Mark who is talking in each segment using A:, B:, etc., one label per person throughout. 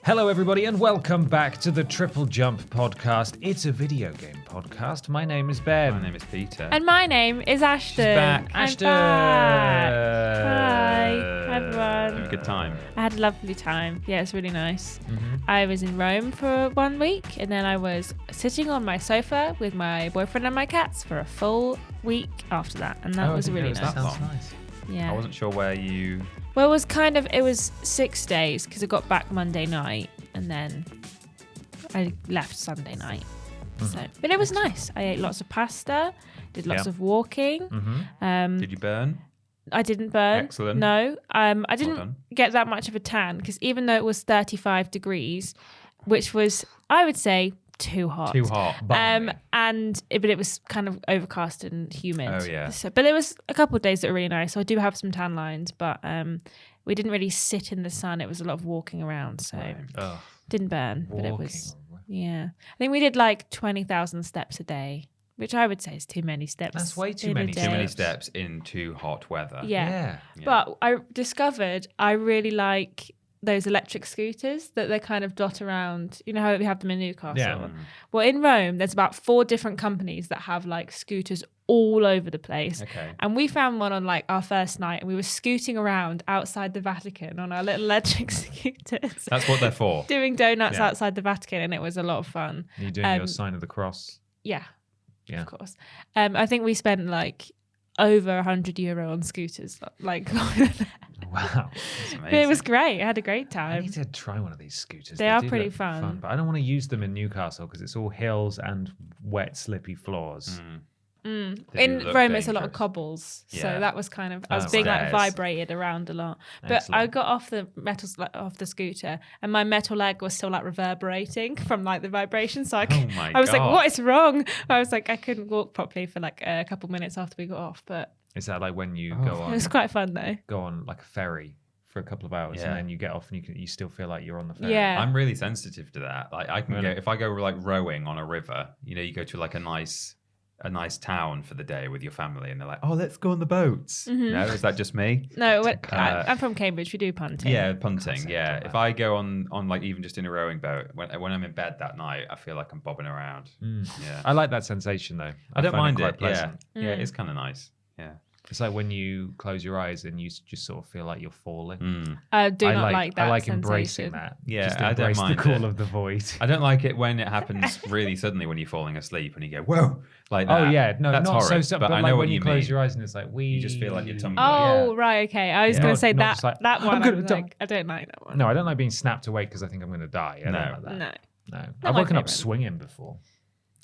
A: Hello, everybody, and welcome back to the TripleJump podcast. It's a video game podcast. My name is Ben.
B: My name is Peter.
C: And my name is Ashton.
B: She's back.
A: Ashton!
C: Hi, everyone.
B: Good time.
C: I had a lovely time. Yeah, it's really nice. I was in Rome for 1 week, and then I was sitting on my sofa with my boyfriend and my cats for a full week after that, and that was really nice.
A: Sounds nice.
C: Yeah.
B: I wasn't sure where you...
C: Well, it was 6 days because I got back Monday night, and then I left Sunday night. So, but it was nice. I ate lots of pasta, did lots of walking.
B: Did you burn?
C: I didn't burn.
B: Excellent.
C: No, I
B: Well
C: didn't
B: done.
C: get that much of a tan because even though it was 35 degrees, which was, I would say, too hot.
B: Too hot.
C: But it was kind of overcast and humid.
B: Oh, yeah.
C: So, but there was a couple of days that were really nice. So I do have some tan lines, but we didn't really sit in the sun. It was a lot of walking around, so didn't burn. But it was, yeah. I think we did like 20,000 steps a day, which I would say is too many steps.
A: That's way too
C: in a
A: many.
C: day.
B: Too many steps in too hot weather.
C: Yeah. But I discovered I really like those electric scooters that they kind of dot around. You know how we have them in Newcastle?
A: Yeah.
C: Well, in Rome, there's about 4 different companies that have like scooters all over the place.
B: Okay.
C: And we found one on like our first night, and we were scooting around outside the Vatican on our little electric scooters.
B: That's what they're for.
C: Doing donuts
A: Yeah.
C: outside the Vatican, and it was a lot of fun.
A: Are you doing your sign of the cross?
C: Yeah.
A: Yeah.
C: Of course. I think we spent like over €100 on scooters. Like,
A: Wow.
B: That's amazing.
C: but it was great. I had a great
A: I
C: time.
A: need to try one of these scooters.
C: They are
A: do
C: pretty
A: look
C: fun.
A: But I don't want to use them in Newcastle because it's all hills and wet, slippy floors.
B: They do
C: In
B: look
C: Rome, it's a lot of
B: dangerous.
C: cobbles, so
B: Yeah.
C: that was kind of I was
A: Oh,
C: being
B: right.
C: like vibrated around a lot. But I
A: Excellent.
C: got off the scooter, and my metal leg was still like reverberating from like the vibration. So I
B: my
C: was like,
B: God.
C: "What is wrong?" I was like, I couldn't walk properly for like a couple minutes after we got off, but
A: Is that like when you
B: Oh.
C: it was quite fun though.
A: go on like a ferry for a couple of hours
B: Yeah.
A: and then you get off and you still feel like you're on the ferry?
C: Yeah.
B: I'm really sensitive to that. Like I can
A: Really?
B: go if I go like rowing on a river. You know, you go to like a nice town for the day with your family, and they're like, "Oh, let's go on the boats." No, is that just me?
C: No, I'm from Cambridge. We do punting.
B: Yeah, punting.
A: Classic,
B: Yeah,
A: don't
B: if I go on like even just in a rowing boat, when I'm in bed that night, I feel like I'm bobbing around. Yeah,
A: I like that sensation though.
B: I don't
A: find
B: mind
A: quite
B: it. Yeah,
A: pleasant.
B: yeah, it's kind of nice. Yeah.
A: It's like when you close your eyes and you just sort of feel like you're falling.
C: I do
A: I
C: not like that.
A: I like
C: sensation.
A: embracing that.
B: Yeah,
A: just
B: I don't
A: embrace
B: mind
A: the call
B: it.
A: of the void.
B: I don't like it when it happens really suddenly when you're falling asleep and you go whoa like that.
A: Oh yeah, no,
B: that's
A: not
B: horrid,
A: so.
B: but I
A: like
B: know
A: when
B: what
A: you
B: you
A: close
B: mean.
A: your eyes and it's like
B: You just feel like you're tumbling.
C: Oh
A: Yeah.
C: right, okay. I was
B: Yeah.
C: going to say
A: Not
C: that
A: just like,
C: that
A: I'm
C: one.
A: gonna
C: I was
A: die.
C: like, I don't like that one.
A: No, I don't like being snapped awake because I think I'm going to die. I
B: No.
A: don't like that.
C: No.
A: No.
C: Not
A: I've
C: my
A: woken up
C: favourite.
A: swinging before.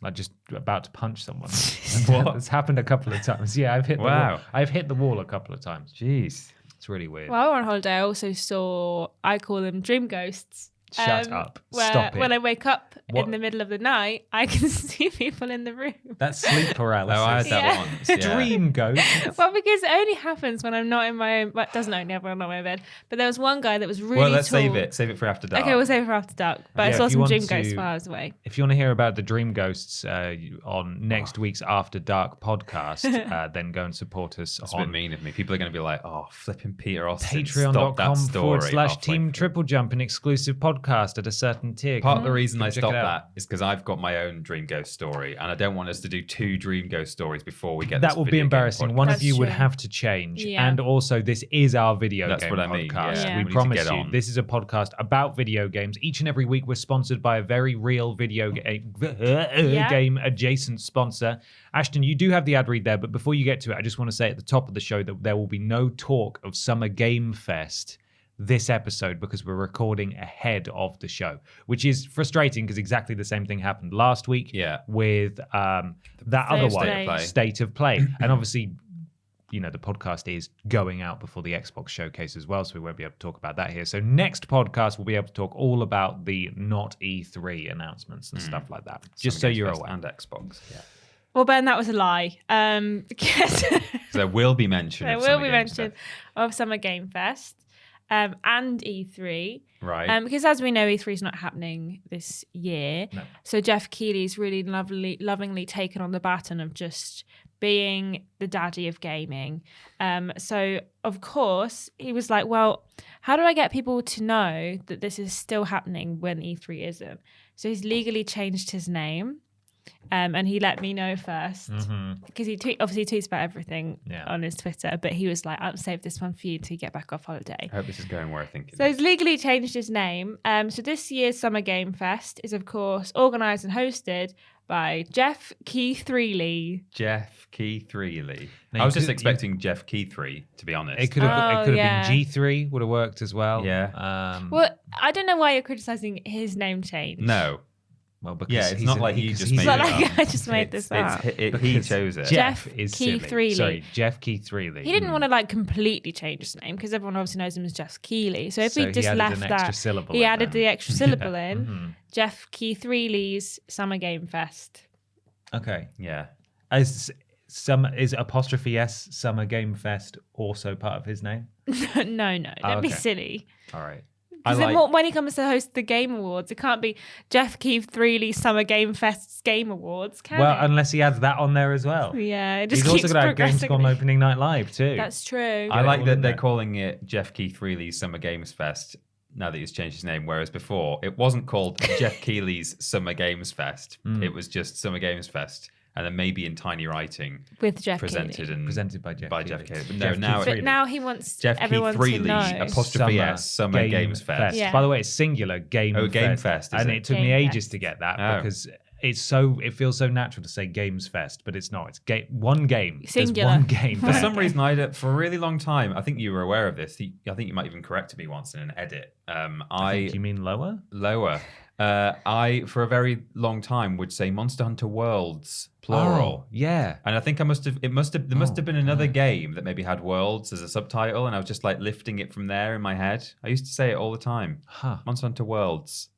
A: Like just about to punch someone. It's happened a couple of times. Yeah, I've hit the
B: Wow.
A: wall. I've hit the wall a couple of times.
B: Jeez.
A: It's really weird.
C: While we were on holiday, I also saw, I call them dream ghosts.
A: Shut up.
C: Where
A: Stop it.
C: when I wake up
A: What?
C: in the middle of the night, I can see people in the room.
A: That's sleep paralysis.
B: Oh, I had that
C: Yeah.
B: once. Yeah.
A: Dream ghost.
C: Well, because it only happens when I'm not in my own, well, it doesn't only happen when I'm not in my bed. But there was one guy that was really
B: Well, let's
C: tall.
B: save it. Save it for after dark.
C: Okay, we'll save it for after dark. But I
A: Yeah,
C: saw
A: if you
C: some
A: want
C: dream
A: to-
C: ghosts while I was away.
A: If you want to hear about the dream ghosts on next week's After Dark podcast, then go and support us
B: That's a bit
A: on
B: mean of me. People are going to be like, "Oh, flipping Peter Austin, stop that
A: patreon.com/team
B: story." halfway through.
A: TripleJump, an exclusive podcast at a certain tier.
B: Part of the reason I
A: Check it
B: stopped
A: out.
B: that is because I've got my own dream ghost story, and I don't want us to do 2 dream ghost stories before we get.
A: That
B: this
A: would be
B: video game
A: embarrassing.
B: podcast.
A: One of
C: That's
A: you would
C: true.
A: have to change.
C: Yeah.
A: And also, this is our video
B: That's
A: game
B: what I mean,
A: podcast.
B: yeah.
C: Yeah.
A: We
B: We need to
A: promise
B: get
A: you,
B: on.
A: this is a podcast about video games. Each and every week, we're sponsored by a very real video game adjacent sponsor. Ashton, you do have the ad read there, but before you get to it, I just want to say at the top of the show that there will be no talk of Summer Game Fest this episode because we're recording ahead of the show, which is frustrating because exactly the same thing happened last week with that other one, State of Play. And obviously, you know, the podcast is going out before the Xbox showcase as well, so we won't be able to talk about that here. So next podcast, we'll be able to talk all about the not E3 announcements and stuff like that, just so
B: Summer Games
A: you're
B: Fest
A: aware.
B: and Xbox. Yeah.
C: Well, Ben, that was a lie. Because
B: There will be mention.
C: there
B: of
C: will
B: Summer
C: be
B: Games
C: mention
B: Fest.
C: of Summer Game Fest and E3.
B: Right.
C: Because as we know, E3 is not happening this year.
A: No.
C: So Jeff Keighley's really lovingly taken on the baton of just being the daddy of gaming. So, of course, he was like, well, how do I get people to know that this is still happening when E3 isn't? So he's legally changed his name. And he let me know first because he obviously tweets about everything on his Twitter, but he was like, I'll save this one for you to get back off holiday.
B: I hope this is going where I think it is.
C: So he's legally changed his name. So this year's Summer Game Fest is, of course, organised and hosted by Jeff Keith-Reilly.
B: Jeff Keith-Reilly.
A: Now,
B: I was just expecting Jeff Keith-Reilly, to be honest.
A: It could have been G3, would have worked as well.
B: Yeah.
C: Well, I don't know why you're criticising his name change.
B: No.
A: Well, because
B: it's not like he just made it
C: not
B: up.
C: like I just made this up.
B: He chose it.
A: Jeff is
C: Keith-Reilly.
A: Sorry, Jeff Keith-Reilly.
C: He didn't want to like completely change his name because everyone obviously knows him as Jeff Keighley. So if he just left that, he added the extra syllable in. Jeff Keith-Reilly's Summer Game Fest.
A: Okay.
B: Yeah.
A: Is apostrophe S Summer Game Fest also part of his name?
C: No. Don't be silly.
A: All right.
C: Because when he comes to host the Game Awards, it can't be Jeff Keith-Reilly Summer Game Fest's Game Awards, can it?
A: Unless he adds that on there as well.
C: Yeah, it just
A: He's
C: keeps
A: also got Gamescom opening night live too.
C: That's true.
B: I like that they're calling it Jeff Keith-Reilly's Summer Games Fest now that he's changed his name, whereas before it wasn't called Jeff Keighley's Summer Games Fest. It was just Summer Games Fest. And then maybe in tiny writing
C: with Jeff
A: presented by Jeff
B: Keighley.
C: But now he wants
B: Jeff
C: everyone
B: Keith-Reilly,
C: to know.
B: apostrophe S Summer Games Fest.
C: Yeah.
A: By the way, it's singular Game Fest.
B: Game Fest.
A: And it took me
C: Game
A: ages
C: Fest.
A: to get that because it feels so natural to say Games Fest, but it's not. It's one game.
C: Singular.
A: There's one game.
B: For some reason, for a really long time, I think you were aware of this. I think you might even correct me once in an edit.
A: I think you mean lower?
B: Lower. I, for a very long time, would say Monster Hunter Worlds, plural.
A: Oh, yeah.
B: And I think there must have been another game that maybe had Worlds as a subtitle, and I was just like lifting it from there in my head. I used to say it all the time. Monster Hunter Worlds.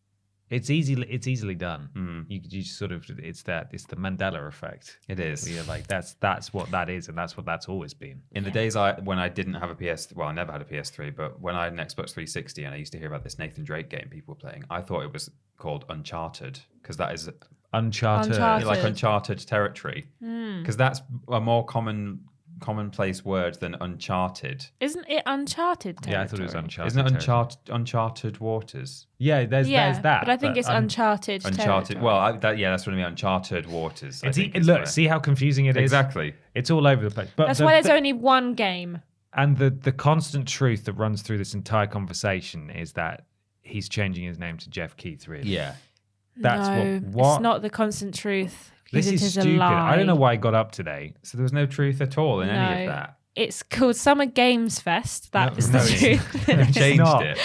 A: It's easily done. You just sort of it's the Mandela effect.
B: It is.
A: You're like that's what that is, and that's what that's always been.
B: In the days when I didn't have a I never had a PS3, but when I had an Xbox 360 and I used to hear about this Nathan Drake game people were playing, I thought it was called Uncharted because that is
A: Uncharted.
B: like uncharted territory because that's a more commonplace word than uncharted.
C: Isn't it uncharted territory?
A: Yeah, I thought it was uncharted.
B: Isn't it uncharted waters?
A: Yeah, there's that.
C: But I think it's uncharted.
B: Uncharted. Well, that's what I mean. Uncharted waters.
A: Look, see how confusing it is.
B: Exactly.
A: It's all over the place. But
C: that's why there's only one game.
A: And the constant truth that runs through this entire conversation is that he's changing his name to Jeff Keith-Reilly.
B: Yeah.
A: That's
C: what. It's not the constant truth.
A: This is stupid. I don't know why I got up today.
B: So there was no truth at all in any of that.
C: It's called Summer Games Fest. That was the truth.
B: They've changed it.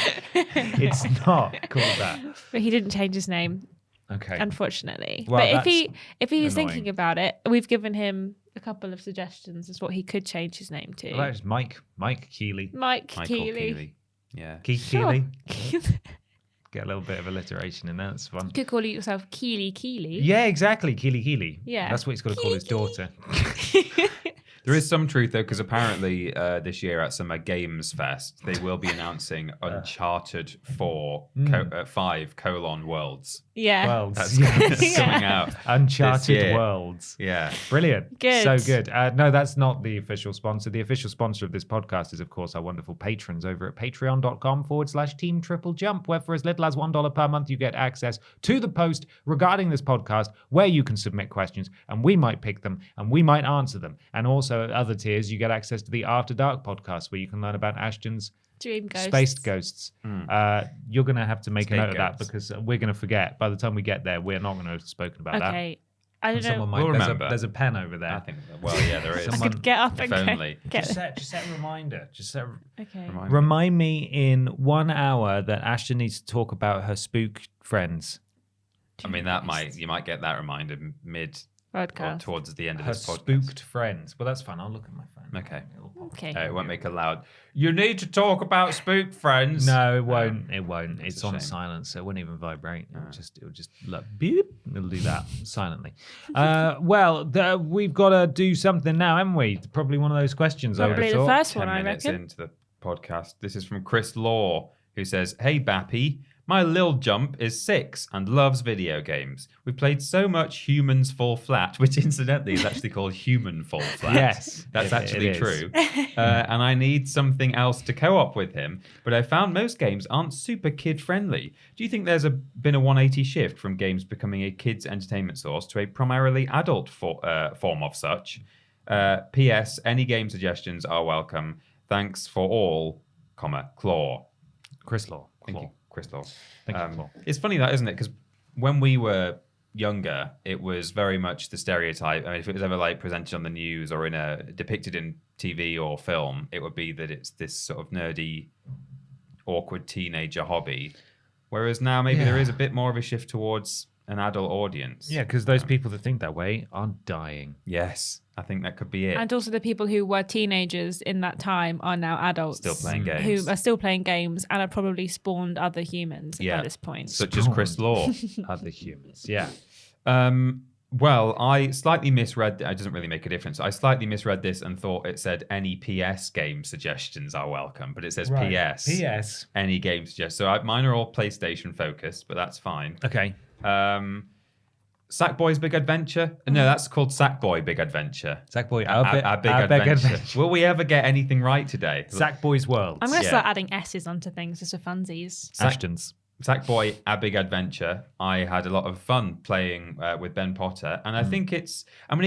A: It's not called that.
C: But he didn't change his name.
A: Okay.
C: Unfortunately.
A: Well,
C: but if he was
A: annoying.
C: thinking about it, we've given him a couple of suggestions as what he could change his name to.
A: Well, that was Mike Keeley.
C: Michael
B: Keeley. Yeah.
A: Keith
C: Sure.
A: Keeley. Get a little bit of alliteration in there. That's fun.
C: You could call yourself Keely.
A: Yeah, exactly. Keely.
C: Yeah.
A: That's what he's got to call his daughter.
B: There is some truth though, because apparently this year at Summer Games Fest, they will be announcing Uncharted 5 Worlds.
C: Yeah.
A: Worlds.
B: That's coming out.
A: Uncharted Worlds.
B: Yeah.
A: Brilliant.
C: Good.
A: So good. No, that's not the official sponsor. The official sponsor of this podcast is, of course, our wonderful patrons over at patreon.com/Team TripleJump, where for as little as $1 per month, you get access to the post regarding this podcast, where you can submit questions, and we might pick them, and we might answer them. And also at other tiers, you get access to the After Dark podcast, where you can learn about Ashton's
C: Dream Ghosts.
A: Spaced Ghosts. You're going to have to make a note of that
B: Ghosts.
A: because we're going to forget. By the time we get there, we're not going to have spoken about that.
C: Okay. I don't know.
A: Someone might.
B: We'll remember.
A: There's a pen over there.
B: I think. Well, yeah, there is.
C: I could get up and
B: If only.
C: get
A: Just set a reminder.
C: Okay.
A: Remind me in 1 hour that Ashton needs to talk about her spook friends.
B: I mean, you might get that reminder mid or
C: Podcast.
B: towards the end of
A: Her
B: this podcast.
A: spooked friends. Well, that's fine. I'll look at my phone.
B: Okay.
C: Okay.
B: It won't make a loud. You need to talk about spook friends.
A: No, it won't. It won't.
B: That's
A: It's
B: a
A: on
B: shame.
A: silent, so it won't even vibrate. It'll just like beep. It'll do that silently. We've got to do something now, haven't we? Probably one of those questions. I would
C: Probably
A: have
C: the
A: thought.
C: first
B: 10
C: one, I
B: minutes
C: reckon.
B: into the podcast. This is from Chris Law, who says, "Hey, Bappy, My Lil Jump is 6 and loves video games. We played so much Humans Fall Flat, which incidentally is actually called Human Fall Flat.
A: Yes,
B: That's actually true.
C: true.
B: And I need something else to co-op with him, but I found most games aren't super kid-friendly. Do you think there's been a 180 shift from games becoming a kids' entertainment source to a primarily adult form of such? P.S. Any game suggestions are welcome. Thanks for all, Claw.
A: Chris Law.
B: Thank you, Chris Law.
A: Thank you, Claw.
B: It's funny that, isn't it? Because when we were younger, it was very much the stereotype. I mean, if it was ever like presented on the news or depicted in TV or film, it would be that it's this sort of nerdy, awkward teenager hobby. Whereas now maybe there is a bit more of a shift towards an adult audience.
A: Yeah, because those people that think that way are dying.
B: Yes, I think that could be it.
C: And also the people who were teenagers in that time are now adults.
B: Still playing games.
C: Who are still playing games and have probably spawned other humans by this point.
B: Such as Chris Law.
A: Other humans, yeah.
B: Well, I slightly misread. It doesn't really make a difference. I slightly misread this and thought it said any PS game suggestions are welcome, but it says PS.
A: PS.
B: Any game suggestions. So mine are all PlayStation focused, but that's fine.
A: Okay.
B: Sackboy's Big Adventure. No, that's called Sackboy Big Adventure.
A: Sackboy,
B: Our Big Adventure. Will we ever get anything right today?
A: Sackboy's World.
C: I'm going to start adding S's onto things just for funsies.
A: Ashton's.
B: Sackboy, A Big Adventure. I had a lot of fun playing with Ben Potter, and I think it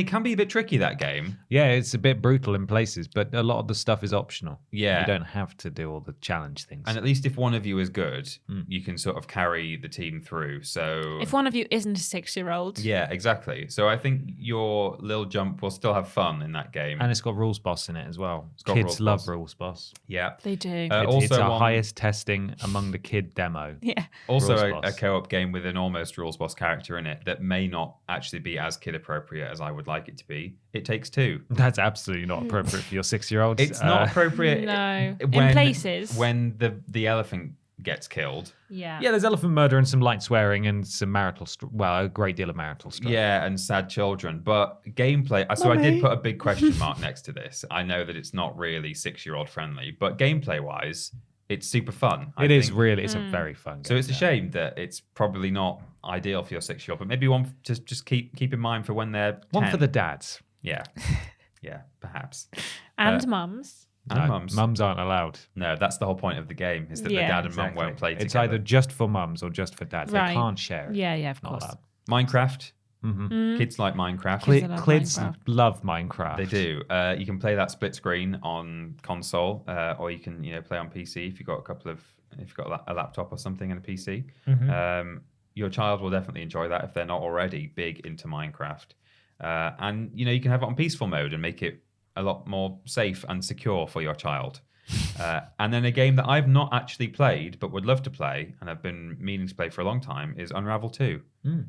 B: can be a bit tricky, that game.
A: Yeah, it's a bit brutal in places, but a lot of the stuff is optional.
B: Yeah.
A: You don't have to do all the challenge things.
B: And at least if one of you is good, you can sort of carry the team through. So
C: if one of you isn't a 6-year-old.
B: Yeah, exactly. So I think your Lil Jump will still have fun in that game.
A: And it's got Rules Boss in it as well.
B: got
A: Kids
B: Rules
A: love
B: Boss.
A: Rules Boss.
B: Yeah.
C: They do.
A: It's our highest testing among the kid demo.
C: Yeah.
B: Also
A: Rules
B: a co-op game with an almost Rules Boss character in it that may not actually be as kid appropriate as I would like it to be. It Takes Two.
A: That's absolutely not appropriate for your 6-year-old.
B: It's not appropriate.
C: No.
B: When,
C: In places.
B: When the elephant gets killed.
C: Yeah.
A: Yeah, there's elephant murder and some light swearing and some a great deal of marital strife.
B: Yeah, and sad children. But gameplay. So I did put a big question mark next to this. I know that it's not really 6-year-old friendly, but gameplay-wise, it's super fun.
A: It is really. It's a very fun game.
B: So it's a shame that it's probably not ideal for your 6-year-old, but maybe one to just keep in mind for when they're 10.
A: One for the dads.
B: Yeah. Yeah, perhaps.
C: And mums.
B: And
A: No,
B: mums.
A: Mums aren't allowed.
B: No, that's the whole point of the game, is that the dad and mum won't play together.
A: It's either just for mums or just for dads.
C: Right.
A: They can't share it.
C: Yeah, of
A: Not
C: course.
A: allowed.
B: Kids like Minecraft.
C: love
A: Kids
C: Minecraft.
A: love Minecraft.
B: They do. You can play that split screen on console, or you can play on PC if you've got a laptop or something and a PC. Your child will definitely enjoy that if they're not already big into Minecraft. And you can have it on peaceful mode and make it a lot more safe and secure for your child. And then a game that I've not actually played but would love to play and I've been meaning to play for a long time is Unravel 2,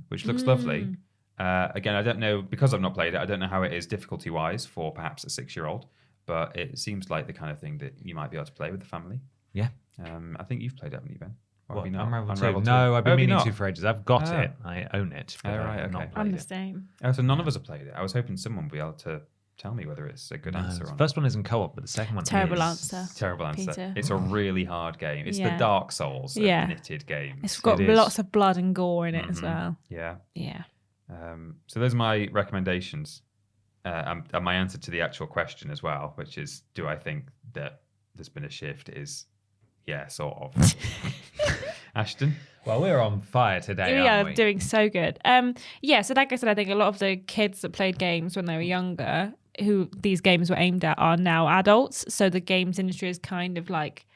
B: which looks lovely. Again, I don't know, because I've not played it, I don't know how it is difficulty-wise for perhaps a 6-year-old, but it seems like the kind of thing that you might be able to play with the family.
A: Yeah.
B: I think you've played it, haven't you, Ben? Or have
A: What,
B: you not?
A: Unravel 2? No, I've been meaning to for ages. I've got
B: Oh.
A: it. I own it. But
B: Oh,
A: I
B: right,
A: have not
B: okay.
A: played
C: I'm the
A: it.
C: same.
B: Oh, so none of us have played it. I was hoping someone would be able to tell me whether it's a good answer or
A: The
B: not.
A: first one isn't co-op, but the second one
C: Terrible
A: is.
C: answer.
B: Terrible answer.
C: Peter.
B: It's a really hard game. It's the
C: Yeah.
B: Dark Souls of
C: Yeah.
B: knitted games.
C: It's got
A: It is.
C: lots of blood and gore in it as well.
B: Yeah.
C: Yeah.
B: So those are my recommendations. And my answer to the actual question as well, which is, do I think that there's been a shift, is yeah, sort of. Ashton?
A: Well, we're on fire today,
C: We
A: aren't
C: are
A: we?
C: doing so good. Yeah, so like I said, I think a lot of the kids that played games when they were younger, who these games were aimed at, are now adults. So the games industry is kind of like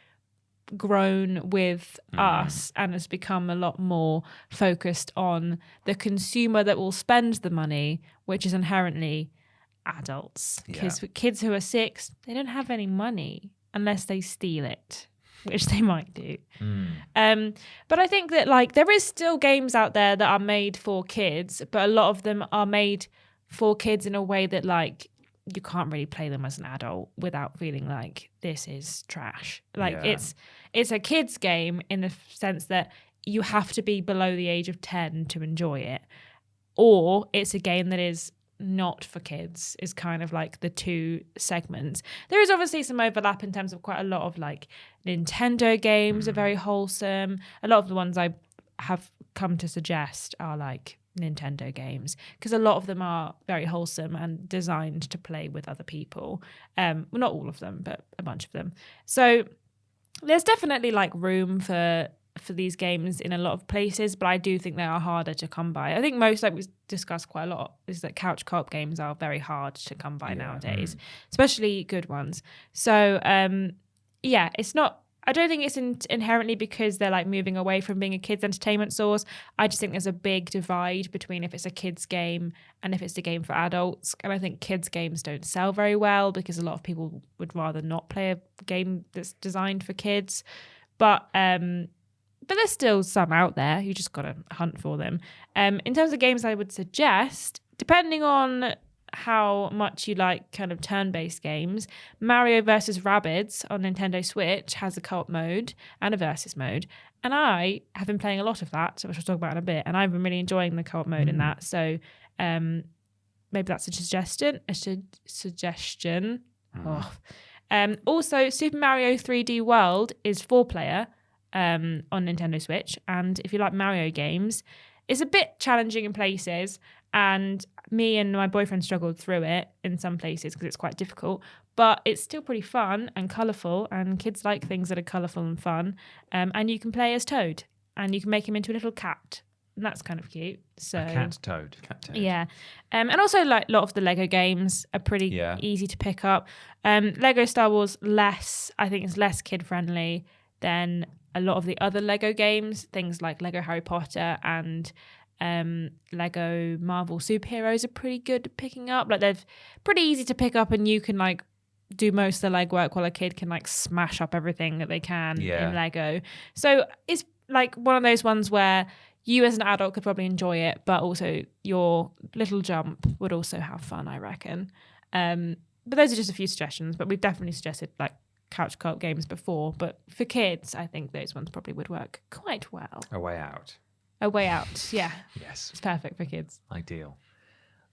C: grown with us and has become a lot more focused on the consumer that will spend the money, which is inherently adults. Because kids who are 6, they don't have any money unless they steal it, which they might do. But I think that like there is still games out there that are made for kids, but a lot of them are made for kids in a way that like you can't really play them as an adult without feeling like this is trash. Like it's a kid's game in the sense that you have to be below the age of 10 to enjoy it. Or it's a game that is not for kids is kind of like the two segments. There is obviously some overlap in terms of quite a lot of like Nintendo games are very wholesome. A lot of the ones I have come to suggest are like Nintendo games because a lot of them are very wholesome and designed to play with other people. Well, not all of them, but a bunch of them. So there's definitely like room for these games in a lot of places, but I do think they are harder to come by. I think most, like we've discussed quite a lot, is that couch co-op games are very hard to come by nowadays, especially good ones. So it's not, I don't think it's inherently because they're like moving away from being a kids entertainment source. I just think there's a big divide between if it's a kids game and if it's a game for adults. And I think kids games don't sell very well because a lot of people would rather not play a game that's designed for kids. But there's still some out there. You just got to hunt for them. In terms of games I would suggest, depending on how much you like kind of turn-based games, Mario vs. Rabbids on Nintendo Switch has a co-op mode and a versus mode. And I have been playing a lot of that, which I'll talk about in a bit. And I've been really enjoying the co-op mode in that. So maybe that's a suggestion. Also, Super Mario 3D World is 4-player. On Nintendo Switch, and if you like Mario games, it's a bit challenging in places, and me and my boyfriend struggled through it in some places because it's quite difficult, but it's still pretty fun and colourful, and kids like things that are colourful and fun, and you can play as Toad, and you can make him into a little cat, and that's kind of cute. So
A: a cat Toad.
C: Yeah. And also like a lot of the Lego games are pretty easy to pick up. Lego Star Wars I think it's less kid friendly than a lot of the other Lego games, things like Lego Harry Potter and Lego Marvel superheroes are pretty good at picking up. Like they're pretty easy to pick up, and you can like do most of the legwork while a kid can like smash up everything that they can in Lego. So it's like one of those ones where you as an adult could probably enjoy it, but also your little jump would also have fun, I reckon. But those are just a few suggestions, but we've definitely suggested like couch co-op games before, but for kids I think those ones probably would work quite well.
B: A Way Out,
C: yeah.
A: Yes,
C: it's perfect for kids.
A: Ideal.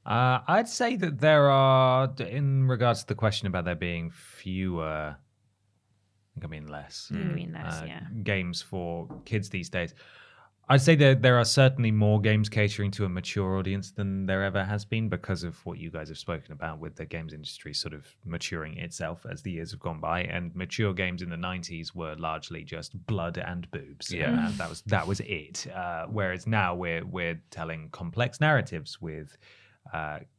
A: I'd say that there are, in regards to the question about there being fewer, I mean less, games for kids these days, I'd say that there are certainly more games catering to a mature audience than there ever has been because of what you guys have spoken about with the games industry sort of maturing itself as the years have gone by. And mature games in the 90s were largely just blood and boobs.
B: Yeah.
A: And that was it. Whereas now we're telling complex narratives with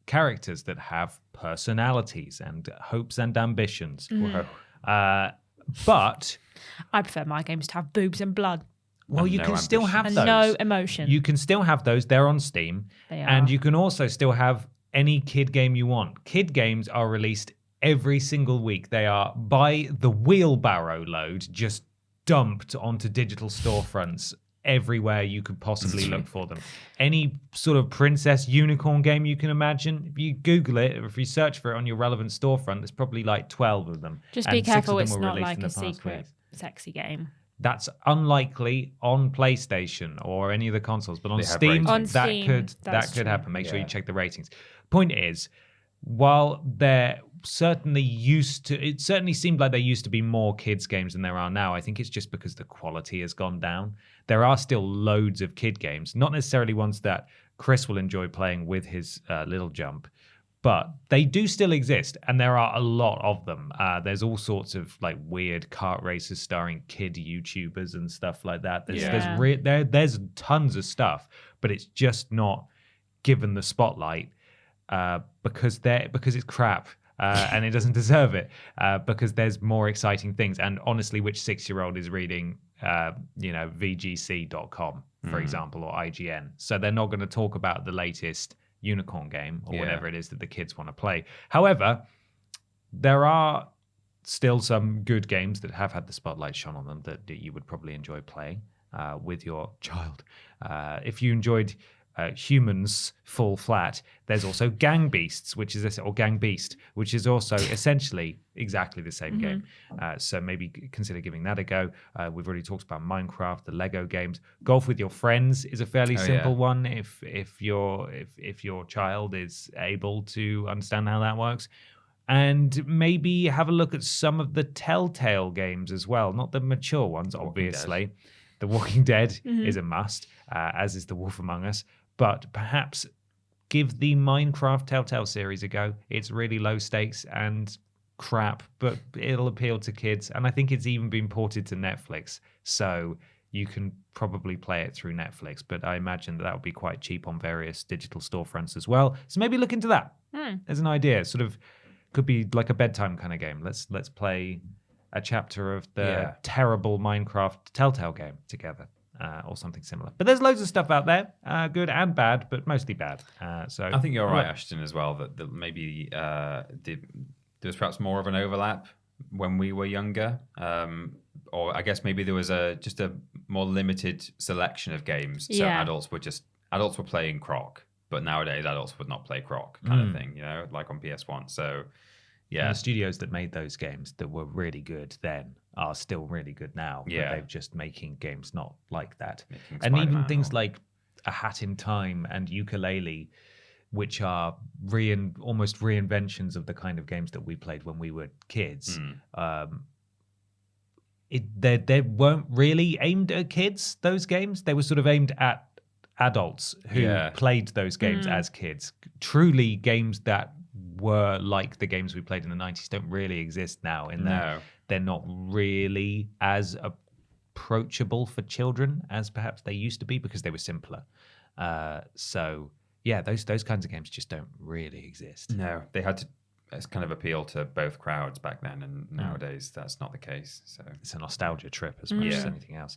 A: characters that have personalities and hopes and ambitions. But
C: I prefer my games to have boobs and blood.
A: Well, you can still have those.
C: And no emotion.
A: You can still have those. They're on Steam.
C: They are.
A: And you can also still have any kid game you want. Kid games are released every single week. They are by the wheelbarrow load, just dumped onto digital storefronts everywhere you could possibly look for them. Any sort of princess unicorn game you can imagine, if you Google it, or if you search for it on your relevant storefront, there's probably like 12 of them.
C: Just be careful it's not like a secret sexy game.
A: That's unlikely on PlayStation or any of the consoles, but on Steam, that could happen. Make sure you check the ratings. Point is, while it certainly seemed like there used to be more kids games than there are now. I think it's just because the quality has gone down. There are still loads of kid games, not necessarily ones that Chris will enjoy playing with his little jump, but they do still exist, and there are a lot of them. There's all sorts of like weird kart races starring kid YouTubers and stuff like that. There's tons of stuff, but it's just not given the spotlight because it's crap. And it doesn't deserve it because there's more exciting things. And honestly, which 6-year-old is reading, VGC.com, for example, or IGN? So they're not going to talk about the latest unicorn game or whatever it is that the kids want to play. However, there are still some good games that have had the spotlight shone on them that you would probably enjoy playing with your child. If you enjoyed humans fall flat, there's also Gang Beasts, or Gang Beast, which is also essentially exactly the same game. So maybe consider giving that a go. We've already talked about Minecraft, the Lego games. Golf with your friends is a fairly simple one if your child is able to understand how that works. And maybe have a look at some of the Telltale games as well, not the mature ones, obviously. The Walking Dead is a must, as is The Wolf Among Us. But perhaps give the Minecraft Telltale series a go. It's really low stakes and crap, but it'll appeal to kids. And I think it's even been ported to Netflix. So you can probably play it through Netflix. But I imagine that would be quite cheap on various digital storefronts as well. So maybe look into that. As an idea. Sort of could be like a bedtime kind of game. Let's play a chapter of the terrible Minecraft Telltale game together. Or something similar. But there's loads of stuff out there, good and bad, but mostly bad. So
B: I think you're right, Ashton, as well, that maybe there was perhaps more of an overlap when we were younger. Or I guess maybe there was just a more limited selection of games. So adults were playing Croc, but nowadays adults would not play Croc kind of thing, like on PS1. So yeah.
A: And the studios that made those games that were really good then are still really good now.
B: Yeah.
A: But they're just making games not like that. And even things like A Hat in Time and Ukulele, which are almost reinventions of the kind of games that we played when we were kids. They weren't really aimed at kids, those games. They were sort of aimed at adults who played those games as kids. Truly games that were like the games we played in the 90s don't really exist now in that they're not really as approachable for children as perhaps they used to be because they were simpler. So yeah, those kinds of games just don't really exist.
B: No, they had to kind of appeal to both crowds back then, and nowadays that's not the case. So
A: it's a nostalgia trip as much as anything else.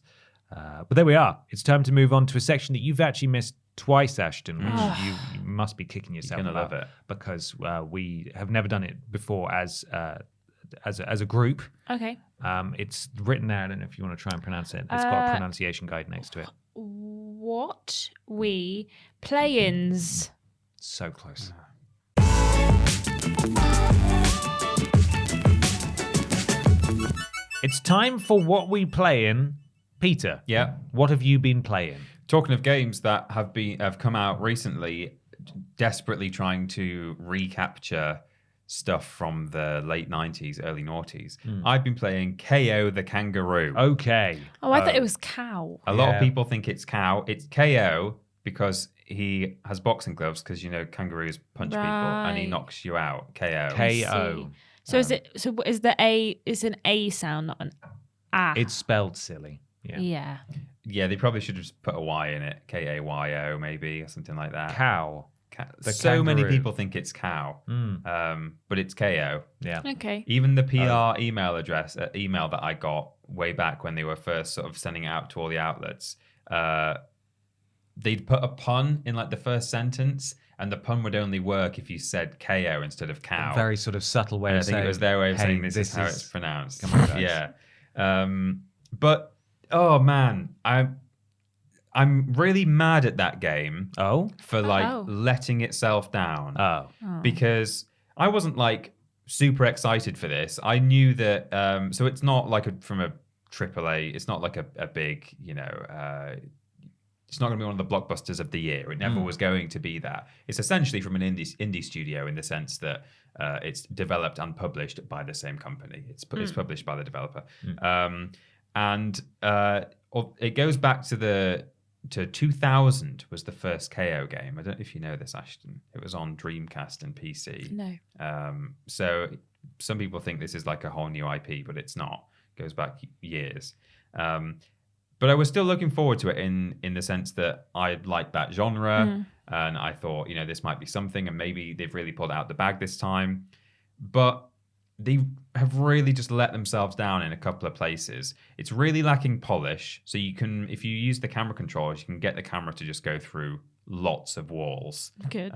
A: But there we are. It's time to move on to a section that you've actually missed twice, Ashton, which you must be kicking yourself
B: You're gonna
A: about
B: love it.
A: because we have never done it before as a group.
C: Okay.
A: It's written there. I don't know if you want to try and pronounce it. It's got a pronunciation guide next to it.
C: What We Playins.
A: So close. It's time for What We Playin. Peter, what have you been playing?
B: Talking of games that have come out recently, desperately trying to recapture stuff from the late 90s, early noughties. I've been playing KO the Kangaroo.
A: Okay.
C: Oh, I thought it was Cow.
B: A lot of people think it's Cow. It's KO because he has boxing gloves because, kangaroos punch people and he knocks you out. KO.
A: KO.
C: So is the A, it's an A sound, not an A?
A: It's spelled silly.
C: Yeah.
B: Yeah, they probably should have just put a Y in it. KAYO maybe or something like that.
A: Cow.
B: So many people think it's Cow, but it's KO.
A: Yeah.
C: Okay.
B: Even the PR email that I got way back when they were first sort of sending it out to all the outlets, they'd put a pun in like the first sentence, and the pun would only work if you said KO instead of cow.
A: A very sort of subtle way of saying.
B: I think it was their way of saying this is how it's pronounced. Yeah. But oh man, I'm really mad at that game. For letting itself down. Because I wasn't like super excited for this. I knew that so it's not like from a AAA, it's not like a big, it's not going to be one of the blockbusters of the year. It never was going to be that. It's essentially from an indie studio in the sense that it's developed and published by the same company. It's published by the developer. And it goes back to 2000 was the first KO game. I don't know if you know this, Ashton. It was on Dreamcast and PC.
C: No.
B: So some people think this is like a whole new IP, but it's not. It goes back years. But I was still looking forward to it in the sense that I liked that genre, and I thought, this might be something, and maybe they've really pulled out the bag this time. But they have really just let themselves down in a couple of places. It's really lacking polish. So you can, if you use the camera controls, you can get the camera to just go through lots of walls.
C: Good.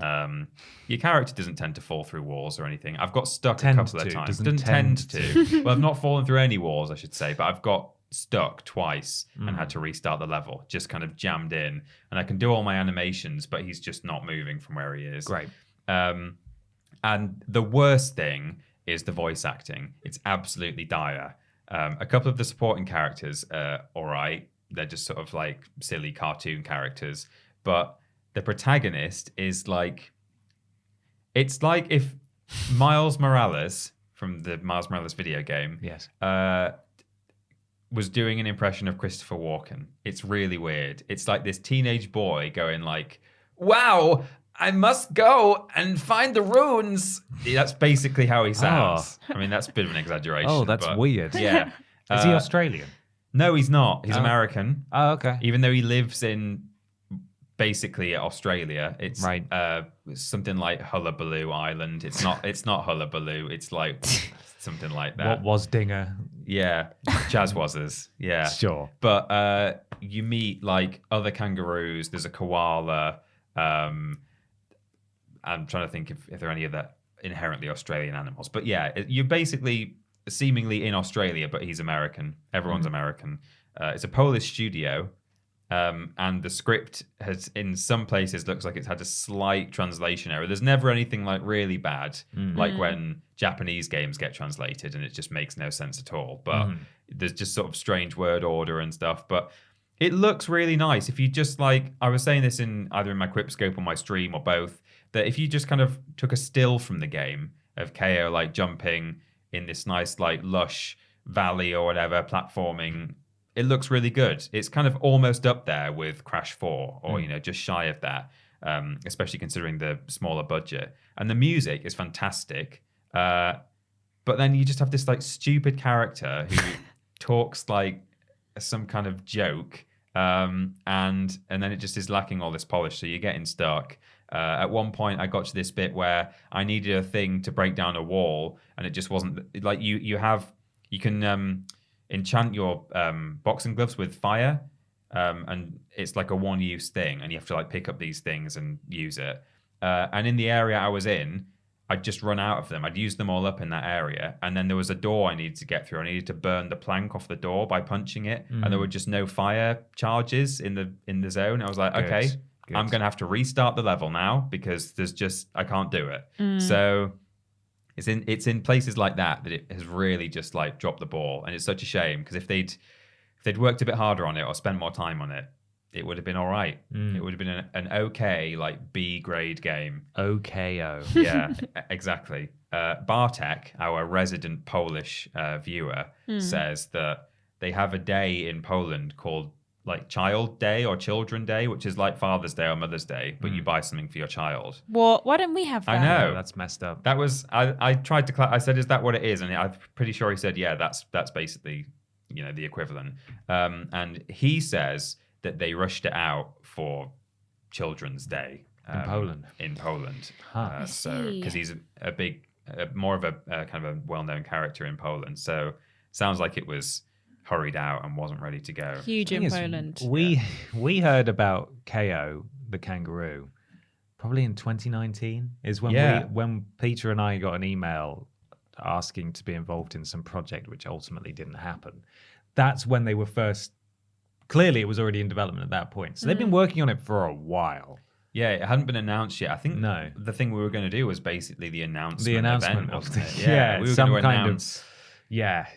B: Your character doesn't tend to fall through walls or anything. I've got stuck a couple of times.
A: Doesn't tend to.
B: Well, I've not fallen through any walls, I should say, but I've got stuck twice and had to restart the level, just kind of jammed in. And I can do all my animations, but he's just not moving from where he is.
A: Great.
B: And the worst thing is the voice acting. It's absolutely dire. A couple of the supporting characters are all right. They're just sort of like silly cartoon characters. But the protagonist is like... It's like if Miles Morales from the Miles Morales video game was doing an impression of Christopher Walken. It's really weird. It's like this teenage boy going like, wow, I must go and find the runes. That's basically how he sounds. I mean, that's a bit of an exaggeration.
A: Oh, that's weird.
B: Yeah.
A: Is he Australian?
B: No, he's not. He's American.
A: Oh, okay.
B: Even though he lives in basically Australia. It's
A: right.
B: Something like Hullabaloo Island. It's not Hullabaloo. It's like something like that.
A: What was Dinger?
B: Yeah. Jazzwazzers. Yeah.
A: Sure.
B: But you meet like other kangaroos. There's a koala. I'm trying to think if there are any other inherently Australian animals. But yeah, you're basically seemingly in Australia, but he's American. Everyone's American. It's a Polish studio. And the script has, in some places, looks like it's had a slight translation error. There's never anything like really bad, like when Japanese games get translated and it just makes no sense at all. But there's just sort of strange word order and stuff. But it looks really nice. If you just like, I was saying this in either in my Quipscope or my stream or both, that if you just kind of took a still from the game of KO like jumping in this nice like lush valley or whatever, platforming, it looks really good. It's kind of almost up there with Crash 4 or, just shy of that, especially considering the smaller budget. And the music is fantastic. But then you just have this like stupid character who talks like some kind of joke. And then it just is lacking all this polish. So you're getting stuck. At one point I got to this bit where I needed a thing to break down a wall and it just wasn't like you can enchant your boxing gloves with fire, and it's like a one-use thing, and you have to like pick up these things and use it. And in the area I was in, I'd just run out of them. I'd used them all up in that area, and then there was a door I needed to get through. I needed to burn the plank off the door by punching it, and there were just no fire charges in the zone. I was like, okay, I'm gonna have to restart the level now because I can't do it. So. It's in places like that it has really just like dropped the ball, and it's such a shame because if they'd worked a bit harder on it or spent more time on it, it would have been all right. It would have been an okay like B grade game.
A: OKO.
B: Yeah, exactly. Bartek, our resident Polish viewer, says that they have a day in Poland called like Child Day or Children Day, which is like Father's Day or Mother's Day, but you buy something for your child.
C: What? Why don't we have that?
B: I know.
A: That's messed up.
B: That was, I tried to, I said, is that what it is? And I'm pretty sure he said, yeah, that's basically, the equivalent. And he says that they rushed it out for Children's Day. In Poland.
A: Huh.
B: So, because he's a big, more of a kind of a well-known character in Poland. So, sounds like it was hurried out and wasn't ready to go.
C: Huge in Poland.
A: We heard about KO, the kangaroo, probably in 2019 is when Peter and I got an email asking to be involved in some project which ultimately didn't happen. That's when they were first, clearly it was already in development at that point. So they've been working on it for a while.
B: Yeah, it hadn't been announced yet. I think the thing we were going to do was basically the announcement event, wasn't it?
A: Yeah,
B: we were
A: some
B: going to
A: kind
B: announce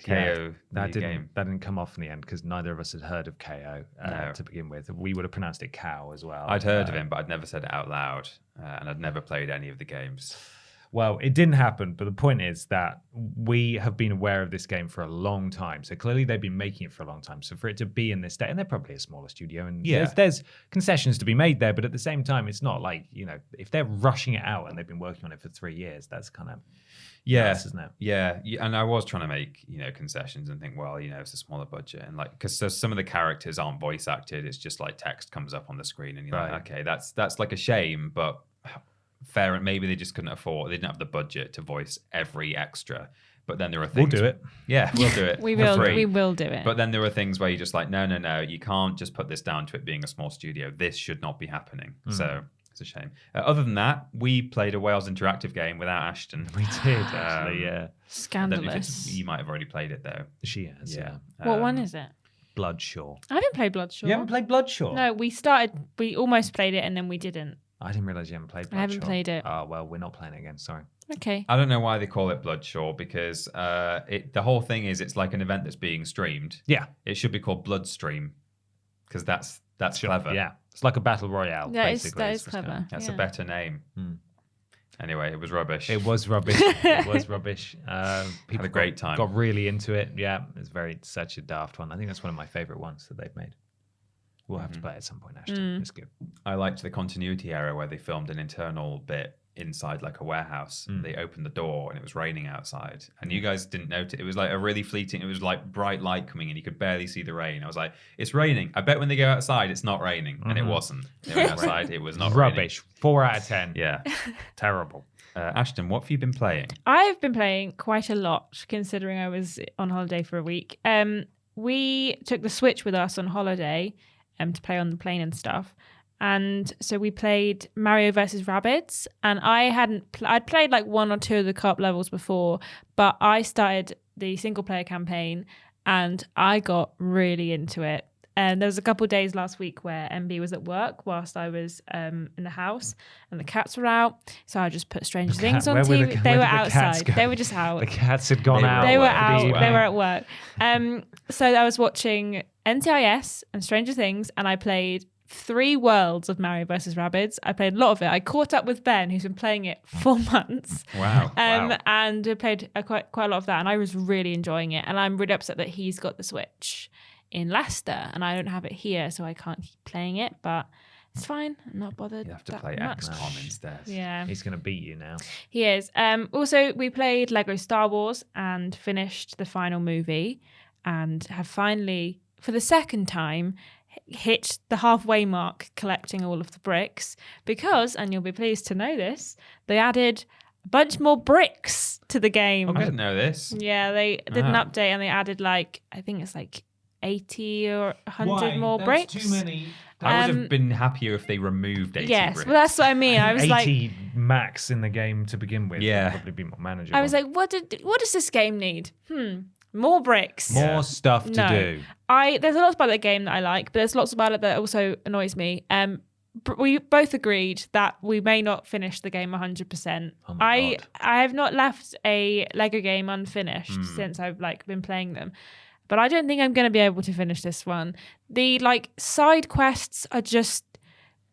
B: KO.
A: That didn't come off in the end because neither of us had heard of KO to begin with. We would have pronounced it cow as well.
B: I'd heard of him, but I'd never said it out loud, and I'd never played any of the games.
A: Well, it didn't happen, but the point is that we have been aware of this game for a long time. So clearly they've been making it for a long time. So for it to be in this state, and they're probably a smaller studio, and there's concessions to be made there, but at the same time, it's not like, if they're rushing it out and they've been working on it for 3 years, that's kind of nice, isn't it?
B: Yeah, and I was trying to make, concessions and think, well, it's a smaller budget, and like, because some of the characters aren't voice acted, it's just like text comes up on the screen, and you're like, okay, that's like a shame, but fair, maybe they just couldn't afford, they didn't have the budget to voice every extra. But then there are things.
A: We'll do it.
B: Yeah, we'll do it.
C: We will do it.
B: But then there are things where you're just like, no, you can't just put this down to it being a small studio. This should not be happening. So it's a shame. Other than that, we played a Wales Interactive game without Ashton.
A: We did, actually, yeah.
C: Scandalous.
B: You might have already played it, though.
A: She has, yeah.
C: What one is it?
A: Bloodshore.
C: I haven't played Bloodshore.
A: You haven't played Bloodshore?
C: No, we almost played it and then we didn't.
A: I didn't realize you haven't played Bloodshore.
C: I haven't played it.
A: Oh, well, we're not playing it again. Sorry.
C: Okay.
B: I don't know why they call it Bloodshore because the whole thing is it's like an event that's being streamed.
A: Yeah.
B: It should be called Bloodstream because that's clever.
A: Yeah. It's like a battle royale, basically.
C: That is clever.
B: That's a better name. Anyway, it was rubbish.
A: It was rubbish. It was rubbish. People
B: had a great time.
A: Got really into it. Yeah, it's such a daft one. I think that's one of my favorite ones that they've made. We'll have to play it at some point, Ashton. It's good.
B: I liked the continuity era where they filmed an internal bit inside like a warehouse. They opened the door and it was raining outside. And you guys didn't notice. It was like a really fleeting, it was like bright light coming in. You could barely see the rain. I was like, it's raining. I bet when they go outside, it's not raining. And it wasn't. They went outside, it was not
A: rubbish.
B: Raining.
A: 4 out of 10.
B: Yeah.
A: Terrible.
B: Ashton, what have you been playing?
C: I've been playing quite a lot considering I was on holiday for a week. We took the Switch with us on holiday to play on the plane and stuff. And so we played Mario vs. Rabbids, and I'd played like 1 or 2 of the co-op levels before, but I started the single player campaign and I got really into it. And there was a couple of days last week where MB was at work whilst I was in the house and the cats were out. So I just put Stranger Things on TV. They were outside. They were just out.
A: The cats had gone out.
C: They were out. They were at work. So I was watching NCIS and Stranger Things, and I played 3 worlds of Mario vs. Rabbids. I played a lot of it. I caught up with Ben, who's been playing it for months.
B: Wow.
C: And I played quite a lot of that, and I was really enjoying it. And I'm really upset that he's got the Switch in Leicester, and I don't have it here, so I can't keep playing it, but it's fine. I'm not bothered.
B: You have to play XCOM instead.
C: Yeah.
A: He's going to beat you now.
C: He is. Also, we played Lego Star Wars and finished the final movie and have finally, for the second time, hit the halfway mark collecting all of the bricks because, and you'll be pleased to know this, they added a bunch more bricks to the game.
B: I didn't know this.
C: Yeah, they did an update and they added I think it's 80 or 100 more bricks.
A: Too many.
B: I would have been happier if they removed 80
C: yes,
B: bricks.
C: well, that's what I mean. I was
A: 80 max in the game to begin with.
B: Yeah.
A: Would probably be more manageable.
C: I was like, what does this game need? More bricks.
A: More stuff to do.
C: There's a lot about the game that I like, but there's lots about it that also annoys me. We both agreed that we may not finish the game 100%.
A: Oh my God.
C: I have not left a Lego game unfinished since I've been playing them. But I don't think I'm going to be able to finish this one. The side quests are just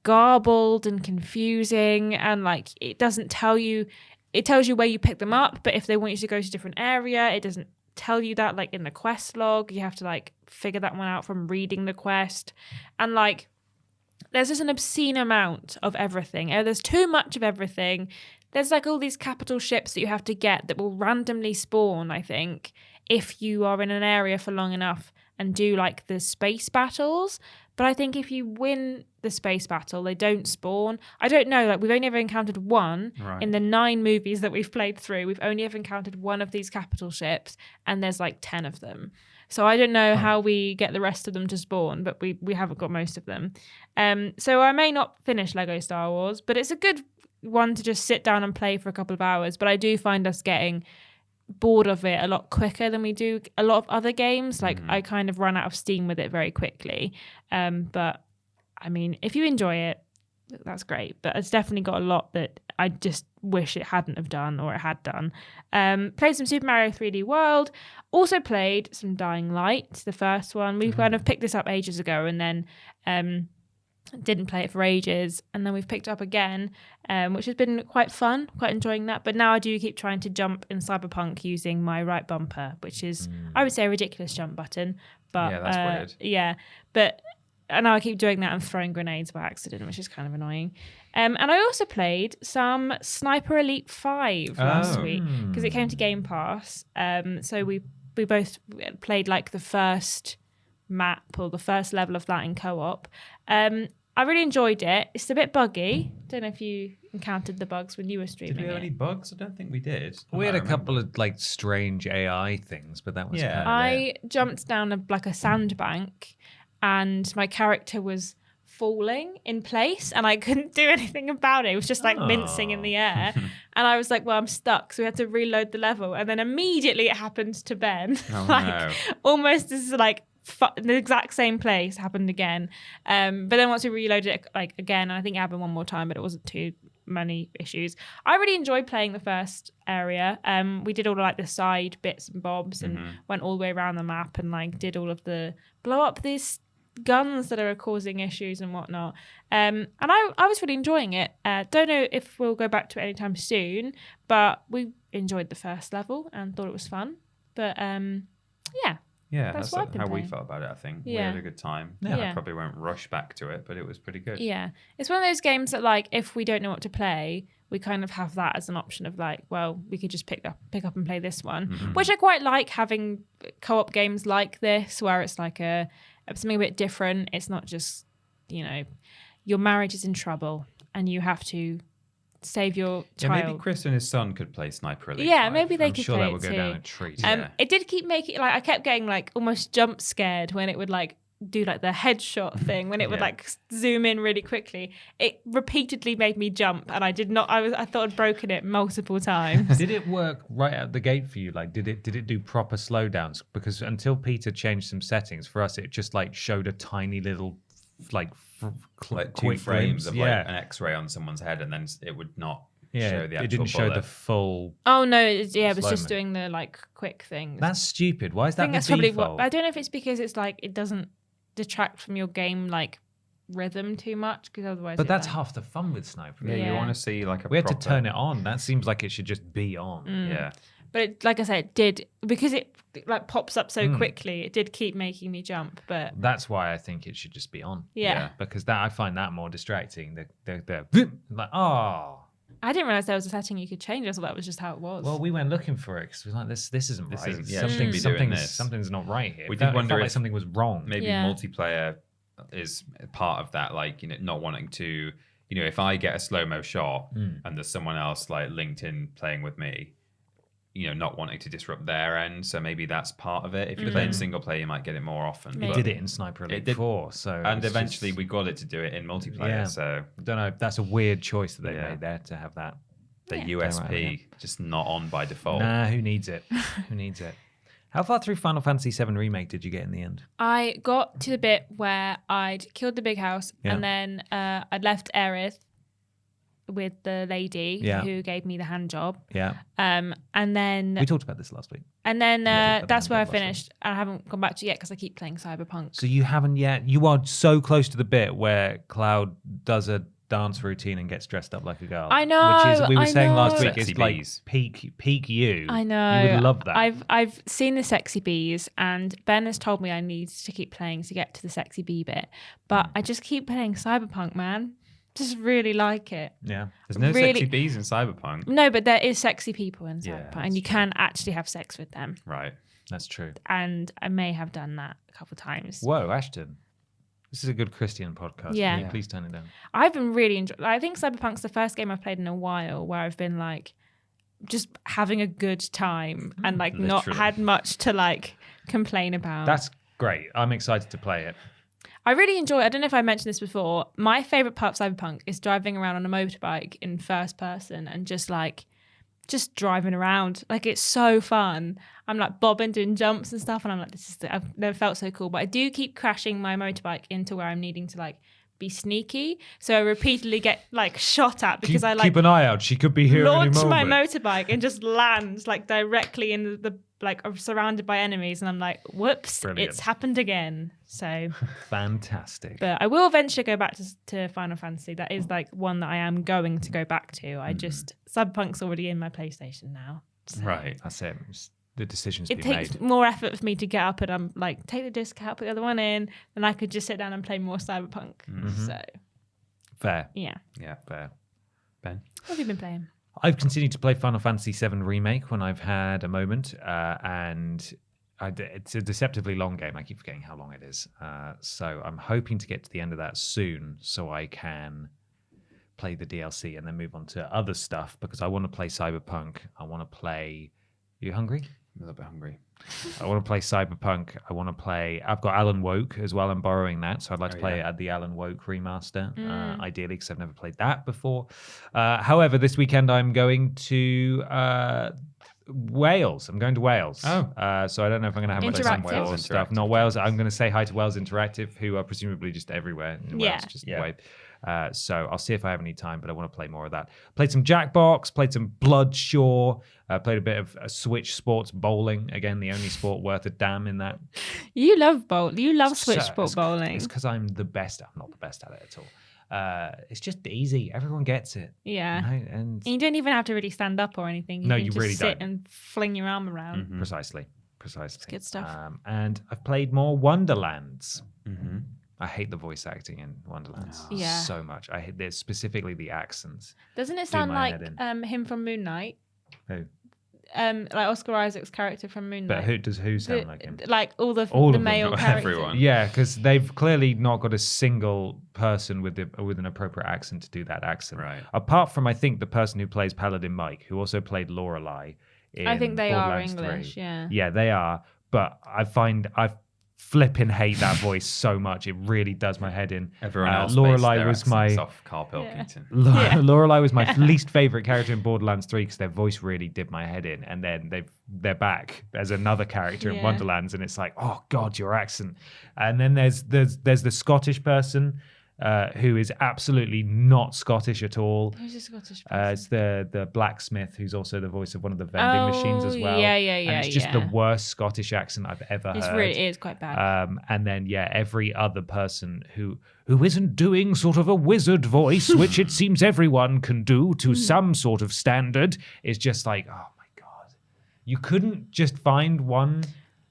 C: garbled and confusing, and it doesn't tell you. It tells you where you pick them up, but if they want you to go to a different area, it doesn't tell you that in the quest log. You have to figure that one out from reading the quest, and there's just an obscene amount of everything. There's too much of everything. There's all these capital ships that you have to get that will randomly spawn, I think, if you are in an area for long enough and do the space battles. But I think if you win the space battle, they don't spawn. I don't know, we've only ever encountered one in the 9 movies that we've played through. We've only ever encountered one of these capital ships, and there's 10 of them. So I don't know how we get the rest of them to spawn, but we haven't got most of them. So I may not finish Lego Star Wars, but it's a good one to just sit down and play for a couple of hours. But I do find us getting bored of it a lot quicker than we do a lot of other games. I kind of run out of steam with it very quickly. But I mean, if you enjoy it, that's great. But it's definitely got a lot that I just wish it hadn't have done, or it had done. Played some Super Mario 3D World. Also played some Dying Light, the first one. We kind of picked this up ages ago and then didn't play it for ages, and then we've picked up again, which has been quite fun, quite enjoying that. But now I do keep trying to jump in Cyberpunk using my right bumper, which is I would say a ridiculous jump button, but
B: yeah, that's weird.
C: But now I keep doing that and throwing grenades by accident, which is kind of annoying. And I also played some Sniper Elite 5 last week because it came to Game Pass. So we both played the first map or the first level of that in co-op. I really enjoyed it. It's a bit buggy. Don't know if you encountered the bugs when you were streaming.
B: Did we have any bugs? I don't think we did.
A: We had a couple of strange AI things, but that was kind of
C: I jumped down a sandbank, and my character was falling in place, and I couldn't do anything about it. It was just mincing in the air, and I was well, I'm stuck. So we had to reload the level, and then immediately it happened to Ben,
B: no.
C: almost as the exact same place happened again. But then once we reloaded it like again, I think it happened one more time, but it wasn't too many issues. I really enjoyed playing the first area. We did all like the side bits and bobs and went all the way around the map and like did all of the blow up these guns that are causing issues and whatnot. And I was really enjoying it. Don't know if we'll go back to it anytime soon, but we enjoyed the first level and thought it was fun. But
B: yeah,
C: that's
B: how
C: playing.
B: we felt about it, I think. We
C: Yeah.
B: had a good time.
C: Yeah.
B: I probably won't rush back to it, but it was pretty good.
C: Yeah. It's one of those games that like if we don't know what to play, we kind of have that as an option of like, well, we could just pick up and play this one, which I quite like having co-op games like this where it's like something a bit different. It's not just, your marriage is in trouble and you have to save your child.
B: Yeah, maybe Chris and his son could play Sniper Elite.
C: Yeah,
B: 5.
C: maybe they
A: I'm
C: could
A: sure
C: play
A: that would
C: it
A: go
C: too.
A: down a treat.
C: It did keep making like I kept getting like almost jump scared when it would like do like the headshot thing when it would like zoom in really quickly. It repeatedly made me jump, and I thought I'd broken it multiple times.
A: Did it work right out the gate for you? Like, did it do proper slowdowns? Because until Peter changed some settings for us, it just like showed a tiny little like
B: Like 2
A: quick
B: frames
A: glimpse.
B: of like an X-ray on someone's head, and then it would not show the actual
A: it didn't show
B: bullet.
A: the full.
C: Oh no, it was
A: Slow
C: just
A: mo.
C: doing the like quick things.
A: That's stupid. Why is
C: I
A: that
C: think
A: the
C: that's probably
A: default?
C: what. I don't know if it's because it's like it doesn't detract from your game like rhythm too much, because otherwise.
A: But
C: it,
A: that's
C: like,
A: half the fun with Sniper.
B: Yeah,
C: Yeah.
B: you want to see like a
A: We had to
B: proper-
A: turn it on. That seems like it should just be on.
B: Yeah.
C: But it, like I said, it did because it like pops up so quickly. It did keep making me jump, but
A: That's why I think it should just be on.
C: yeah.
A: Because I find that more distracting. The like, oh.
C: I didn't realize there was a setting you could change. I thought that was just how it was.
A: Well, we went looking for it because we were like, this isn't
B: This
A: right.
B: isn't- yeah, it shouldn't be doing this.
A: Something's not right here.
B: We
A: It
B: did
A: felt- it
B: wonder
A: felt like
B: if
A: something was wrong.
B: Maybe
C: Yeah.
B: multiplayer is part of that, like, not wanting to, if I get a slow-mo shot and there's someone else like linked in playing with me, not wanting to disrupt their end. So maybe that's part of it. If you're playing single player, you might get it more often.
C: Maybe.
A: It
B: but-
A: did it in Sniper Elite
B: It did.
A: 4. So
B: And
A: it's
B: eventually
A: just-
B: we got it to do it in multiplayer.
A: Yeah.
B: So
A: I don't know. That's a weird choice that they
B: Yeah.
A: made there to have that.
B: the
C: Yeah.
B: USP just not on by default.
A: Nah, who needs it? Who needs it? How far through Final Fantasy VII Remake did you get in the end?
C: I got to the bit where I'd killed the big house,
A: Yeah.
C: and then I'd left Aerith with the lady
A: Yeah.
C: who gave me the hand job.
A: Yeah.
C: And then
A: We talked about this last week.
C: that's
A: the
C: where I
A: hand job last
C: finished. I haven't gone back to it yet because I keep playing Cyberpunk.
A: So you haven't yet. You are so close to the bit where Cloud does a dance routine and gets dressed up like a girl.
C: I know,
A: Which is, we were
C: I
A: saying last
C: know.
A: week,
B: Sexy
A: it's like
B: bees.
A: peak you.
C: I know.
A: You would love that.
C: I've seen the sexy bees, and Ben has told me I need to keep playing to get to the sexy bee bit. But I just keep playing Cyberpunk, man. Just really like it.
A: Yeah.
B: There's no
C: Really-
B: sexy bees in Cyberpunk.
C: No, but there is sexy people in
A: Yeah,
C: Cyberpunk,
A: that's
C: and you
A: true.
C: can actually have sex with them.
B: Right.
A: That's true.
C: And I may have done that a couple of times.
A: Whoa, Ashton. This is a good Christian podcast.
C: Yeah.
A: Can you please turn it down?
C: I've been really enjoying. I think Cyberpunk's the first game I've played in a while where I've been like just having a good time and like not
B: Literally.
C: had much to like complain about.
A: That's great. I'm excited to play it.
C: I really enjoy. I don't know if I mentioned this before. My favorite part of Cyberpunk is driving around on a motorbike in first person and just driving around. Like, it's so fun. I'm like bobbing, doing jumps and stuff, and I'm like, I've never felt so cool. But I do keep crashing my motorbike into where I'm needing to like be sneaky. So I repeatedly get like shot at because I like
A: keep an eye out. She could be here
C: launch
A: any
C: my
A: moment.
C: motorbike and just lands like directly in the like I'm surrounded by enemies, and I'm like, whoops,
A: Brilliant.
C: it's happened again. So
A: Fantastic.
C: but I will eventually go back to Final Fantasy. That is like one that I am going to go back to. I just Cyberpunk's already in my PlayStation now. So
B: Right.
A: That's it. The decision's
C: it
A: been
C: takes
A: made.
C: more effort for me to get up and I'm like, take the disc out, put the other one in, then I could just sit down and play more Cyberpunk. So
A: Fair.
C: yeah.
B: Yeah. Fair. Ben?
C: What have you been playing?
A: I've continued to play Final Fantasy VII Remake when I've had a moment, and it's a deceptively long game. I keep forgetting how long it is. So I'm hoping to get to the end of that soon so I can play the DLC and then move on to other stuff because I want to play Cyberpunk. I want to play... You hungry?
B: I'm a little bit hungry.
A: I want to play Cyberpunk. I want to play... I've got Alan Woke as well. I'm borrowing that. So I'd like to play the Alan Woke remaster, ideally, because I've never played that before. However, this weekend I'm going to Wales. I'm going to Wales.
B: Oh.
A: So I don't know if I'm going to have my son
C: Interactive.
A: Wales and stuff. Not Wales. I'm going to say hi to Wales Interactive, who are presumably just everywhere in Wales, just the way. So I'll see if I have any time, but I want to play more of that. Played some Jackbox, played some Bloodshore, played a bit of Switch Sports Bowling. Again, the only sport worth a damn in that.
C: You love Switch Sport Bowling.
A: It's because I'm the best. I'm not the best at it at all. It's just easy. Everyone gets it.
C: Yeah.
A: And
C: you don't even have to really stand up or anything.
A: No,
C: can
A: you
C: just
A: really
C: sit
A: don't.
C: and fling your arm around.
B: Mm-hmm.
A: Precisely.
C: It's good stuff.
A: And I've played more Wonderlands.
B: Mm-hmm.
A: I hate the voice acting in Wonderlands so much. I hate this, specifically the accents.
C: Doesn't it sound
A: my
C: like
A: head
C: him from Moon Knight?
A: Who?
C: Like Oscar Isaac's character from Moon Knight.
A: But who sound like him?
C: Like all the
A: them.
C: male characters.
B: Everyone.
A: Yeah, because they've clearly not got a single person with an appropriate accent to do that accent.
B: Right.
A: Apart from, I think, the person who plays Paladin Mike, who also played Lorelei in
C: I think they are
A: Borderlands
C: English,
A: 3.
C: yeah.
A: Yeah, they are. But I flipping hate that voice so much. It really does my head in.
B: Everyone else
A: Lorelei
B: based their
A: was my
B: accents off Carl Pilkington.
A: Lorelei was my least favorite character in Borderlands 3 because their voice really did my head in, and then they're back as another character in Wonderlands, and it's like, oh god, your accent. And then there's the Scottish person who is absolutely not Scottish at all.
C: Who's a Scottish person?
A: It's the blacksmith who's also the voice of one of the vending machines as well.
C: Yeah.
A: And it's just the worst Scottish accent I've ever heard.
C: It is quite bad.
A: And then every other person who isn't doing sort of a wizard voice, which it seems everyone can do to some sort of standard, is just like, oh my god, you couldn't just find one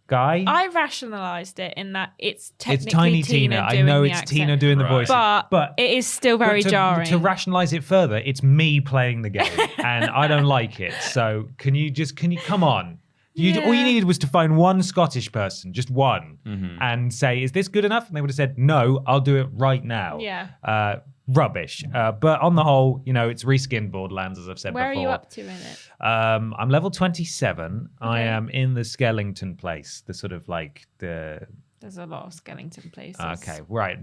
A: guy.
C: I rationalised it in that it's technically
A: Tiny Tina. I know it's Tina doing the voice,
C: but it is still very jarring.
A: To rationalise it further, it's me playing the game, and I don't like it. So can you come on? All you needed was to find one Scottish person, just one, and say, "Is this good enough?" And they would have said, "No, I'll do it right now."
C: Yeah.
A: Rubbish. But on the whole, it's reskinned Borderlands, as I've said before.
C: Where are you up to in it?
A: I'm level 27.
C: Okay.
A: I am in the Skellington place, the sort of like the...
C: There's a lot of skeleton places.
A: Okay, right.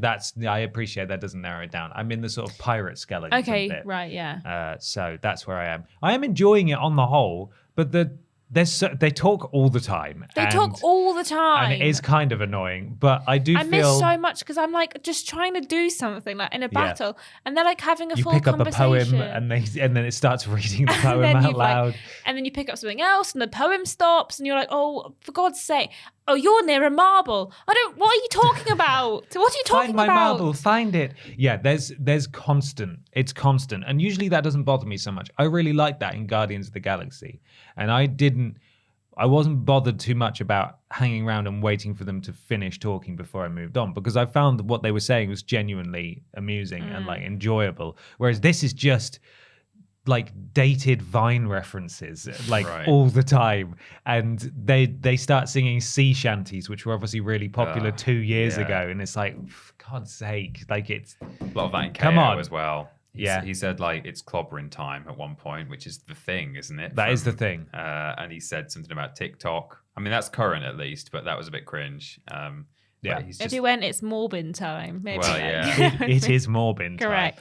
A: I appreciate that doesn't narrow it down. I'm in the sort of pirate Skellington bit.
C: Right, yeah.
A: So that's where I am. I am enjoying it on the whole, but they talk all the time.
C: They talk all the time.
A: And it is kind of annoying, but I
C: miss so much because I'm like just trying to do something like in a battle, and they're like having a full conversation.
A: You pick up a poem, and then it starts reading the poem out loud.
C: And then you pick up something else, and the poem stops, and you're like, "Oh, for God's sake! Oh, you're near a marble. What are you talking about? What are you talking about?
A: Find my marble. Find it." Yeah, there's constant. It's constant, and usually that doesn't bother me so much. I really like that in Guardians of the Galaxy, and I wasn't bothered too much about hanging around and waiting for them to finish talking before I moved on, because I found that what they were saying was genuinely amusing and like enjoyable. Whereas this is just like dated Vine references all the time, and they start singing sea shanties, which were obviously really popular 2 years ago, and it's like, for God's sake, like it's
B: a lot of that in
A: come on
B: as well. He said like it's clobbering time at one point, which is the thing, isn't it?
A: That is the thing.
B: And he said something about TikTok. I mean, that's current at least, but that was a bit cringe.
C: If you went, it's Morbin time. Maybe.
B: Well, yeah,
A: it is Morbin time.
C: Correct.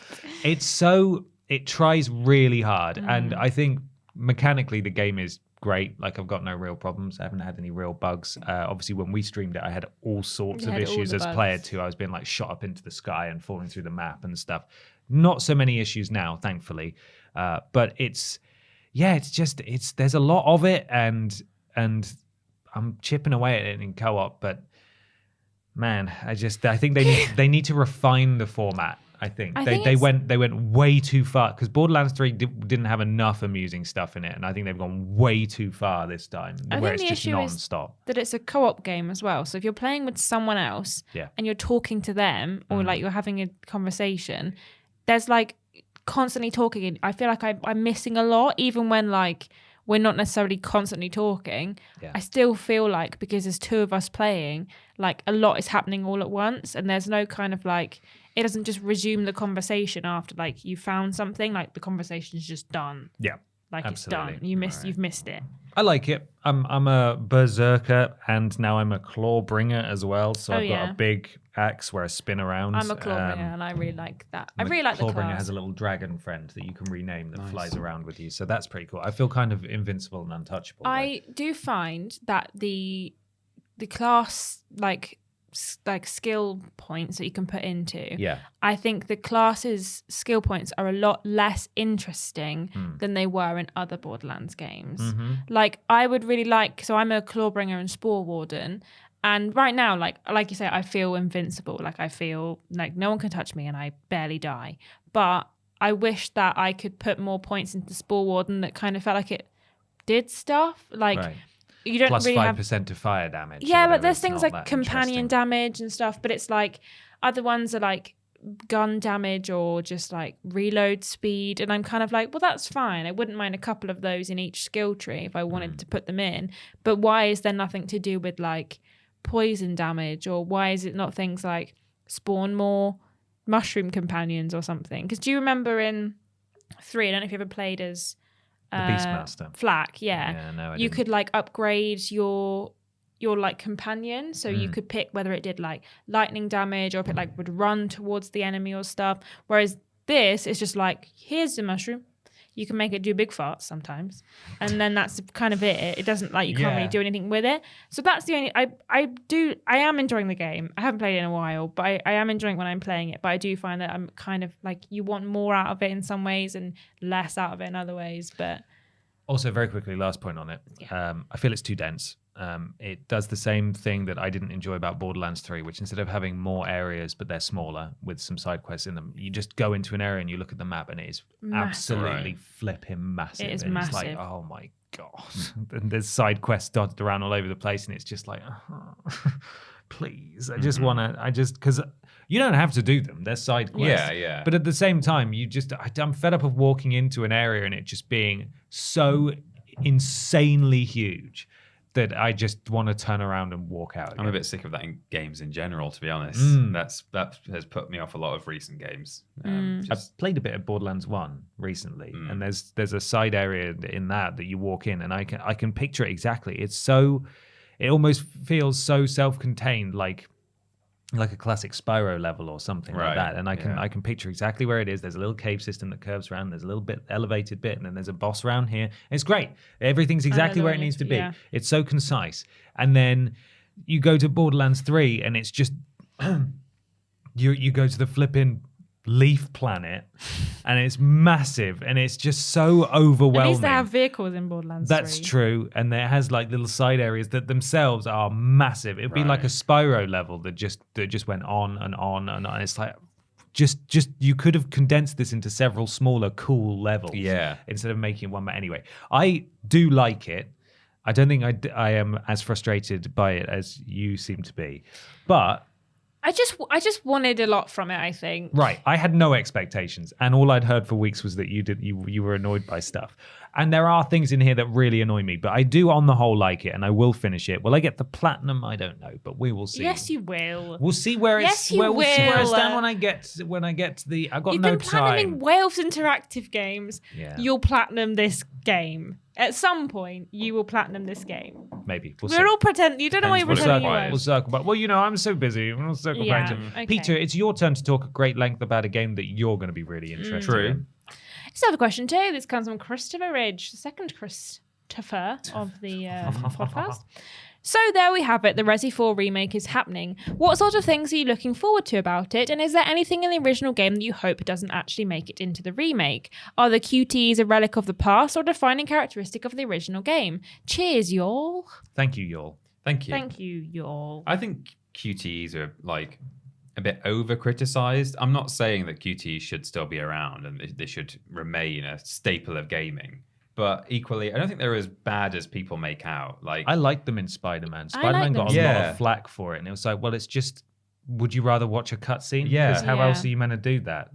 A: It tries really hard, and I think mechanically the game is great. Like, I've got no real problems. I haven't had any real bugs. Obviously, when we streamed it, I had all sorts of issues as player 2. I was being like shot up into the sky and falling through the map and stuff. Not so many issues now, thankfully. But there's a lot of it, and I'm chipping away at it in co-op. But man, I think they need to refine the format. I think they went way too far, because Borderlands 3 didn't have enough amusing stuff in it, and I think they've gone way too far this time, where it's just non-stop.
C: That it's a co-op game as well. So if you're playing with someone else and you're talking to them, or like you're having a conversation, there's like constantly talking. And I feel like I'm missing a lot, even when like we're not necessarily constantly talking. I still feel like, because there's two of us playing, like a lot is happening all at once, and there's no kind of like, it doesn't just resume the conversation after like you found something. Like the conversation's just done.
A: Yeah,
C: like
A: absolutely.
C: it's done. You've missed it.
A: I like it. I'm a berserker, and now I'm a clawbringer as well. So I've got a big axe where I spin around.
C: I'm a clawbringer, and I really like that. I really like the
A: clawbringer
C: class.
A: has a little dragon friend that you can rename that flies around with you. So that's pretty cool. I feel kind of invincible and untouchable.
C: I do find that the class like skill points that you can put into.
A: Yeah.
C: I think the class's skill points are a lot less interesting than they were in other Borderlands games. Like I would really so I'm a Clawbringer and Spore Warden, and right now, like you say, I feel invincible. Like I feel like no one can touch me and I barely die. But I wish that I could put more points into Spore Warden that kind of felt like it did stuff. Like you don't
A: plus
C: really
A: 5% to fire damage.
C: Yeah, but there's things like companion damage and stuff, but it's like other ones are like gun damage or just like reload speed, and I'm kind of like, well, that's fine. I wouldn't mind a couple of those in each skill tree if I wanted to put them in. But why is there nothing to do with like poison damage, or why is it not things like spawn more mushroom companions or something? Because do you remember in 3, I don't know if you ever played as
A: the Beastmaster.
C: Flak, yeah.
A: No, I
C: you
A: didn't.
C: could like upgrade your like companion, so you could pick whether it did like lightning damage or if it like would run towards the enemy or stuff. Whereas this is just like, here's the mushroom. You can make it do big farts sometimes, and then that's kind of it. It doesn't like you can't really do anything with it. So that's the only I am enjoying the game. I haven't played it in a while, but I am enjoying when I'm playing it. But I do find that I'm kind of like, you want more out of it in some ways and less out of it in other ways. But
A: also, very quickly, last point on it. I feel it's too dense. It does the same thing that I didn't enjoy about Borderlands 3, which instead of having more areas, but they're smaller with some side quests in them, you just go into an area and you look at the map and it is absolutely flipping massive.
C: It is
A: and
C: massive.
A: It's like, oh my God. And there's side quests dotted around all over the place, and it's just like, please. I just want to, because you don't have to do them. They're side quests.
B: Yeah.
A: But at the same time, I'm fed up of walking into an area and it just being so insanely huge that I just want to turn around and walk out again.
B: I'm a bit sick of that in games in general, to be honest. That has put me off a lot of recent games.
A: I've played a bit of Borderlands 1 recently, and there's a side area in that you walk in, and I can picture it exactly. It almost feels so self-contained, like a classic Spyro level or something like that. And I can picture exactly where it is. There's a little cave system that curves around. There's a little bit elevated bit, and then there's a boss around here. It's great. Everything's exactly where it needs to be. Yeah. It's so concise. And then you go to Borderlands 3, and it's just you go to the flipping Leaf Planet, and it's massive, and it's just so overwhelming.
C: At least they have vehicles in Borderlands 3.
A: That's true, and it has like little side areas that themselves are massive. It'd be like a Spyro level that just went on and on and on. It's like just you could have condensed this into several smaller cool levels, instead of making one. But anyway, I do like it. I don't think I am as frustrated by it as you seem to be, but
C: I just wanted a lot from it, I think.
A: Right. I had no expectations, and all I'd heard for weeks was that you were annoyed by stuff. And there are things in here that really annoy me, but I do on the whole like it, and I will finish it. Will I get the platinum? I don't know, but we will see.
C: Yes, you will.
A: We'll see where
C: We'll see where I
A: stand when I get to the. I've got no time.
C: You've been platinuming Wales Interactive games.
A: Yeah.
C: You'll platinum this game. At some point, you will platinum this game.
A: Maybe.
C: We're all pretending. You don't know why you're pretending.
A: We'll circle back. Well, I'm so busy. We'll circle back to
C: okay.
A: Peter, it's your turn to talk at great length about a game that you're going to be really interested in.
C: So I have a question too. This comes from Christopher Ridge, the second Christopher of the podcast. So there we have it. The Resi 4 remake is happening. What sort of things are you looking forward to about it? And is there anything in the original game that you hope doesn't actually make it into the remake? Are the QTEs a relic of the past or a defining characteristic of the original game? Cheers, y'all.
A: Thank you, y'all.
B: Thank you.
C: Thank you, y'all.
B: I think QTEs are like a bit over-criticized. I'm not saying that QTEs should still be around and they should remain a staple of gaming. But equally, I don't think they're as bad as people make out. Like,
A: I liked them in Spider-Man. Spider-Man got a lot of flack for it, and it was like, well, it's just, would you rather watch a cutscene?
B: Yeah.
A: Because how else are you meant to do that?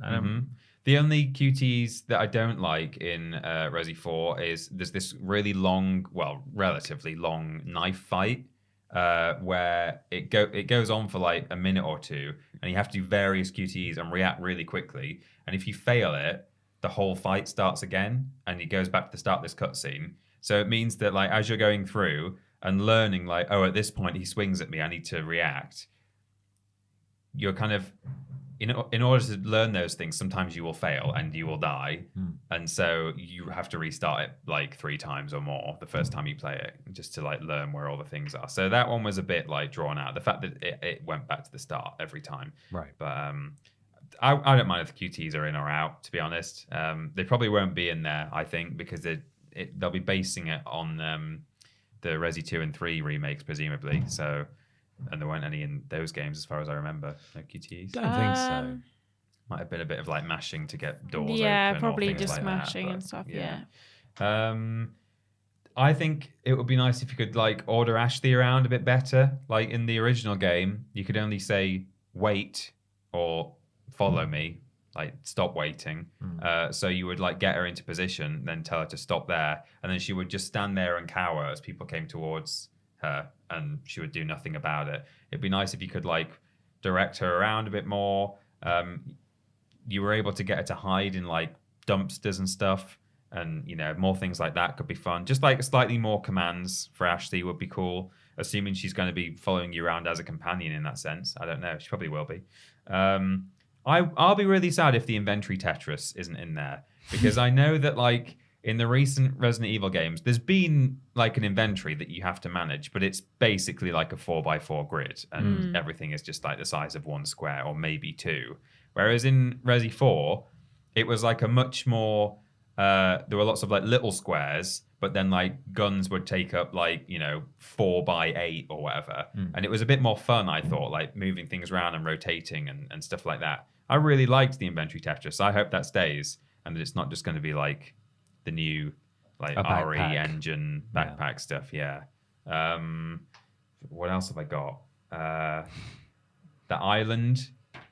B: The only QTs that I don't like in Resi 4 is there's this really long, well, relatively long knife fight where it goes on for like a minute or two, and you have to do various QTs and react really quickly. And if you fail it, the whole fight starts again, and it goes back to the start of this cutscene. So it means that like as you're going through and learning like, oh, at this point he swings at me, I need to react. You're kind of in order to learn those things, sometimes you will fail and you will die. And so you have to restart it like 3 times or more the first time you play it, just to like learn where all the things are. So that one was a bit like drawn out. The fact that it went back to the start every time.
A: Right.
B: But I don't mind if the QTs are in or out, to be honest. They probably won't be in there, I think, because they'll be basing it on the Resi 2 and 3 remakes, presumably. So... And there weren't any in those games, as far as I remember. No QTEs.
A: Don't think so.
B: Might have been a bit of like mashing to get doors open.
C: Yeah, probably
B: or things
C: just
B: like
C: mashing
B: that,
C: and stuff. Yeah.
B: I think it would be nice if you could like order Ashley around a bit better. Like in the original game, you could only say wait or follow me, like stop waiting. So you would like get her into position, then tell her to stop there, and then she would just stand there and cower as people came towards her, and she would do nothing about it. It'd be nice if you could like direct her around a bit more. You were able to get her to hide in like dumpsters and stuff, and you know, more things like that could be fun. Just like slightly more commands for Ashley would be cool, assuming she's going to be following you around as a companion in that sense. I don't know, she probably will be. I'll be really sad if the inventory Tetris isn't in there, because I know that like in the recent Resident Evil games, there's been like an inventory that you have to manage, but it's basically like a 4x4 grid, and everything is just like the size of 1 square or maybe 2. Whereas in Resi 4, it was like a much more, there were lots of like little squares, but then like guns would take up like, you know, 4x8 or whatever. And it was a bit more fun, I thought, like moving things around and rotating and stuff like that. I really liked the inventory Tetris. I hope that stays, and that it's not just going to be like the new like RE engine backpack stuff. Yeah. What else have I got? The island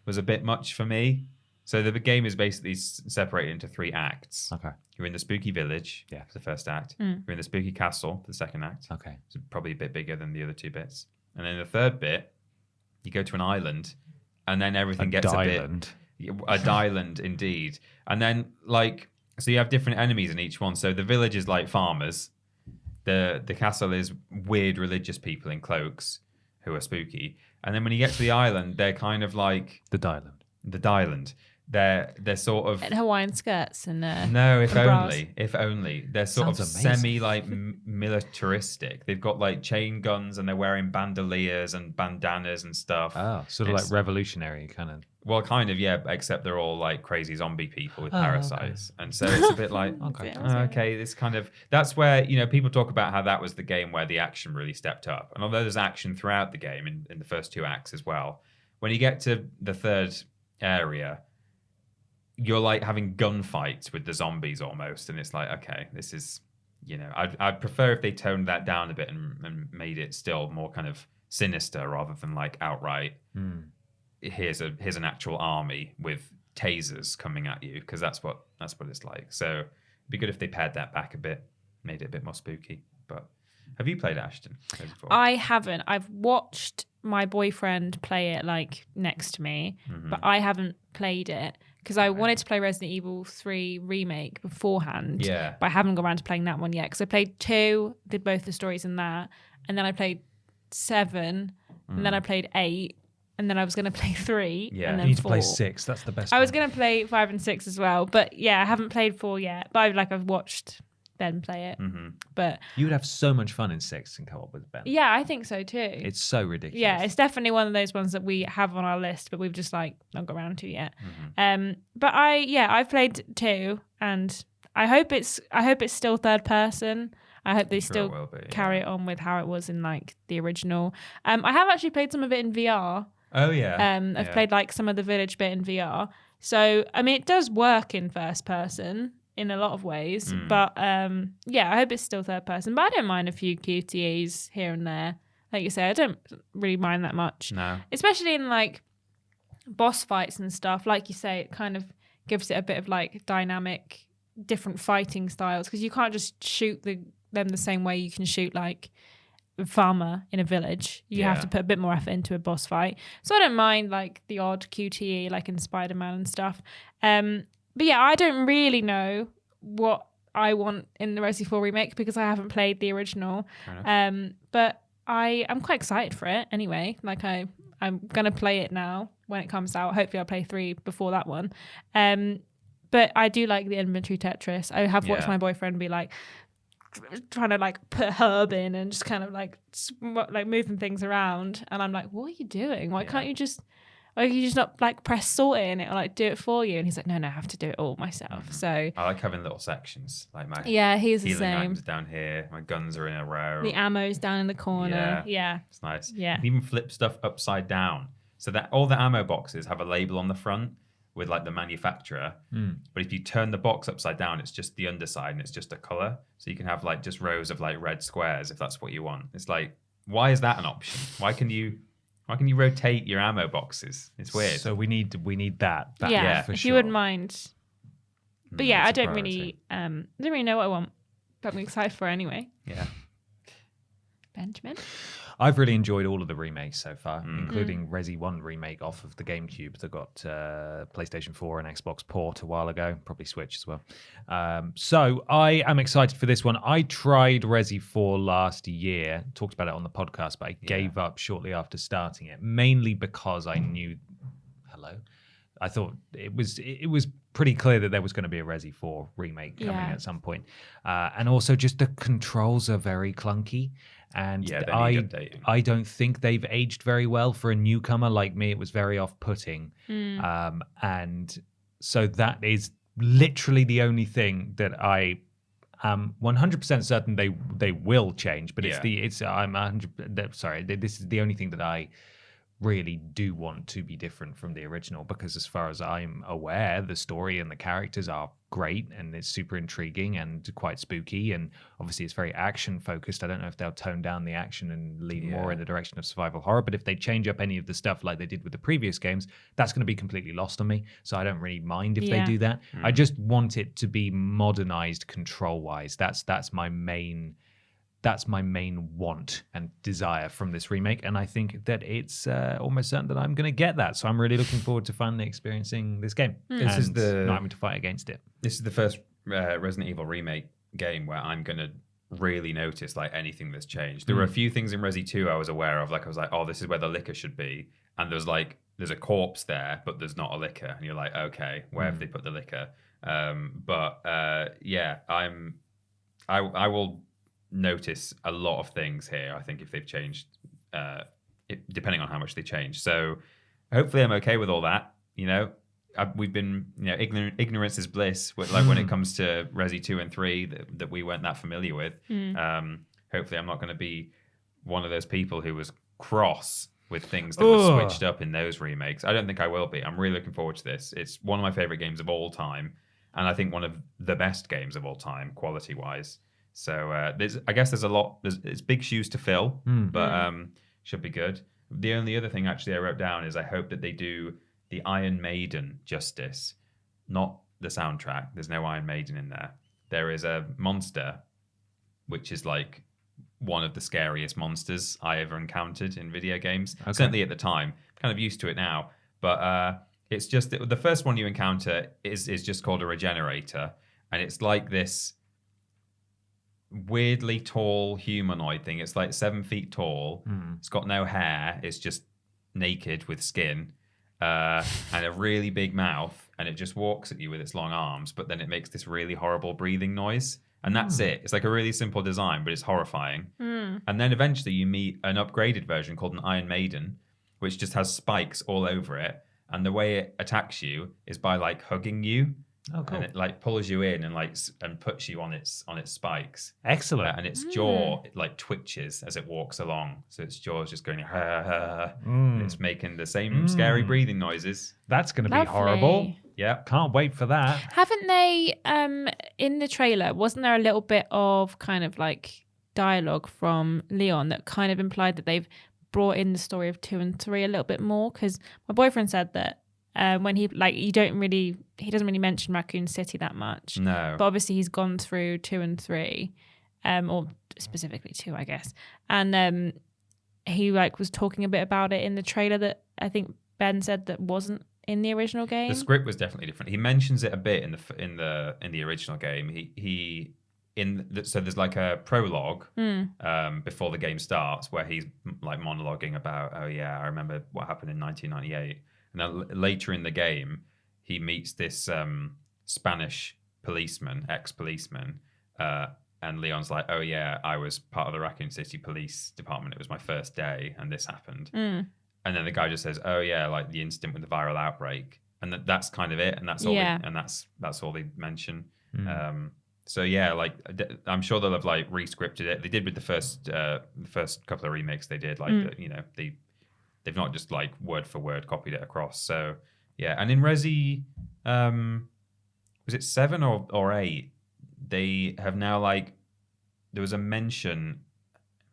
B: was a bit much for me. So the game is basically separated into 3 acts.
A: Okay.
B: You're in the spooky village for the first act. You're in the spooky castle for the second act.
A: Okay.
B: It's probably a bit bigger than the other 2 bits. And then the third bit, you go to an island, and then everything gets a bit... A island, indeed. And then, like... So you have different enemies in each one. So the village is like farmers. The castle is weird religious people in cloaks who are spooky. And then when you get to the island, they're kind of like...
A: The Dyland.
B: They're sort of...
C: And Hawaiian skirts and...
B: no, if
C: and
B: only. If only. They're sort
A: Sounds
B: of
A: amazing.
B: semi, like, militaristic. They've got, like, chain guns, and they're wearing bandoliers and bandanas and stuff.
A: Oh, sort of like revolutionary kind of...
B: Well, kind of, yeah, except they're all, like, crazy zombie people with parasites. Okay. And so it's a bit like, okay, this kind of... That's where, you know, people talk about how that was the game where the action really stepped up. And although there's action throughout the game, in the first 2 acts as well, when you get to the third area... You're like having gunfights with the zombies almost, and it's like, okay, this is, you know, I'd prefer if they toned that down a bit and made it still more kind of sinister rather than like outright. Here's an actual army with tasers coming at you, because that's what it's like. So it'd be good if they pared that back a bit, made it a bit more spooky. But have you played Ashton?
C: I haven't. I've watched my boyfriend play it like next to me, but I haven't played it. Because I wanted to play Resident Evil 3 Remake beforehand, but I haven't got around to playing that one yet. Because I played 2, did both the stories in that, and then I played 7, and then I played 8, and then I was going to play 3, and then 4.
A: You need to play 6. That's the best.
C: I was going to play 5 and 6 as well, but yeah, I haven't played 4 yet. But I've watched Ben play it. But
A: you would have so much fun in 6 and co-op with Ben.
C: Yeah, I think so too.
A: It's so ridiculous.
C: Yeah, it's definitely one of those ones that we have on our list, but we've just like not got around to yet. But I've played 2, and I hope it's still third person. I hope they still carry it on with how it was in like the original. I have actually played some of it in VR.
B: Oh yeah.
C: I've played like some of the village bit in VR. So I mean, it does work in first person in a lot of ways, but I hope it's still third person. But I don't mind a few QTEs here and there. Like you say, I don't really mind that much.
B: No.
C: Especially in like boss fights and stuff. Like you say, it kind of gives it a bit of like dynamic, different fighting styles, because you can't just shoot them the same way you can shoot like a farmer in a village. You have to put a bit more effort into a boss fight. So I don't mind like the odd QTE like in Spider-Man and stuff. But yeah, I don't really know what I want in the Resi 4 remake because I haven't played the original. But I'm quite excited for it anyway. Like I'm gonna play it now when it comes out. Hopefully I'll play 3 before that one. But I do like the inventory Tetris. I have watched my boyfriend be like trying to like put a herb in and just kind of like moving things around, and I'm like, what are you doing? Why can't you just not like press sort in it or like do it for you? And he's like, no, I have to do it all myself. So
B: I like having little sections, like my
C: he's the
B: healing
C: same.
B: items down here, my guns are in a row,
C: The ammo's down in the corner. Yeah,
B: it's nice.
C: Yeah,
B: you can even flip stuff upside down so that all the ammo boxes have a label on the front with like the manufacturer, but if you turn the box upside down, it's just the underside and it's just a color, so you can have like just rows of like red squares if that's what you want. It's like, why is that an option? Why can you rotate your ammo boxes? It's weird.
A: So we need that.
C: Yeah,
A: for
C: if
A: sure.
C: you wouldn't mind. But yeah, I don't
B: priority.
C: really know what I want, but I'm excited for it anyway.
B: Yeah.
C: Benjamin?
A: I've really enjoyed all of the remakes so far, including Resi 1 remake off of the GameCube that got PlayStation 4 and Xbox port a while ago, probably Switch as well. So I am excited for this one. I tried Resi 4 last year, talked about it on the podcast, but I gave up shortly after starting it, mainly because I knew... Hello? I thought it was pretty clear that there was going to be a Resi 4 remake coming at some point. And also just the controls are very clunky. And I don't think they've aged very well for a newcomer like me. It was very off-putting. And so that is literally the only thing that I am 100% certain they will change. But I'm 100. Sorry, this is the only thing that I really do want to be different from the original, because as far as I'm aware, the story and the characters are great and it's super intriguing and quite spooky, and obviously it's very action focused. I don't know if they'll tone down the action and lean more in the direction of survival horror, but if they change up any of the stuff like they did with the previous games, that's going to be completely lost on me, so I don't really mind if they do that. I just want it to be modernized control wise. That's my main want and desire from this remake, and I think that it's almost certain that I'm going to get that. So I'm really looking forward to finally experiencing this game.
B: This is
A: not having to fight against it.
B: This is the first Resident Evil remake game where I'm going to really notice like anything that's changed. There were a few things in Resi 2 I was aware of. Like I was like, oh, this is where the liquor should be, and there's a corpse there, but there's not a liquor, and you're like, okay, where have they put the liquor? I will notice a lot of things here, I think, if they've changed, depending on how much they change. So hopefully I'm okay with all that. We've been, ignorance is bliss when it comes to Resi 2 and 3 that we weren't that familiar with. Hopefully I'm not going to be one of those people who was cross with things that were switched up in those remakes. I don't think I will be. I'm really looking forward to this. It's one of my favorite games of all time, and I think one of the best games of all time, quality-wise. So I guess there's a lot. It's big shoes to fill, but should be good. The only other thing actually I wrote down is I hope that they do the Iron Maiden justice, not the soundtrack. There's no Iron Maiden in there. There is a monster, which is like one of the scariest monsters I ever encountered in video games. Okay. Certainly at the time, kind of used to it now. But it's just the first one you encounter is just called a regenerator, and it's like this weirdly tall humanoid thing. It's like 7 feet tall. It's got no hair. It's just naked with skin and a really big mouth, and it just walks at you with its long arms, but then it makes this really horrible breathing noise, and that's it. It's like a really simple design, but it's horrifying. And then eventually you meet an upgraded version called an Iron Maiden, which just has spikes all over it, and the way it attacks you is by like hugging you. Oh, cool. And it like pulls you in and puts you on its spikes.
A: Excellent.
B: And its jaw like twitches as it walks along. So its jaw's just going and it's making the same scary breathing noises.
A: That's going to be horrible.
B: Yeah.
A: Can't wait for that.
C: Haven't they in the trailer, wasn't there a little bit of kind of like dialogue from Leon that kind of implied that they've brought in the story of 2 and 3 a little bit more? Because my boyfriend said that when he doesn't really mention Raccoon City that much.
B: No.
C: But obviously he's gone through 2 and 3, or specifically 2, I guess. And he was talking a bit about it in the trailer that I think Ben said that wasn't in the original game.
B: The script was definitely different. He mentions it a bit in the original game. So there's like a prologue before the game starts where he's like monologuing about, oh yeah, I remember what happened in 1998. And then later in the game, he meets this Spanish policeman, ex-policeman, and Leon's like, oh yeah, I was part of the Raccoon City Police Department. It was my first day, and this happened. And then the guy just says, oh yeah, like the incident with the viral outbreak, and that's kind of it, and that's all. That's all they mention. So yeah, like I'm sure they'll have like re-scripted it. They did with the first couple of remakes they did. Like they've not just like word for word copied it across. So yeah, and in Resi, was it 7 or 8? They have now like there was a mention.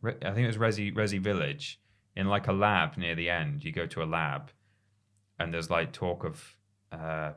B: I think it was Resi Village in like a lab near the end. You go to a lab, and there's like talk of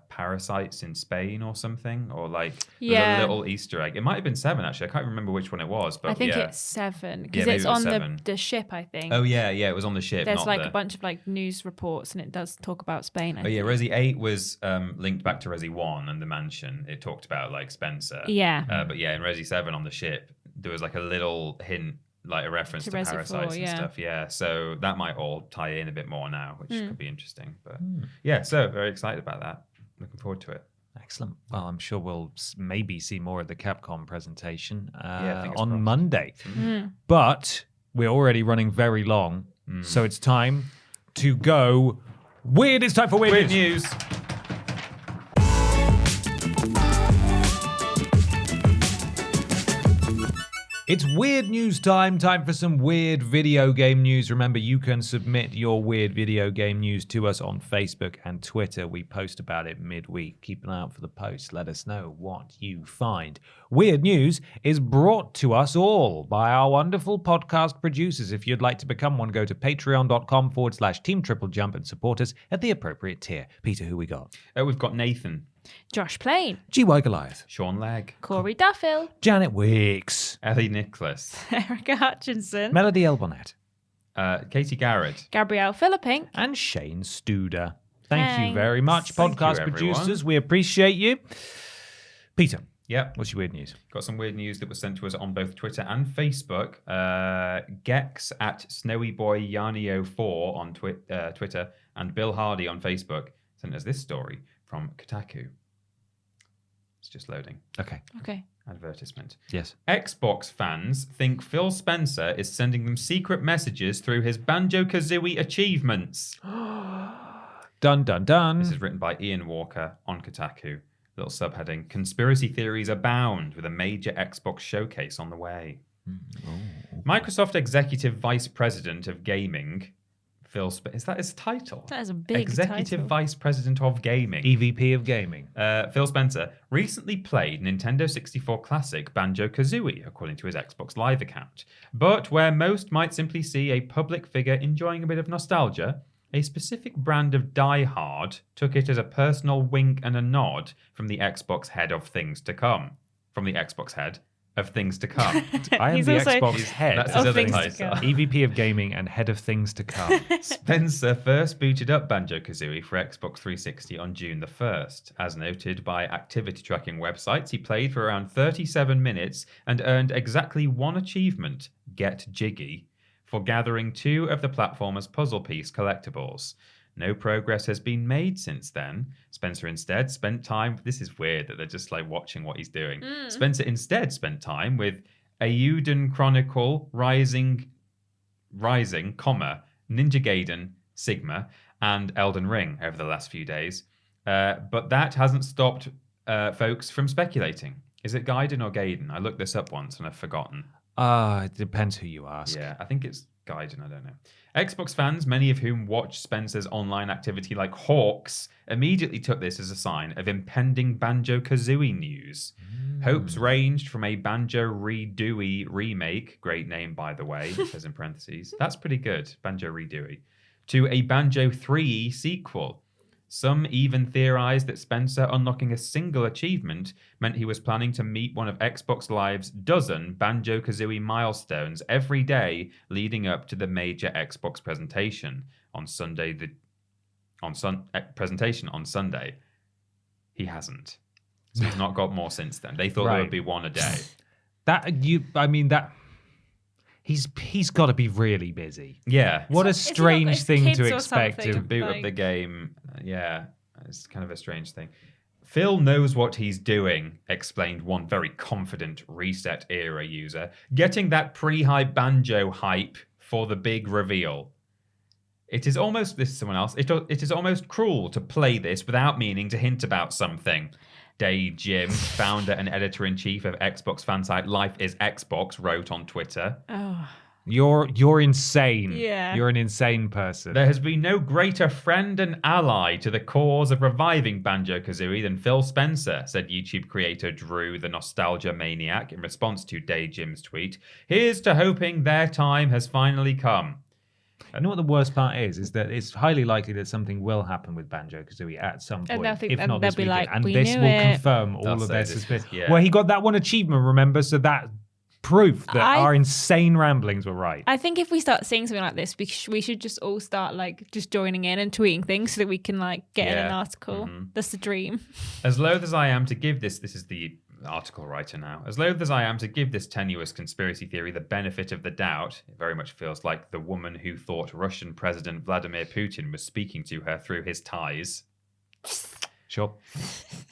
B: parasites in Spain or something, or like there's a little Easter egg. It might have been 7 actually. I can't remember which one it was, but
C: I think it's 7 because
B: Yeah,
C: it's
B: maybe it was
C: on
B: 7.
C: the ship. I think.
B: Oh yeah, it was on the ship.
C: There's
B: not
C: like a bunch of like news reports, and it does talk about Spain. I think.
B: Yeah, Resi 8 was linked back to Resi 1 and the mansion. It talked about like Spencer.
C: Yeah.
B: But yeah, in Resi 7 on the ship, there was like a little hint, like a reference to
C: Resi
B: parasites
C: 4,
B: and stuff. Yeah, so that might all tie in a bit more now, which could be interesting. But yeah, so very excited about that. Looking forward to it.
A: Excellent. Well, I'm sure we'll maybe see more of the Capcom presentation on
B: crossed.
A: Monday. But we're already running very long, so it's time to go weird. It's time for weird news. It's weird news time for some weird video game news. Remember, you can submit your weird video game news to us on Facebook and Twitter. We post about it midweek. Keep an eye out for the post. Let us know what you find. Weird news is brought to us all by our wonderful podcast producers. If you'd like to become one, go to patreon.com/Team TripleJump and support us at the appropriate tier. Peter, who we got?
B: We've got Nathan,
C: Josh Plain,
A: GY Goliath,
B: Sean Legg,
C: Corey Duffield,
A: Janet Wicks,
B: Ellie Nicholas,
C: Erica Hutchinson,
A: Melody Elbonnet,
B: Katie Garrett,
C: Gabrielle Philippink,
A: and Shane Studer. Thank you
C: Thanks.
A: very much,
B: Thank
A: podcast
B: you,
A: producers.
B: everyone.
A: We appreciate you. Peter,
B: Yep.
A: what's your weird news?
B: Got some weird news that was sent to us on both Twitter and Facebook. Gex at SnowyBoyYarnio4 on Twitter and Bill Hardy on Facebook sent us this story from Kotaku. It's just loading.
A: Okay.
B: Advertisement.
A: Yes.
B: Xbox fans think Phil Spencer is sending them secret messages through his Banjo-Kazooie achievements.
A: Dun, dun, dun.
B: This is written by Ian Walker on Kotaku. Little subheading: Conspiracy theories abound with a major Xbox showcase on the way. Microsoft Executive Vice President of Gaming, Phil Spencer. Is that his title?
C: That is a big
B: Executive
C: title.
B: Vice President of Gaming.
A: EVP of Gaming.
B: Phil Spencer recently played Nintendo 64 classic Banjo-Kazooie, according to his Xbox Live account. But where most might simply see a public figure enjoying a bit of nostalgia, a specific brand of diehard took it as a personal wink and a nod from the Xbox head of things to come. From the Xbox head of things to come.
A: I am
C: He's
A: the
C: also-
A: Xbox head.
B: That's
C: Of
B: his other
C: things to
B: title.
C: come.
A: EVP of Gaming and head of things to come.
B: Spencer first booted up Banjo-Kazooie for Xbox 360 on June the 1st. As noted by activity tracking websites, he played for around 37 minutes and earned exactly one achievement, Get Jiggy, for gathering 2 of the platformer's puzzle piece collectibles. No progress has been made since then. Spencer instead spent time... This is weird that they're just like watching what he's doing. Spencer instead spent time with Eiyuden Chronicle, Rising, Ninja Gaiden, Sigma, and Elden Ring over the last few days. But that hasn't stopped folks from speculating. Is it Gaiden or Gaiden? I looked this up once and I've forgotten.
A: It depends who you ask.
B: Yeah, I think it's Gaiden, I don't know. Xbox fans, many of whom watch Spencer's online activity like hawks, immediately took this as a sign of impending Banjo-Kazooie news. Hopes ranged from a Banjo-Redooey remake, great name by the way, it says in parentheses. That's pretty good, Banjo-Redooey, to a Banjo 3 sequel. Some even theorized that Spencer unlocking a single achievement meant he was planning to meet one of Xbox Live's dozen Banjo-Kazooie milestones every day leading up to the major Xbox presentation on Sunday presentation on Sunday. He hasn't. So he's not got more since then. They thought there would be one a day.
A: He's got to be really busy.
B: Yeah.
A: What a strange thing to expect
B: to boot up the game. Yeah, it's kind of a strange thing. Phil knows what he's doing, explained one very confident Reset Era user, getting that pre-hype Banjo hype for the big reveal. It is almost, this is someone else, it is almost cruel to play this without meaning to hint about something. Day Jim, founder and editor-in-chief of Xbox fan site Life is Xbox, wrote on Twitter.
C: Oh.
A: You're insane.
C: Yeah.
A: You're an insane person.
B: There has been no greater friend and ally to the cause of reviving Banjo-Kazooie than Phil Spencer, said YouTube creator Drew the Nostalgia Maniac in response to Day Jim's tweet. Here's to hoping their time has finally come.
A: You know what the worst part is that it's highly likely that something will happen with Banjo-Kazooie at some point, if not this weekend. And this will confirm all of their suspicions.
B: Yeah.
A: Well, he got that one achievement, remember? So that proof that our insane ramblings were right.
C: I think if we start seeing something like this, we should just all start just joining in and tweeting things so that we can get in an article. Mm-hmm. That's the dream.
B: As loath as I am to give this is the article writer now. As loath as I am to give this tenuous conspiracy theory the benefit of the doubt, it very much feels like the woman who thought Russian President Vladimir Putin was speaking to her through his ties.
A: Sure.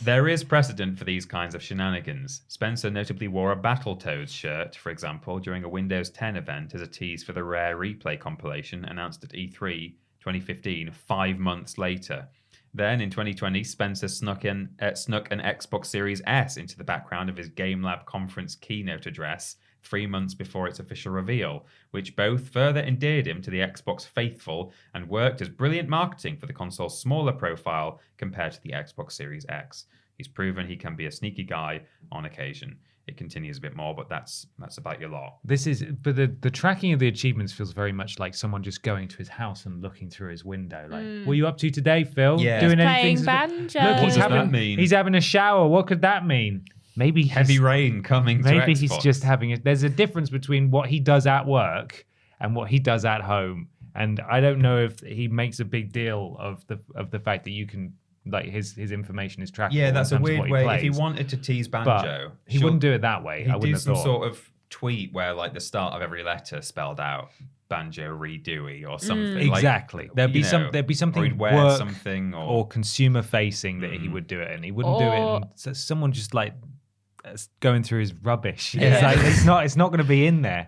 B: There is precedent for these kinds of shenanigans. Spencer notably wore a Battletoads shirt, for example, during a Windows 10 event as a tease for the Rare Replay compilation announced at E3 2015, 5 months later. Then, in 2020, Spencer snuck an Xbox Series S into the background of his Game Lab conference keynote address 3 months before its official reveal, which both further endeared him to the Xbox faithful and worked as brilliant marketing for the console's smaller profile compared to the Xbox Series X. He's proven he can be a sneaky guy on occasion. It continues a bit more, but that's about your lot.
A: But the tracking of the achievements feels very much like someone just going to his house and looking through his window. What are you up to today, Phil?
B: Yeah.
A: Doing
C: playing
A: anything?
C: Banjo.
A: Look,
B: What does that mean?
A: He's having a shower. What could that mean? Maybe
B: Heavy rain coming to
A: Maybe
B: Xbox.
A: he's just having it. There's a difference between what he does at work and what he does at home. And I don't know if he makes a big deal of the fact that you can his information is trackable.
B: Yeah, that's a weird way.
A: Plays.
B: If he wanted to tease Banjo,
A: he wouldn't do it that way. I wouldn't have thought.
B: Sort of tweet where the start of every letter spelled out Banjo-Kazooie or something.
A: Exactly. There'd be something
B: or he'd wear
A: work
B: something
A: or consumer facing that he would do it, and he wouldn't do it. And so someone just going through his rubbish.
C: Yeah.
A: It's not going to be in there.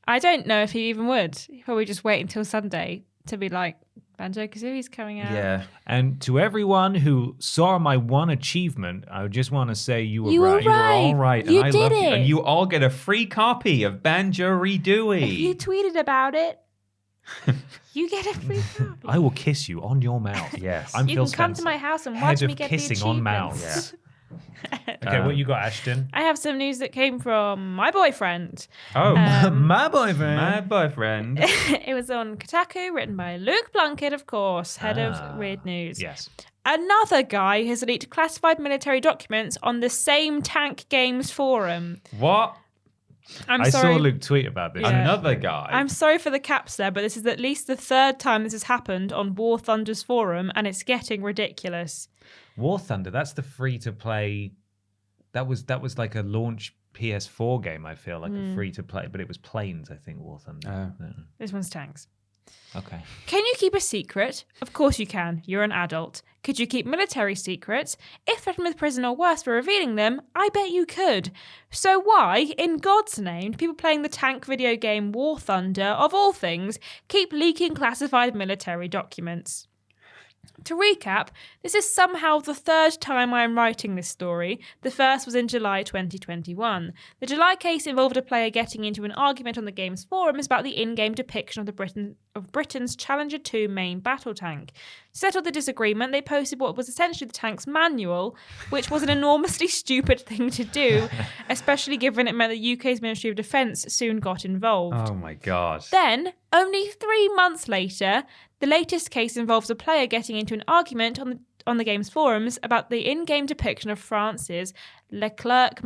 C: I don't know if he even would. He'd probably just wait until Sunday to be like, Banjo-Kazooie's coming out.
B: Yeah.
A: And to everyone who saw my one achievement, I just want to say you were right.
C: You were
B: all right.
C: You
B: and I
C: did
B: love
C: it.
B: you. And you all get a free copy of Banjo-Kazooie.
C: If you tweeted about it, you get a free copy.
A: I will kiss you on your mouth.
B: Yes.
A: I'm
C: you
A: Phil
C: can come
A: Spencer,
C: to my house and
A: head
C: watch
A: of
C: me get the
A: kissing on
C: achievements.
A: mouths. Okay, what you got, Ashton?
C: I have some news that came from my boyfriend.
B: Oh,
A: my boyfriend.
B: my boyfriend.
C: It was on Kotaku, written by Luke Plunkett, of course, head of Weird News.
A: Yes.
C: Another guy has leaked classified military documents on the same Tank Games forum.
B: What?
C: I
A: saw Luke tweet about this.
C: Yeah.
B: Another guy.
C: I'm sorry for the caps there, but this is at least the third time this has happened on War Thunder's forum, and it's getting ridiculous.
A: War Thunder, that's the free to play. That was like a launch PS4 game, I feel, like a free to play, but it was planes, I think, War Thunder. Yeah.
C: This one's tanks.
A: Okay.
C: Can you keep a secret? Of course you can. You're an adult. Could you keep military secrets? If threatened with prison or worse for revealing them, I bet you could. So why, in God's name, do people playing the tank video game War Thunder, of all things, keep leaking classified military documents? To recap, this is somehow the third time I am writing this story. The first was in July 2021. The July case involved a player getting into an argument on the game's forums about the in-game depiction of Britain's Challenger 2 main battle tank. To settle the disagreement, they posted what was essentially the tank's manual, which was an enormously stupid thing to do, especially given it meant the UK's Ministry of Defence soon got involved.
B: Oh my God.
C: Then, only 3 months later, the latest case involves a player getting into an argument on the game's forums about the in-game depiction of France's Leclerc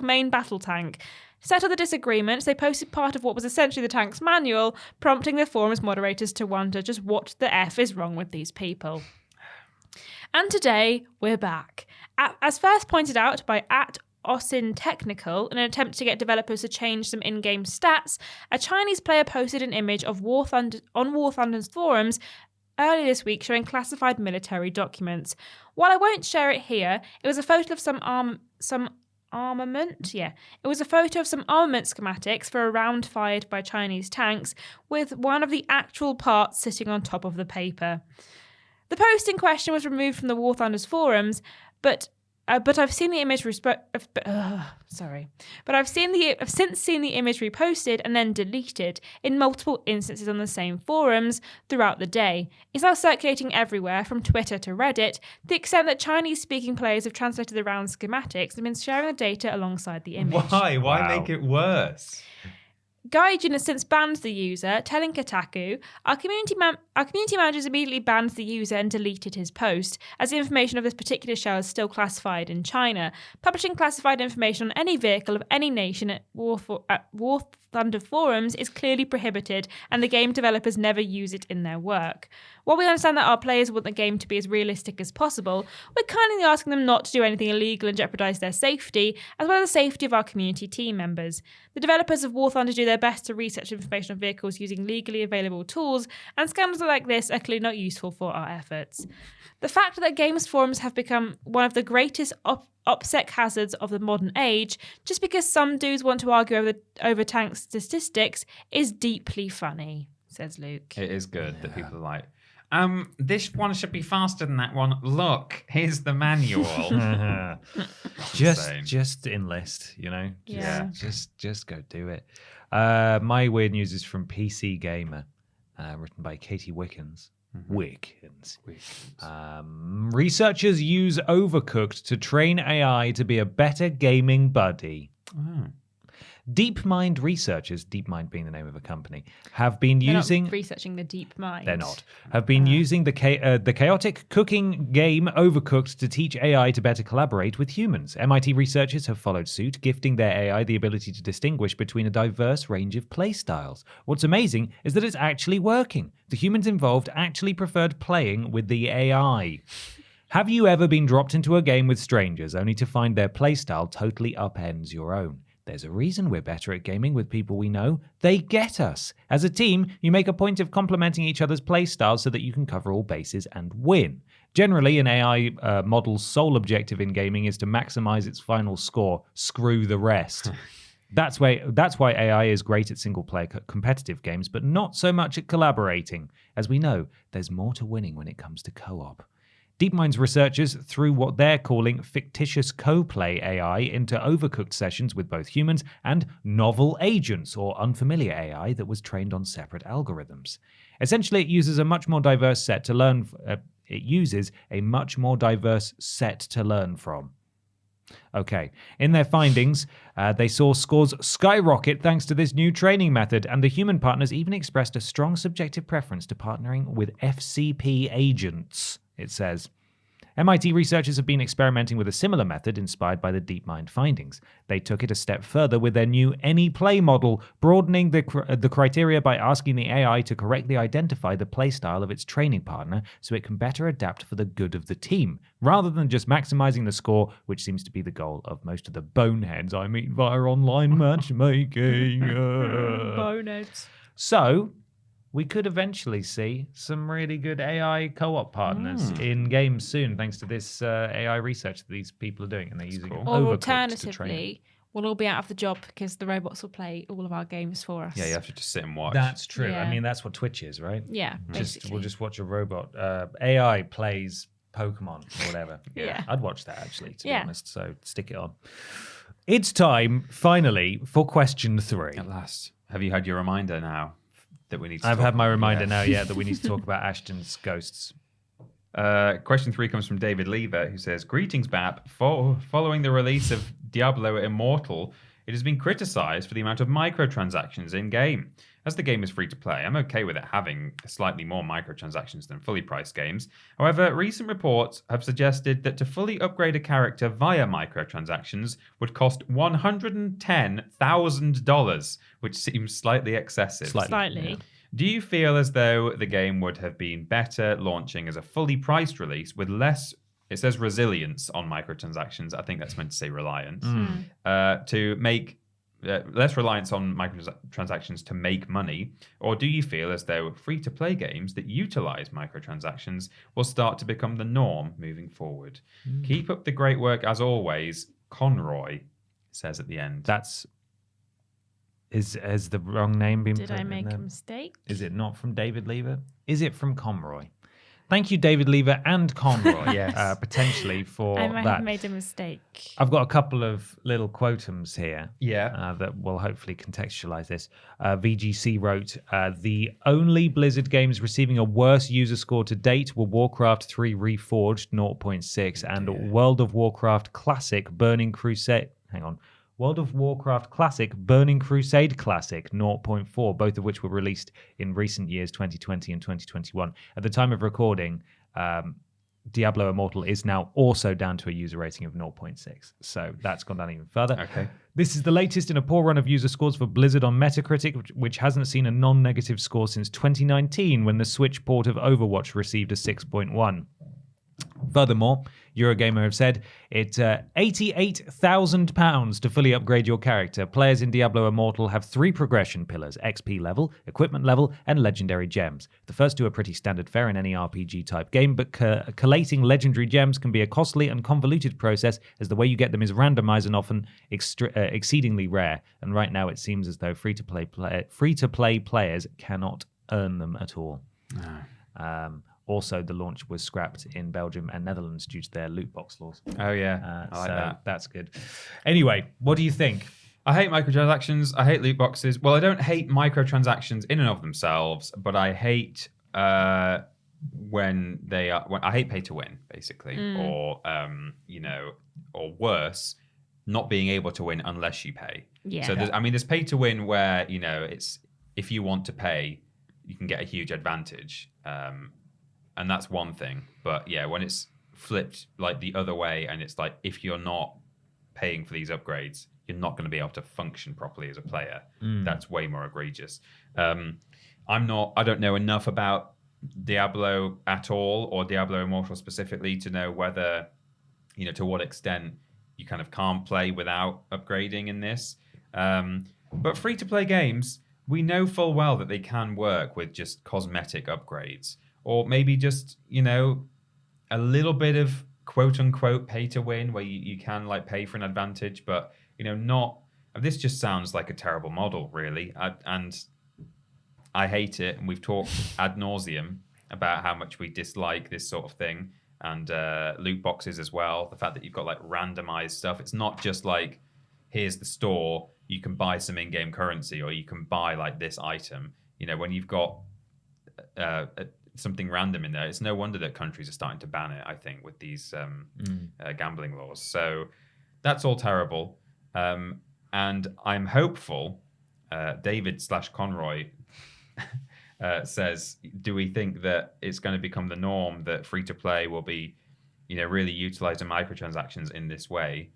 C: main battle tank. To settle the disagreements, they posted part of what was essentially the tank's manual, prompting the forum's moderators to wonder just what the F is wrong with these people. And today, we're back. As first pointed out by Austin Technical, in an attempt to get developers to change some in-game stats, a Chinese player posted an image of on War Thunder's forums earlier this week showing classified military documents. While I won't share it here, it was a photo of some armament. Yeah, it was a photo of some armament schematics for a round fired by Chinese tanks, with one of the actual parts sitting on top of the paper. The post in question was removed from the War Thunder's forums, but I've seen the image. I've since seen the image reposted and then deleted in multiple instances on the same forums throughout the day. It's now circulating everywhere, from Twitter to Reddit, to the extent that Chinese-speaking players have translated the round schematics and been sharing the data alongside the image.
B: Why? Why make it worse?
C: Gaijin has since banned the user, telling Kotaku, our community managers immediately banned the user and deleted his post, as the information of this particular shell is still classified in China. Publishing classified information on any vehicle of any nation at War Thunder forums is clearly prohibited, and the game developers never use it in their work. While we understand that our players want the game to be as realistic as possible, we're kindly asking them not to do anything illegal and jeopardise their safety, as well as the safety of our community team members. The developers of War Thunder do their best to research information on vehicles using legally available tools, and scandals like this are clearly not useful for our efforts. The fact that games forums have become one of the greatest OPSEC hazards of the modern age, just because some dudes want to argue over tank statistics, is deeply funny, says Luke.
B: It is good that people are like, this one should be faster than that one. Look, here's the manual.
A: just enlist, you know. Just go do it. My weird news is from PC Gamer, written by Katie Wickens. Researchers use Overcooked to train AI to be a better gaming buddy. DeepMind researchers, DeepMind being the name of a company, have been using...
C: Not researching the deep mind.
A: They're not. Have been using the chaotic cooking game Overcooked to teach AI to better collaborate with humans. MIT researchers have followed suit, gifting their AI the ability to distinguish between a diverse range of playstyles. What's amazing is that it's actually working. The humans involved actually preferred playing with the AI. Have you ever been dropped into a game with strangers only to find their playstyle totally upends your own? There's a reason we're better at gaming with people we know. They get us. As a team, you make a point of complementing each other's playstyles so that you can cover all bases and win. Generally, an AI model's sole objective in gaming is to maximize its final score. Screw the rest. That's why AI is great at single-player competitive games, but not so much at collaborating. As we know, there's more to winning when it comes to co-op. DeepMind's researchers threw what they're calling fictitious co-play AI into Overcooked sessions with both humans and novel agents, or unfamiliar AI that was trained on separate algorithms. Essentially, it uses a much more diverse set to learn. From. Okay. In their findings, they saw scores skyrocket thanks to this new training method, and the human partners even expressed a strong subjective preference to partnering with FCP agents, it says. MIT researchers have been experimenting with a similar method inspired by the DeepMind findings. They took it a step further with their new AnyPlay model, broadening the criteria by asking the AI to correctly identify the playstyle of its training partner so it can better adapt for the good of the team, rather than just maximizing the score, which seems to be the goal of most of the boneheads I meet via online matchmaking.
C: Boneheads.
A: So, we could eventually see some really good AI co-op partners in games soon, thanks to this AI research that these people are doing, and they're using
C: Or
A: Overcooked to train.
C: alternatively, we'll all be out of the job because the robots will play all of our games for us.
B: Yeah, you have to just sit and watch.
A: That's true.
C: Yeah.
A: I mean, that's what Twitch is, right?
C: Yeah, basically.
A: We'll just watch a robot. AI plays Pokemon or whatever.
C: Yeah.
A: I'd watch that, actually, to be honest, so stick it on. It's time, finally, for question 3.
B: At last. Have you had your reminder now? That we need to
A: I've
B: talk
A: had my
B: about?
A: reminder now, that we need to talk about Ashton's ghosts.
B: Question 3 comes from David Lever, who says, "Greetings, Bap. Following the release of Diablo Immortal, it has been criticized for the amount of microtransactions in-game. As the game is free to play, I'm okay with it having slightly more microtransactions than fully priced games. However, recent reports have suggested that to fully upgrade a character via microtransactions would cost $110,000, which seems slightly excessive.
C: Slightly.
A: Yeah.
B: Do you feel as though the game would have been better launching as a fully priced release with less, it says resilience on microtransactions, I think that's meant to say reliance, to make less reliance on microtransactions to make money? Or do you feel as though free-to-play games that utilize microtransactions will start to become the norm moving forward? Keep up the great work as always, Conroy says at the end.
A: That's... Has the wrong name been
C: Did
A: put
C: I
A: in
C: make
A: there?
C: a mistake?
A: Is it not from David Lever? Is it from Conroy? Thank you, David Lever and Conroy,
B: Yes.
A: Potentially for
C: I might
A: that.
C: have made a mistake.
A: I've got a couple of little quotums here.
B: Yeah.
A: That will hopefully contextualize this. VGC wrote, the only Blizzard games receiving a worse user score to date were Warcraft 3 Reforged 0.6 and World of Warcraft Classic Burning Crusade. Hang on. World of Warcraft Classic Burning Crusade Classic 0.4, both of which were released in recent years, 2020 and 2021. At the time of recording, Diablo Immortal is now also down to a user rating of 0.6. So that's gone down even further.
B: Okay.
A: This is the latest in a poor run of user scores for Blizzard on Metacritic, which hasn't seen a non-negative score since 2019 when the Switch port of Overwatch received a 6.1. Furthermore, Eurogamer have said it's £88,000 to fully upgrade your character. Players in Diablo Immortal have 3 progression pillars: XP level, equipment level, and legendary gems. The first 2 are pretty standard fare in any RPG-type game, but collating legendary gems can be a costly and convoluted process, as the way you get them is randomized and often exceedingly rare. And right now, it seems as though free-to-play players cannot earn them at all. Also, the launch was scrapped in Belgium and Netherlands due to their loot box laws.
B: Oh, yeah. I like
A: so
B: that.
A: that's good. Anyway, what do you think?
B: I hate microtransactions. I hate loot boxes. Well, I don't hate microtransactions in and of themselves, but I hate when they are. I hate pay to win, basically, or or worse, not being able to win unless you pay.
C: Yeah.
B: So there's pay to win where it's if you want to pay, you can get a huge advantage. And that's one thing. But yeah, when it's flipped like the other way and it's like, if you're not paying for these upgrades, you're not going to be able to function properly as a player. That's way more egregious. I don't know enough about Diablo at all, or Diablo Immortal specifically, to know whether, to what extent you kind of can't play without upgrading in this. But free-to-play games, we know full well that they can work with just cosmetic upgrades. Or maybe just, a little bit of quote-unquote pay-to-win where you can, pay for an advantage, but, not... This just sounds like a terrible model, really, and I hate it, and we've talked ad nauseum about how much we dislike this sort of thing, and loot boxes as well, the fact that you've got, randomized stuff. It's not just, here's the store, you can buy some in-game currency, or you can buy, this item. When you've got... something random in there, it's no wonder that countries are starting to ban it, I think, with these gambling laws. So that's all terrible. And I'm hopeful, David/Conroy says, do we think that it's going to become the norm that free-to-play will be, really utilizing microtransactions in this way?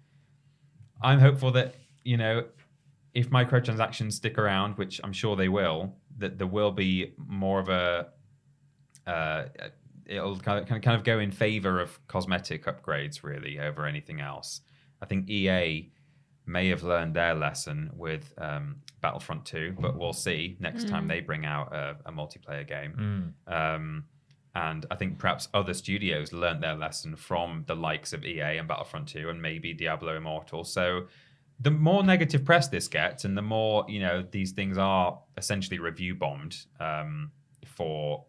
B: I'm hopeful that, if microtransactions stick around, which I'm sure they will, that there will be more of a it'll kind of go in favor of cosmetic upgrades, really, over anything else. I think EA may have learned their lesson with Battlefront 2, but we'll see next time they bring out a multiplayer game. And I think perhaps other studios learned their lesson from the likes of EA and Battlefront 2 and maybe Diablo Immortal. So the more negative press this gets, and the more, these things are essentially review bombed for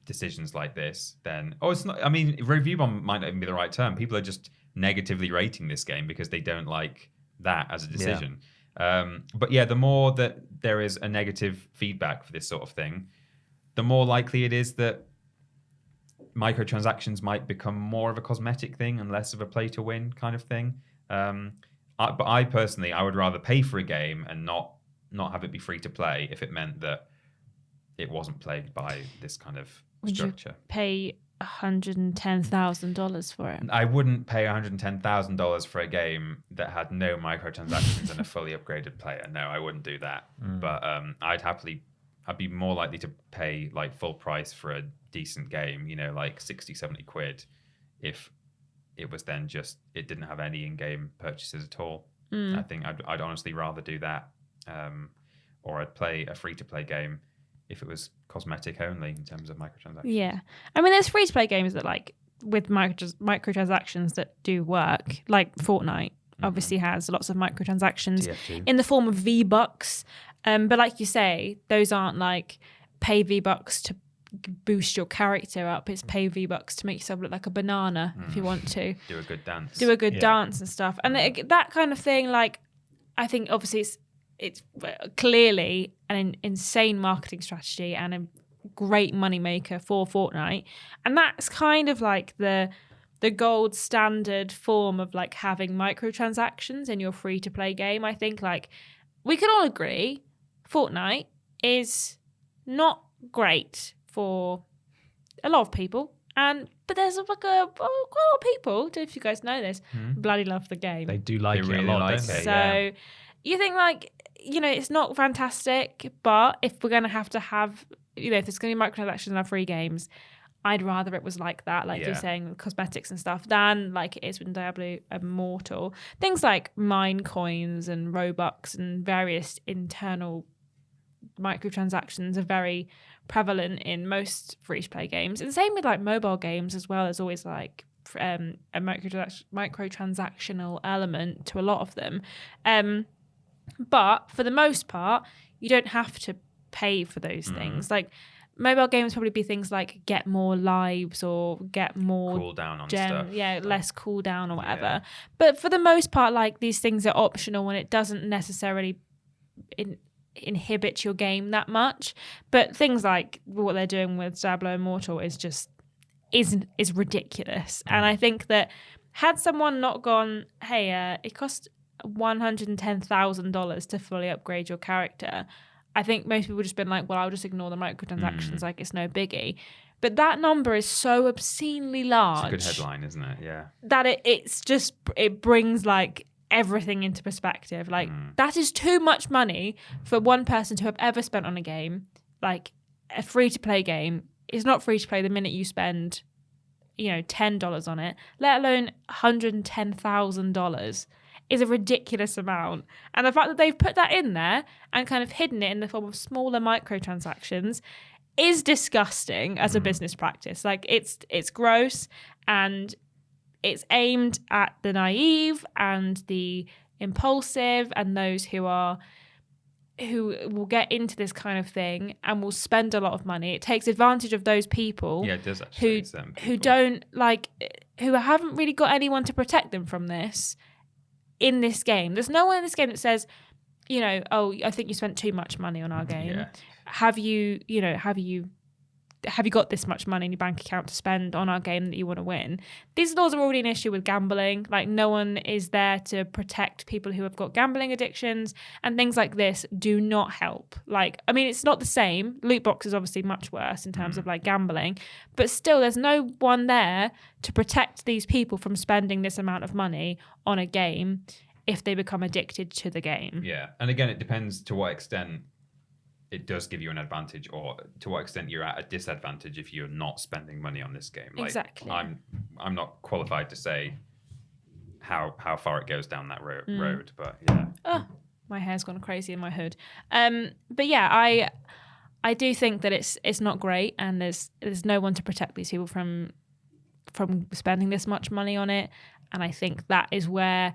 B: decisions like this, then it's not. I mean, review bomb might not even be the right term. People are just negatively rating this game because they don't like that as a decision. But yeah, the more that there is a negative feedback for this sort of thing, the more likely it is that microtransactions might become more of a cosmetic thing and less of a play to win kind of thing. but I personally, I would rather pay for a game and not have it be free to play if it meant that it wasn't plagued by this kind of structure.
C: Would you pay $110,000 for it?
B: I wouldn't pay $110,000 for a game that had no microtransactions and a fully upgraded player. No, I wouldn't do that. But I'd be more likely to pay like full price for a decent game, you know, like 60, 70 quid, if it was then just, it didn't have any in-game purchases at all. I think I'd honestly rather do that. Or I'd play a free-to-play game if it was cosmetic only in terms of microtransactions.
C: Yeah. I mean, there's free-to-play games that, like, with microtransactions that do work, like Fortnite obviously has lots of microtransactions
B: TF2.
C: in the form of V-Bucks. But like you say, those aren't like pay V-Bucks to boost your character up. It's pay V-Bucks to make yourself look like a banana if you want to.
B: Do a good dance.
C: Do a good dance and stuff. And that kind of thing, like, I think obviously it's clearly an insane marketing strategy and a great moneymaker for Fortnite. And that's kind of like the gold standard form of like having microtransactions in your free-to-play game. I think like we can all agree Fortnite is not great for a lot of people. But there's like quite a lot of people, don't know if you guys know this, bloody love the game.
A: They do like
B: They
A: it
B: really
A: a lot,
B: like
A: don't they?
B: it.
C: So you think like, you know, it's not fantastic, but if we're going to have, you know, if there's going to be microtransactions in our free games, I'd rather it was like that, like you're saying, with cosmetics and stuff, than like it is with Diablo Immortal. Things like mine coins and Robux and various internal microtransactions are very prevalent in most free-to-play games. And same with like mobile games as well. There's always like a microtransactional element to a lot of them. But for the most part, you don't have to pay for those things. Like mobile games probably be things like get more lives or get more
B: cooldown on stuff.
C: Yeah, less cooldown or whatever. Yeah. But for the most part, like these things are optional and it doesn't necessarily inhibit your game that much. But things like what they're doing with Diablo Immortal is ridiculous. And I think that had someone not gone, hey, it costs $110,000 to fully upgrade your character, I think most people would just been like, well, I'll just ignore the microtransactions, like it's no biggie. But that number is so obscenely large.
B: It's a good headline, isn't it? Yeah.
C: That it brings like everything into perspective. Like that is too much money for one person to have ever spent on a game. Like a free-to-play game is not free to play the minute you spend, you know, $10 on it, let alone $110,000. Is a ridiculous amount. And the fact that they've put that in there and kind of hidden it in the form of smaller microtransactions is disgusting as a business practice. Like it's gross and it's aimed at the naive and the impulsive and those who will get into this kind of thing and will spend a lot of money. It takes advantage of those people
B: it does actually,
C: who don't like, who haven't really got anyone to protect them from this. In this game, there's no one in this game that says, you know, oh, I think you spent too much money on our game.
B: Yeah.
C: Have you got this much money in your bank account to spend on our game that you want to win? These laws are already an issue with gambling. Like no one is there to protect people who have got gambling addictions, and things like this do not help. Like, I mean, it's not the same. Loot box is obviously much worse in terms of like gambling, but still there's no one there to protect these people from spending this amount of money on a game if they become addicted to the game.
B: Yeah. And again, it depends to what extent it does give you an advantage or to what extent you're at a disadvantage if you're not spending money on this game. Like,
C: exactly.
B: I'm not qualified to say how far it goes down that road, but yeah.
C: Oh, my hair's gone crazy in my hood. But yeah, I do think that it's not great, and there's no one to protect these people from spending this much money on it. And I think that is where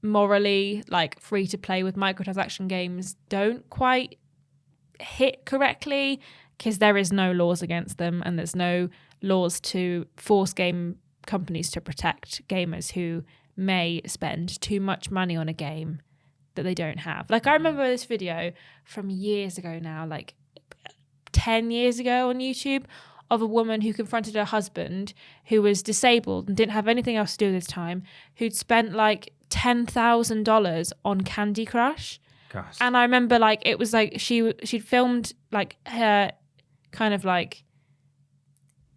C: morally, like free to play with microtransaction games don't quite hit correctly, because there is no laws against them and there's no laws to force game companies to protect gamers who may spend too much money on a game that they don't have. Like I remember this video from years ago now, like 10 years ago on YouTube, of a woman who confronted her husband who was disabled and didn't have anything else to do this time, who'd spent like $10,000 on Candy Crush.
B: Gosh.
C: And I remember like it was like she'd filmed like her kind of like,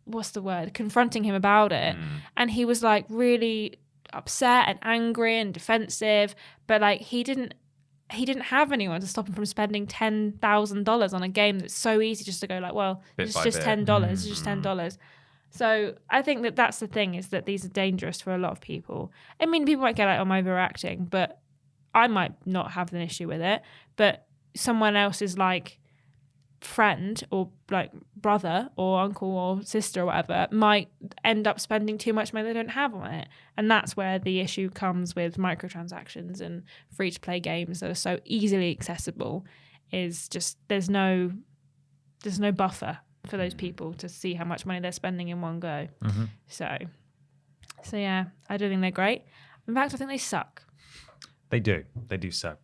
C: what's the word, confronting him about it, and he was like really upset and angry and defensive, but like he didn't have anyone to stop him from spending $10,000 on a game that's so easy just to go like, well, it's just $10, it's just $10. So I think that that's the thing, is that these are dangerous for a lot of people. I mean, people might get like, I'm overreacting, but I might not have an issue with it, but someone else's like friend or like brother or uncle or sister or whatever might end up spending too much money they don't have on it. And that's where the issue comes with microtransactions and free to play games that are so easily accessible, is just there's no buffer for those people to see how much money they're spending in one go. So yeah, I don't think they're great. In fact, I think they suck.
A: They do so.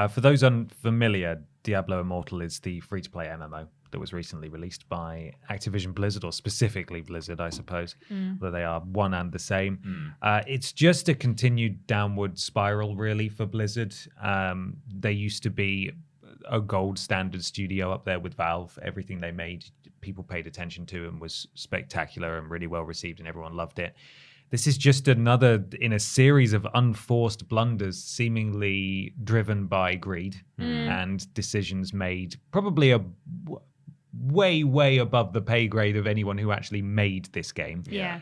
A: For those unfamiliar, Diablo Immortal is the free-to-play MMO that was recently released by Activision Blizzard, or specifically Blizzard, I suppose, though they are one and the same. It's just a continued downward spiral, really, for Blizzard. They used to be a gold standard studio up there with Valve. Everything they made, people paid attention to and was spectacular and really well received, and everyone loved it. This is just another in a series of unforced blunders, seemingly driven by greed and decisions made probably way above the pay grade of anyone who actually made this game.
C: Yeah.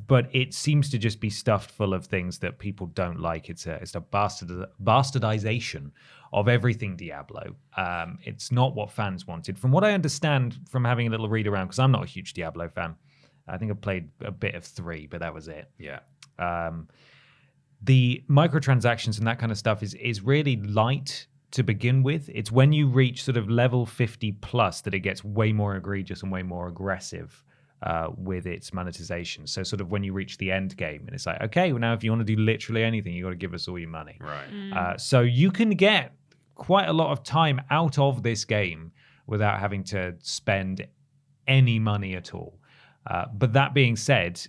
A: But it seems to just be stuffed full of things that people don't like. It's a bastardization of everything Diablo. It's not what fans wanted. From what I understand from having a little read around, because I'm not a huge Diablo fan, I think I played a bit of 3, but that was it.
B: Yeah.
A: The microtransactions and that kind of stuff is really light to begin with. It's when you reach sort of level 50 plus that it gets way more egregious and way more aggressive with its monetization. So sort of when you reach the end game and it's like, okay, well now if you want to do literally anything, you got to give us all your money.
B: Right.
A: So you can get quite a lot of time out of this game without having to spend any money at all. But that being said,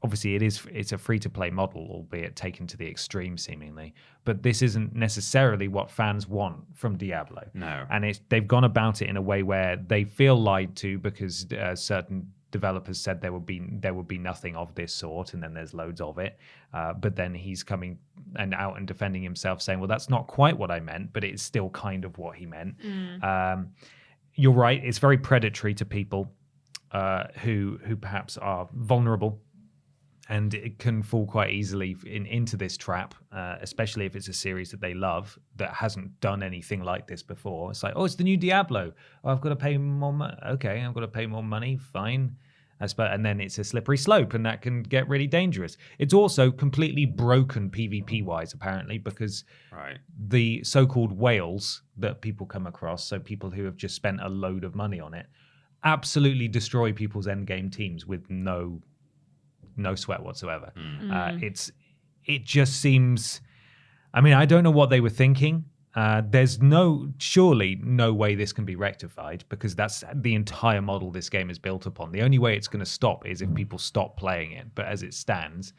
A: obviously it's a free-to-play model, albeit taken to the extreme seemingly. But this isn't necessarily what fans want from Diablo.
B: No.
A: And they've gone about it in a way where they feel lied to, because certain developers said there would be nothing of this sort, and then there's loads of it. But then he's coming and out and defending himself, saying, well, that's not quite what I meant, but it's still kind of what he meant. You're right, it's very predatory to people who perhaps are vulnerable, and it can fall quite easily into this trap, especially if it's a series that they love that hasn't done anything like this before. It's like, oh, it's the new Diablo. Oh, I've got to pay more money. Okay, I've got to pay more money. Fine. And then it's a slippery slope, and that can get really dangerous. It's also completely broken PvP-wise, apparently, because the so-called whales that people come across, so people who have just spent a load of money on it, absolutely destroy people's endgame teams with no sweat whatsoever. It just seems, I mean, I don't know what they were thinking. There's surely no way this can be rectified, because that's the entire model this game is built upon. The only way it's going to stop is if people stop playing it. But as it stands,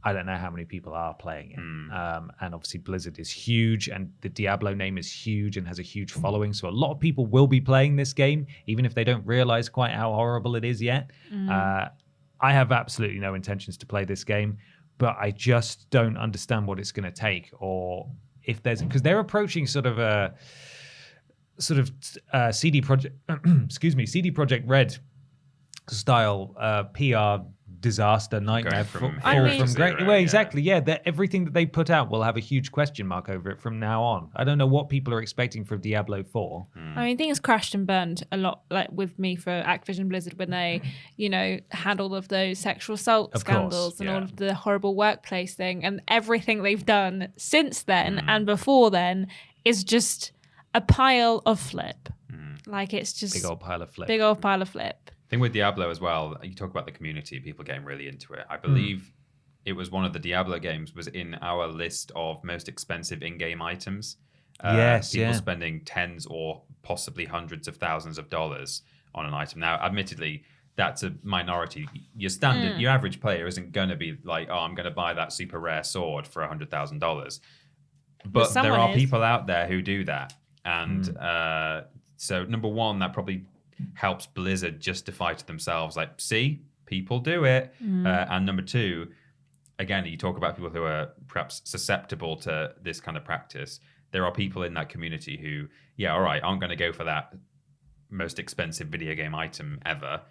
A: I don't know how many people are playing it. And obviously Blizzard is huge, and the Diablo name is huge and has a huge following. So a lot of people will be playing this game, even if they don't realize quite how horrible it is yet. I have absolutely no intentions to play this game, but I just don't understand what it's going to take, or if there's, because they're approaching CD Projekt Red style PR disaster nightmare from great. Well, exactly. Yeah, everything that they put out will have a huge question mark over it from now on. I don't know what people are expecting from Diablo 4.
C: I mean, things crashed and burned a lot, like with me, for Activision Blizzard when they, had all of those sexual assault scandals and all of the horrible workplace thing, and everything they've done since then and before then is just a pile of flip. Like, it's just
A: big old pile of flip.
B: Thing with Diablo as well, you talk about the community, people getting really into it. I believe it was one of the Diablo games was in our list of most expensive in-game items. People spending tens or possibly hundreds of thousands of dollars on an item. Now, admittedly, that's a minority. Your standard, your average player isn't going to be like, oh, I'm going to buy that super rare sword for $100,000. But there are people out there who do that. And so number one, that probably helps Blizzard justify to themselves, like, see, people do it. And number two, again, you talk about people who are perhaps susceptible to this kind of practice. There are people in that community who, yeah, all right, aren't going to go for that most expensive video game item ever,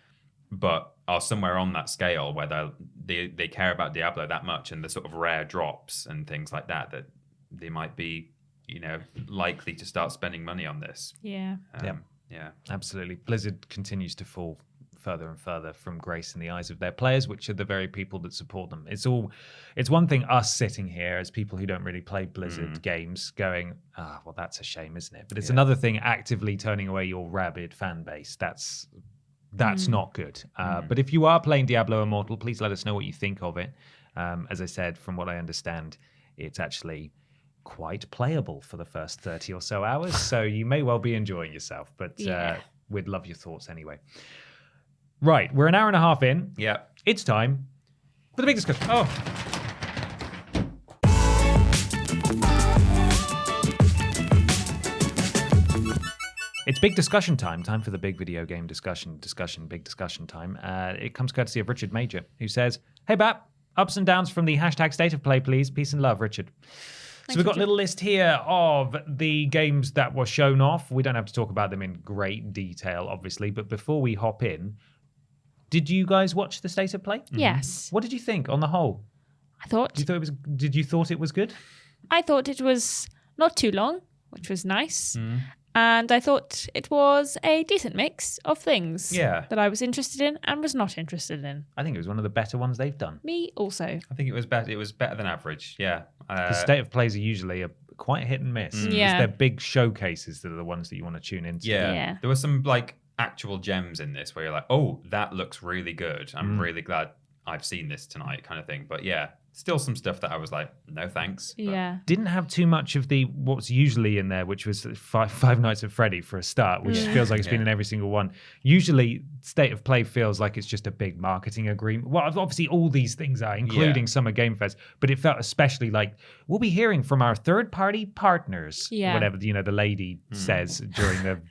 B: but are somewhere on that scale where they care about Diablo that much and the sort of rare drops and things like that, that they might be, likely to start spending money on this.
C: Yeah.
B: Yeah.
A: Absolutely. Blizzard continues to fall further and further from grace in the eyes of their players, which are the very people that support them. It's one thing us sitting here as people who don't really play Blizzard games going, well, that's a shame, isn't it? But it's another thing actively turning away your rabid fan base. That's not good. But if you are playing Diablo Immortal, please let us know what you think of it. As I said, from what I understand, it's actually quite playable for the first 30 or so hours. So you may well be enjoying yourself, but we'd love your thoughts anyway. Right, we're an hour and a half in.
B: Yeah.
A: It's time for the big discussion. Oh. It's big discussion time. Time for the big video game discussion, big discussion time. It comes courtesy of Richard Major, who says, "Hey, Bap, ups and downs from the hashtag state of play, please. Peace and love, Richard." So we've got a little list here of the games that were shown off. We don't have to talk about them in great detail, obviously, but before we hop in, did you guys watch the state of play?
C: Yes.
A: What did you think on the whole? Did you thought it was good?
C: I thought it was not too long, which was nice. And I thought it was a decent mix of things that I was interested in and was not interested in.
A: I think it was one of the better ones they've done.
C: Me also.
B: I think it was better. It was better than average. Yeah.
A: The state of plays are usually quite hit and miss. It's their big showcases that are the ones that you want to tune into.
B: Yeah. There were some actual gems in this where you're like, oh, that looks really good. I'm really glad I've seen this tonight, kind of thing. But yeah, still some stuff that I was like, no thanks.
C: Yeah.
A: Didn't have too much of what's usually in there, which was Five Nights at Freddy for a start, which feels like it's been in every single one. Usually, State of Play feels like it's just a big marketing agreement. Well, obviously, all these things are, including Summer Game Fest, but it felt especially like we'll be hearing from our third-party partners, whatever the lady says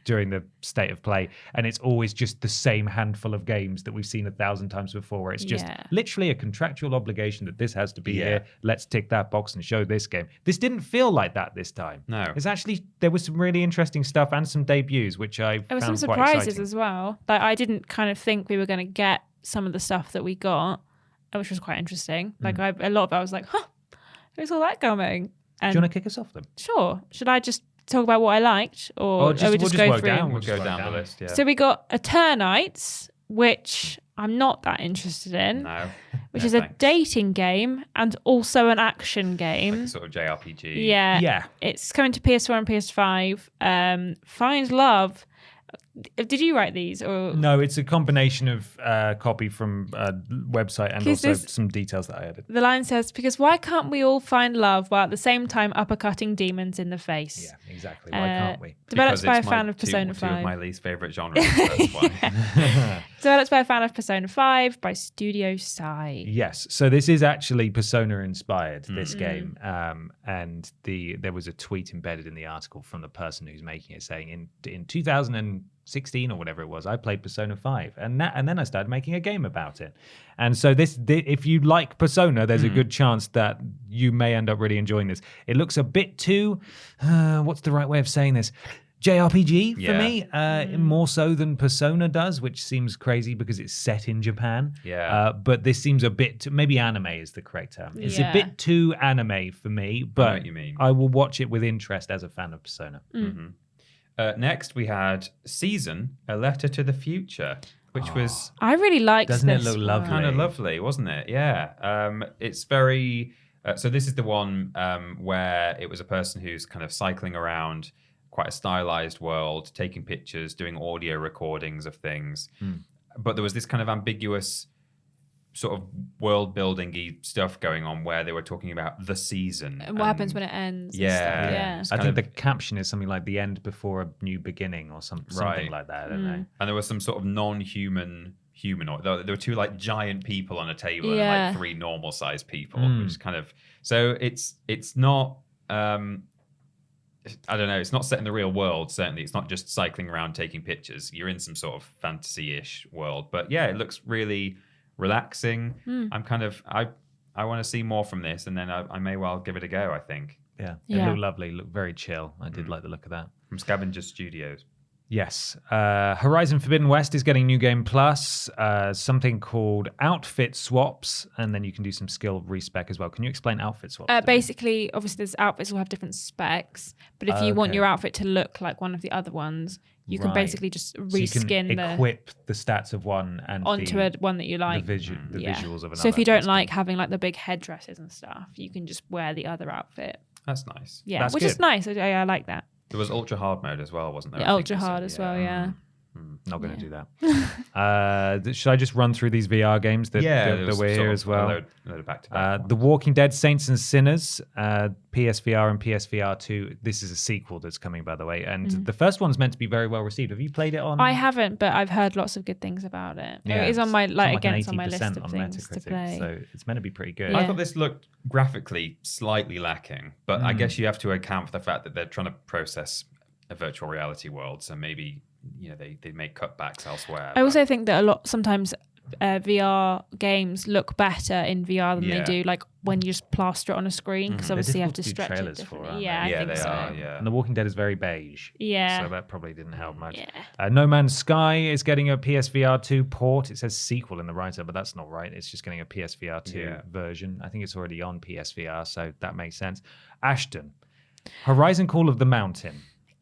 A: during the State of Play, and it's always just the same handful of games that we've seen 1,000 times before. Where it's just literally a contractual obligation that this has to be here. Let's tick that box and show this game. This didn't feel like that this time.
B: No,
A: it's actually there was some really interesting stuff and some debuts, which I found quite exciting.
C: There were some surprises as well. Like I didn't kind of think we were going to get some of the stuff that we got, which was quite interesting. Like a lot of it, I was like, huh, who's all that coming? And
A: do you want to kick us off then?
C: Sure. Should I just talk about what I liked, or
A: we'll just
C: go
A: work
C: through?
A: Down.
B: We'll go down the list. Yeah.
C: So we got Eternites, which I'm not that interested in.
B: No.
C: Which is a dating game and also an action game.
B: Like a sort of JRPG.
C: Yeah. It's coming to PS4 and PS5. Find Love. Did you write these? Or
A: no, it's a combination of copy from a website and also some details that I added.
C: The line says, because why can't we all find love while at the same time uppercutting demons in the face?
A: Yeah, exactly. Why can't we?
C: Developed by a fan of Persona 5.
B: Two of my least favourite genres. That's why.
C: Developed by a fan of Persona 5 by Studio Sai.
A: Yes. So this is actually Persona inspired, this game. And there was a tweet embedded in the article from the person who's making it saying in 2016 or whatever it was, I played Persona 5 and then I started making a game about it. And so if you like Persona, there's a good chance that you may end up really enjoying this. It looks a bit too, what's the right way of saying this? JRPG for me, more so than Persona does, which seems crazy because it's set in Japan.
B: Yeah.
A: But this seems a bit, maybe anime is the correct term. It's a bit too anime for me, but
B: I know what you mean.
A: I will watch it with interest as a fan of Persona.
B: Next, we had Season, A Letter to the Future, which was...
C: I really liked
A: Doesn't
C: this
A: it look lovely?
B: Kind of lovely, wasn't it? Yeah. It's very... so this is the one where it was a person who's kind of cycling around quite a stylized world, taking pictures, doing audio recordings of things. But there was this kind of ambiguous sort of world-building-y stuff going on where they were talking about the season.
C: And what happens when it ends.
B: Yeah.
A: I think the caption is something like the end before a new beginning or something like that. I don't know.
B: And there were some sort of non-human humanoid. There were two like giant people on a table and like three normal sized people, which is kind of so it's not. I don't know. It's not set in the real world. Certainly, it's not just cycling around taking pictures. You're in some sort of fantasy-ish world, but yeah, it looks really relaxing. I'm kind of I want to see more from this, and then I may well give it a go. I think.
A: Yeah, it looked lovely. Looked very chill. I did like the look of that.
B: From Scavenger Studios.
A: Yes. Horizon Forbidden West is getting New Game Plus, something called Outfit Swaps, and then you can do some skill respec as well. Can you explain Outfit Swaps?
C: Basically, obviously, there's outfits will have different specs, but if you want your outfit to look like one of the other ones, you can basically just reskin
A: you can equip the stats of one and
C: onto one that you like.
A: The visuals of another.
C: So if you don't like having like the big headdresses and stuff, you can just wear the other outfit.
B: That's nice.
C: Yeah, which is nice. I like that.
B: There was ultra hard mode as well, wasn't there?
C: Yeah, ultra hard as well, yeah.
A: Not going to do that. Should I just run through these VR games that we're here as well?
B: Load back to back
A: The Walking Dead Saints and Sinners, PSVR and PSVR 2. This is a sequel that's coming, by the way. And the first one's meant to be very well received. Have you played it on?
C: I haven't, but I've heard lots of good things about it.
A: Yeah,
C: it is on my on my list of
A: on
C: things to play.
A: So it's meant to be pretty good.
C: Yeah.
B: I thought this looked graphically slightly lacking, but I guess you have to account for the fact that they're trying to process a virtual reality world, so maybe they make cutbacks elsewhere.
C: I also think that sometimes VR games look better in VR than they do like when you just plaster it on a screen, because obviously you have to stretch it differently. I think so.
A: And The Walking Dead is very beige.
C: Yeah.
A: So that probably didn't help much. Yeah. No Man's Sky is getting a PSVR 2 port. It says sequel in the writer, but that's not right. It's just getting a PSVR 2 version. I think it's already on PSVR, so that makes sense. Ashton, Horizon Call of the Mountain.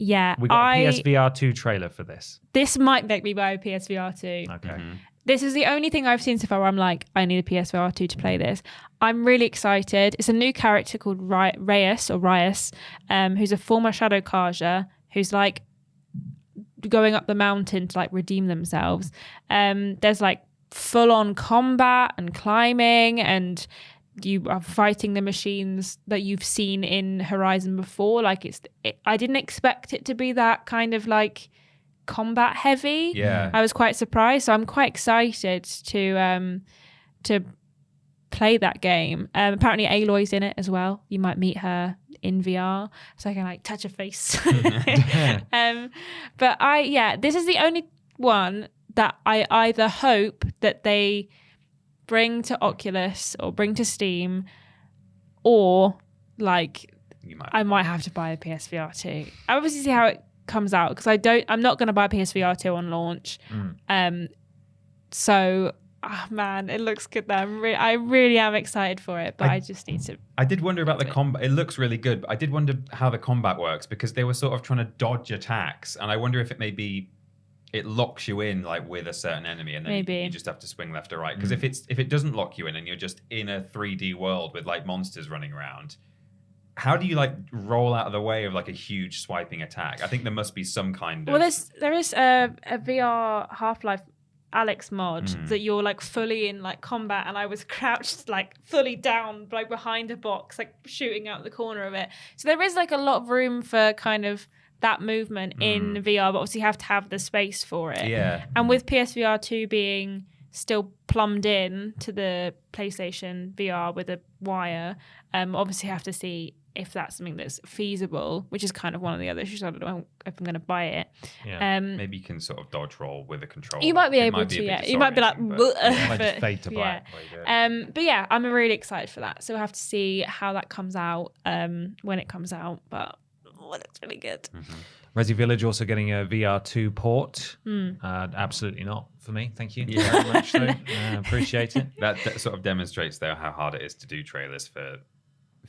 C: Yeah.
A: We got a PSVR 2 trailer for this.
C: This might make me buy a PSVR 2.
A: Okay.
C: This is the only thing I've seen so far where I'm like, I need a PSVR 2 to play this. I'm really excited. It's a new character called Reyes, who's a former Shadow Kaja, who's like going up the mountain to like redeem themselves. There's like full-on combat and climbing, and you are fighting the machines that you've seen in Horizon before. Like I didn't expect it to be that kind of like combat heavy.
B: Yeah,
C: I was quite surprised, so I'm quite excited to play that game. Apparently Aloy's in it as well. You might meet her in VR, so I can like touch her face. But this is the only one that I either hope that they bring to Oculus or bring to Steam, or like I might have to buy a PSVR 2. I obviously see how it comes out, because I'm not going to buy PSVR 2 on launch. So man, it looks good though. I really am excited for it, but I just need to.
B: I did wonder about the combat. It looks really good, but I did wonder how the combat works, because they were sort of trying to dodge attacks, and I wonder if it locks you in like with a certain enemy, and then you just have to swing left or right. Because if it doesn't lock you in and you're just in a 3D world with like monsters running around, how do you like roll out of the way of like a huge swiping attack? I think there must be some kind of.
C: Well, there is a VR Half-Life Alex mod that you're like fully in like combat, and I was crouched like fully down like behind a box, like shooting out the corner of it. So there is like a lot of room for kind of that movement in VR, but obviously you have to have the space for it.
B: Yeah.
C: And with PSVR 2 being still plumbed in to the PlayStation VR with a wire, obviously you have to see if that's something that's feasible, which is kind of one of the other issues. I don't know if I'm going to buy it.
B: Yeah. Maybe you can sort of dodge roll with a controller.
C: You might be able to, yeah. You might be like,
A: might just fade to black.
C: But yeah, I'm really excited for that. So we'll have to see how that comes out when it comes out. But it looks really good.
A: Resi Village also getting a VR 2 port. Absolutely not for me. Thank you very much. So appreciate it.
B: That sort of demonstrates though how hard it is to do trailers for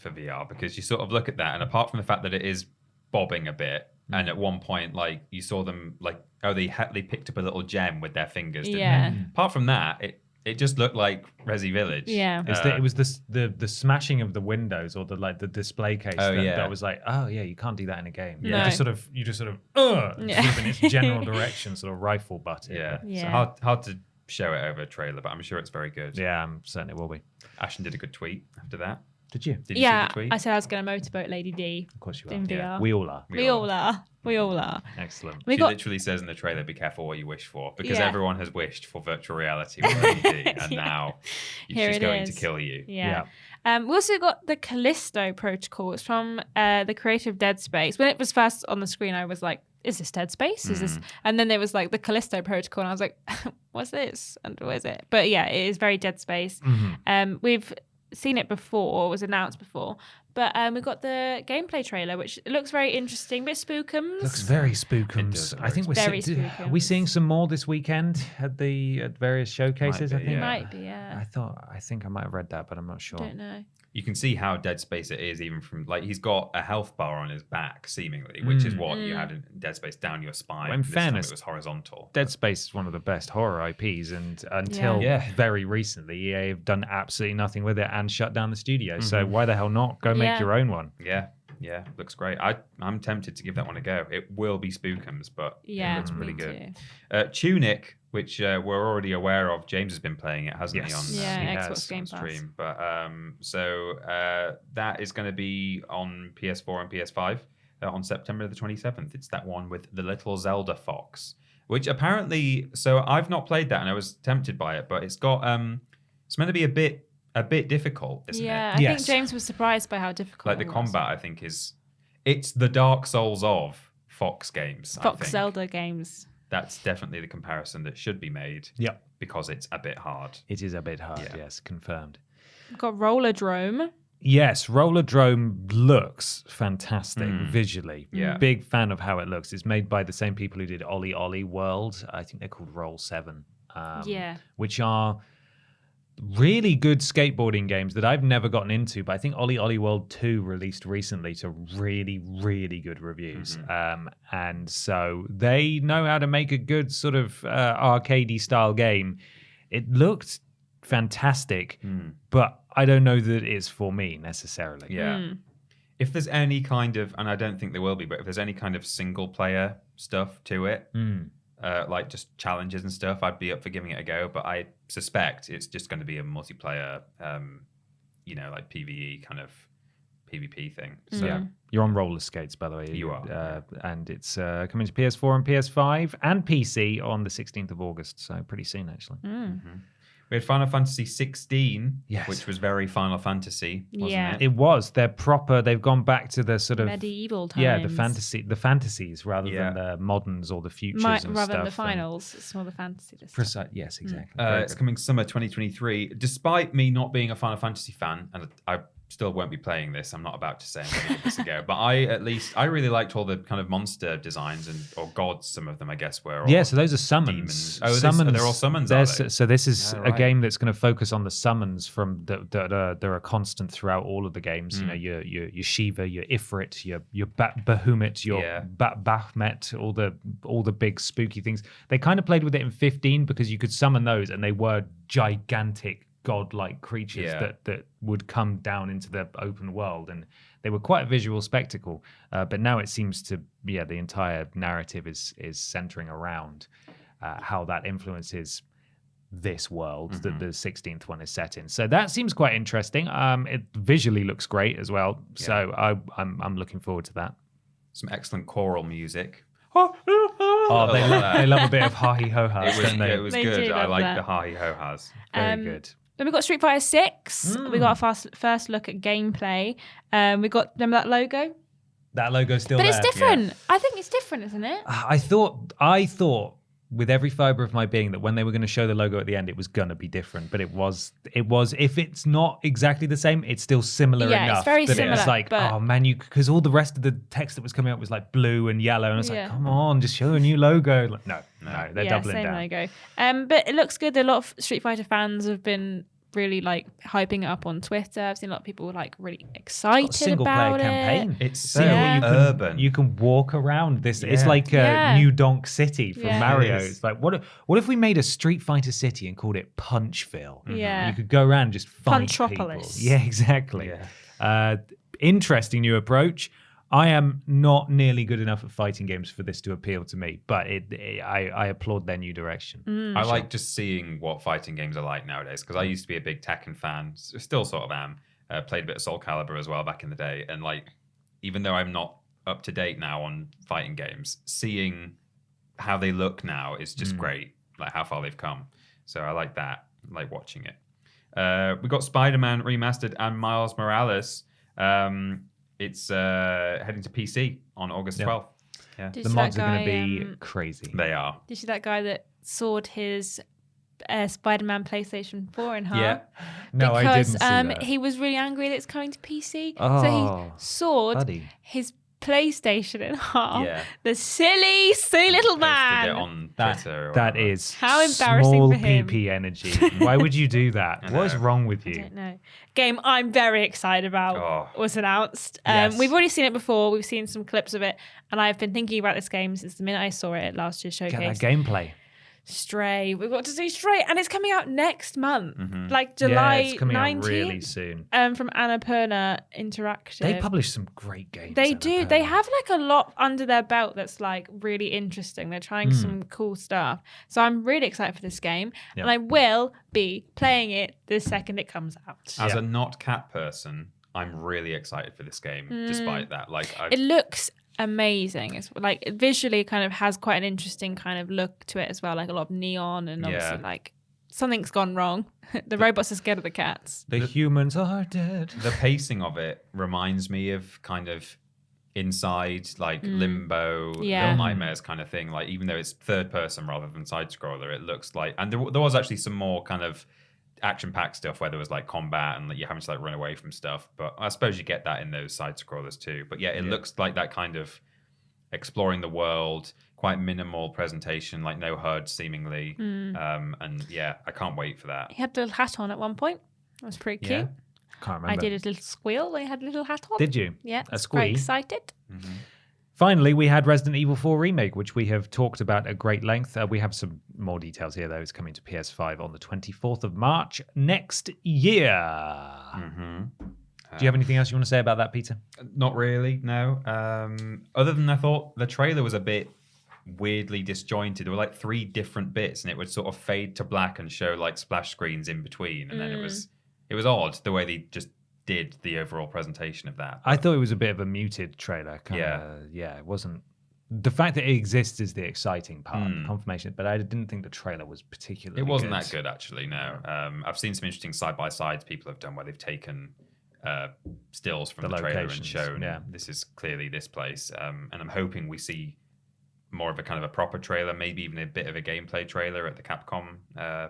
B: VR, because you sort of look at that, and apart from the fact that it is bobbing a bit, and at one point like you saw them like they picked up a little gem with their fingers, didn't they? Apart from that, it just looked like Resi Village.
C: Yeah,
A: it was the smashing of the windows or the display case that was like, you can't do that in a game.
C: No.
A: You just sort of in its general direction, sort of rifle butt it.
B: Yeah. So hard to show it over a trailer, but I'm sure it's very good.
A: Yeah, certainly will be.
B: Ashton did a good tweet after that.
A: Did you?
B: Did you see the tweet?
C: I said I was going to motorboat Lady D.
A: Of course you
C: in
A: are.
C: VR.
A: We all are.
C: We all are. We all are.
A: Excellent.
B: She literally says in the trailer, "Be careful what you wish for," because everyone has wished for virtual reality with Lady D, and now she's going to kill you.
C: Yeah. We also got the Callisto Protocol. It's from the creator of Dead Space. When it was first on the screen, I was like, is this Dead Space? Is this? And then there was like the Callisto Protocol, and I was like, what's this? And what is it? But yeah, it is very Dead Space. We've seen it before, it was announced before, but we got the gameplay trailer, which looks very interesting, bit spookums.
A: Looks very spookums. I think are we seeing some more this weekend at various showcases?
C: Might be, yeah.
A: I think I might have read that, but I'm not sure.
C: Don't know.
B: You can see how Dead Space it is, even from like he's got a health bar on his back, seemingly, which is what you had in Dead Space down your spine.
A: Well, in fairness,
B: it was horizontal.
A: Dead Space is one of the best horror IPs, and until very recently, EA have done absolutely nothing with it and shut down the studio. So why the hell not go make your own one?
B: Yeah, looks great. I'm tempted to give that one a go. It will be spookums, but it looks pretty good. Tunic, which we're already aware of. James has been playing it, hasn't he? On
C: Xbox Game Pass.
B: Stream. But so that is going to be on PS4 and PS5 on September the 27th. It's that one with the little Zelda fox, which apparently. So I've not played that, and I was tempted by it, but it's got it's meant to be a bit difficult, isn't it?
C: Yeah, I think James was surprised by how difficult.
B: Like the combat, I think it's the Dark Souls of Fox games.
C: Fox Zelda games.
B: That's definitely the comparison that should be made.
A: Yeah,
B: because it's a bit hard.
A: It is a bit hard. Yes, confirmed.
C: We've got Rollerdrome.
A: Yes, Rollerdrome looks fantastic visually.
B: Yeah,
A: big fan of how it looks. It's made by the same people who did Ollie Ollie World. I think they're called Roll 7. Which are really good skateboarding games that I've never gotten into, but I think Ollie Ollie World 2 released recently to really, really good reviews. And so they know how to make a good sort of arcadey style game. It looked fantastic, but I don't know that it's for me necessarily.
B: Yeah. If there's any kind of, and I don't think there will be, but if there's any kind of single player stuff to it, like just challenges and stuff, I'd be up for giving it a go. But I suspect it's just going to be a multiplayer, like PvE kind of PvP thing. So
A: yeah, you're on roller skates, by the way.
B: You are,
A: and it's coming to PS4 and PS5 and PC on the 16th of August. So pretty soon, actually.
B: We had Final Fantasy 16, which was very Final Fantasy, wasn't it?
A: It was. They've gone back to the sort of
C: medieval times.
A: Yeah, the fantasies rather than the moderns or the futures and stuff.
C: Rather than the finals, it's more the fantasy.
A: Yes, exactly.
B: It's coming summer 2023. Despite me not being a Final Fantasy fan, and I still won't be playing this. I'm not about to say I'm going to give this a go. But I really liked all the kind of monster designs or gods. Some of them, I guess, were.
A: Yeah, so those are summons.
B: They're all summons.
A: So this is a game that's going to focus on the summons from that are constant throughout all of the games. You know, your Shiva, your Ifrit, your Bahamut, your Baphomet, all the big spooky things. They kind of played with it in 15 because you could summon those, and they were gigantic godlike creatures that would come down into the open world, and they were quite a visual spectacle. But now it seems to the entire narrative is centering around how that influences this world that the 16th one is set in. So that seems quite interesting. It visually looks great as well. So I'm looking forward to that.
B: Some excellent choral music.
A: They love a bit of ha-he-ho-has, don't they?
B: It was good. I like the ha-he-ho-has.
A: Very good.
C: Then we got Street Fighter 6. We got a first look at gameplay. We got, remember that logo?
A: That logo's still
C: there.
A: But
C: it's different. Yeah. I think it's different, isn't it?
A: I thought with every fiber of my being that when they were going to show the logo at the end, it was going to be different. But it was. If it's not exactly the same, it's still similar enough.
C: Yeah, it's very similar.
A: It's like, oh man, because all the rest of the text that was coming up was like blue and yellow, and I was like, come on, just show a new logo. Like, no, they're doubling
C: same
A: down.
C: Logo. But it looks good. A lot of Street Fighter fans have been really like hyping it up on Twitter. I've seen a lot of people like really excited about it.
A: Campaign.
B: It's so urban.
A: You can walk around this. It's like New Donk City from Mario. It's like what if we made a Street Fighter City and called it Punchville?
C: Yeah,
A: you could go around and just fight
C: Punchopolis.
A: people. Yeah, exactly. Yeah. Interesting new approach. I am not nearly good enough at fighting games for this to appeal to me, but I applaud their new direction.
B: I like just seeing what fighting games are like nowadays, because I used to be a big Tekken fan, still sort of am, Played a bit of Soul Calibur as well back in the day. And like, even though I'm not up to date now on fighting games, seeing how they look now is just great. Like how far they've come. So I like that. I like watching it. We got Spider-Man Remastered and Miles Morales. It's heading to PC on August 12th. Yeah.
A: The mods are going to be crazy.
B: They are.
C: Did you see that guy that sawed his Spider-Man PlayStation 4 in half?
A: Yeah. No, I didn't see that.
C: He was really angry that it's coming to PC.
A: Oh,
C: so he sawed his PlayStation in half.
B: Yeah.
C: The silly little man.
B: It on Twitter
A: That is
C: how embarrassing
A: small
C: for him.
A: PP energy. Why would you do that? What is wrong with you?
C: I don't know. Game I'm very excited about was announced.
A: Yes.
C: We've already seen it before. We've seen some clips of it, and I've been thinking about this game since the minute I saw it at last year's showcase.
A: Get that gameplay.
C: Stray. We've got to see Stray, and it's coming out next month, like
A: Yeah,
C: July
A: it's coming
C: 19th.
A: out really soon.
C: From Annapurna Interactive.
A: They publish some great games.
C: They do.
A: Annapurna.
C: They have like a lot under their belt that's like really interesting. They're trying some cool stuff. So I'm really excited for this game, and I will be playing it the second it comes out.
B: As a not cat person, I'm really excited for this game. Despite that, like
C: it looks amazing. It's like visually kind of has quite an interesting kind of look to it as well, like a lot of neon and obviously like something's gone wrong. The robots are scared of the cats.
A: The humans are dead.
B: The pacing of it reminds me of kind of Inside, like Limbo, Little Nightmares kind of thing. Like even though it's third person rather than side scroller, it looks like. And there was actually some more kind of action-packed stuff where there was like combat and like, you're having to like run away from stuff. But I suppose you get that in those side scrollers too. But yeah, it looks like that kind of exploring the world, quite minimal presentation, like no HUD seemingly. And yeah, I can't wait for that.
C: He had a little hat on at one point. That was pretty cute.
A: Can't remember.
C: I did a little squeal when he had a little hat on.
A: Did you?
C: Yeah.
A: A
C: I was very
A: squeal?
C: excited.
A: Finally, we had Resident Evil 4 Remake, which we have talked about at great length. We have some more details here, though. It's coming to PS5 on the 24th of March next year. Do you have anything else you want to say about that, Peter?
B: Not really, no. Other than I thought the trailer was a bit weirdly disjointed. There were like 3 different bits, and it would sort of fade to black and show like splash screens in between, and then it was odd the way they just did the overall presentation of that.
A: I thought it was a bit of a muted trailer. It wasn't. The fact that it exists is the exciting part, the confirmation. But I didn't think the trailer was particularly.
B: It wasn't that good, actually. No, I've seen some interesting side by sides people have done where they've taken stills from the trailer and shown this is clearly this place. And I'm hoping we see more of a kind of a proper trailer, maybe even a bit of a gameplay trailer at the Capcom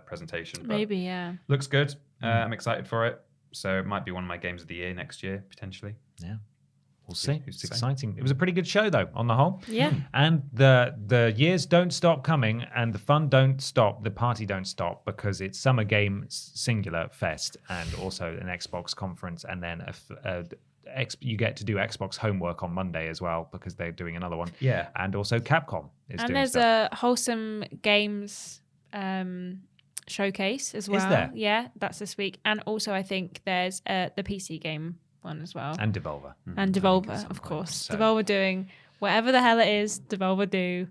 B: presentation. But
C: Maybe, yeah.
B: Looks good. I'm excited for it. So it might be one of my games of the year next year, potentially.
A: Yeah. We'll see. It's exciting. It was a pretty good show, though, on the whole.
C: Yeah.
A: And the years don't stop coming, and the fun don't stop, the party don't stop, because it's Summer Game Singular Fest and also an Xbox conference, and then you get to do Xbox homework on Monday as well, because they're doing another one.
B: Yeah.
A: And also Capcom is doing
C: And there's
A: stuff.
C: a Wholesome Games showcase as well.
A: Is there?
C: Yeah, that's this week. And also I think there's the PC game one as well.
A: And Devolver.
C: And Devolver, of course. So. Devolver doing whatever the hell it is Devolver do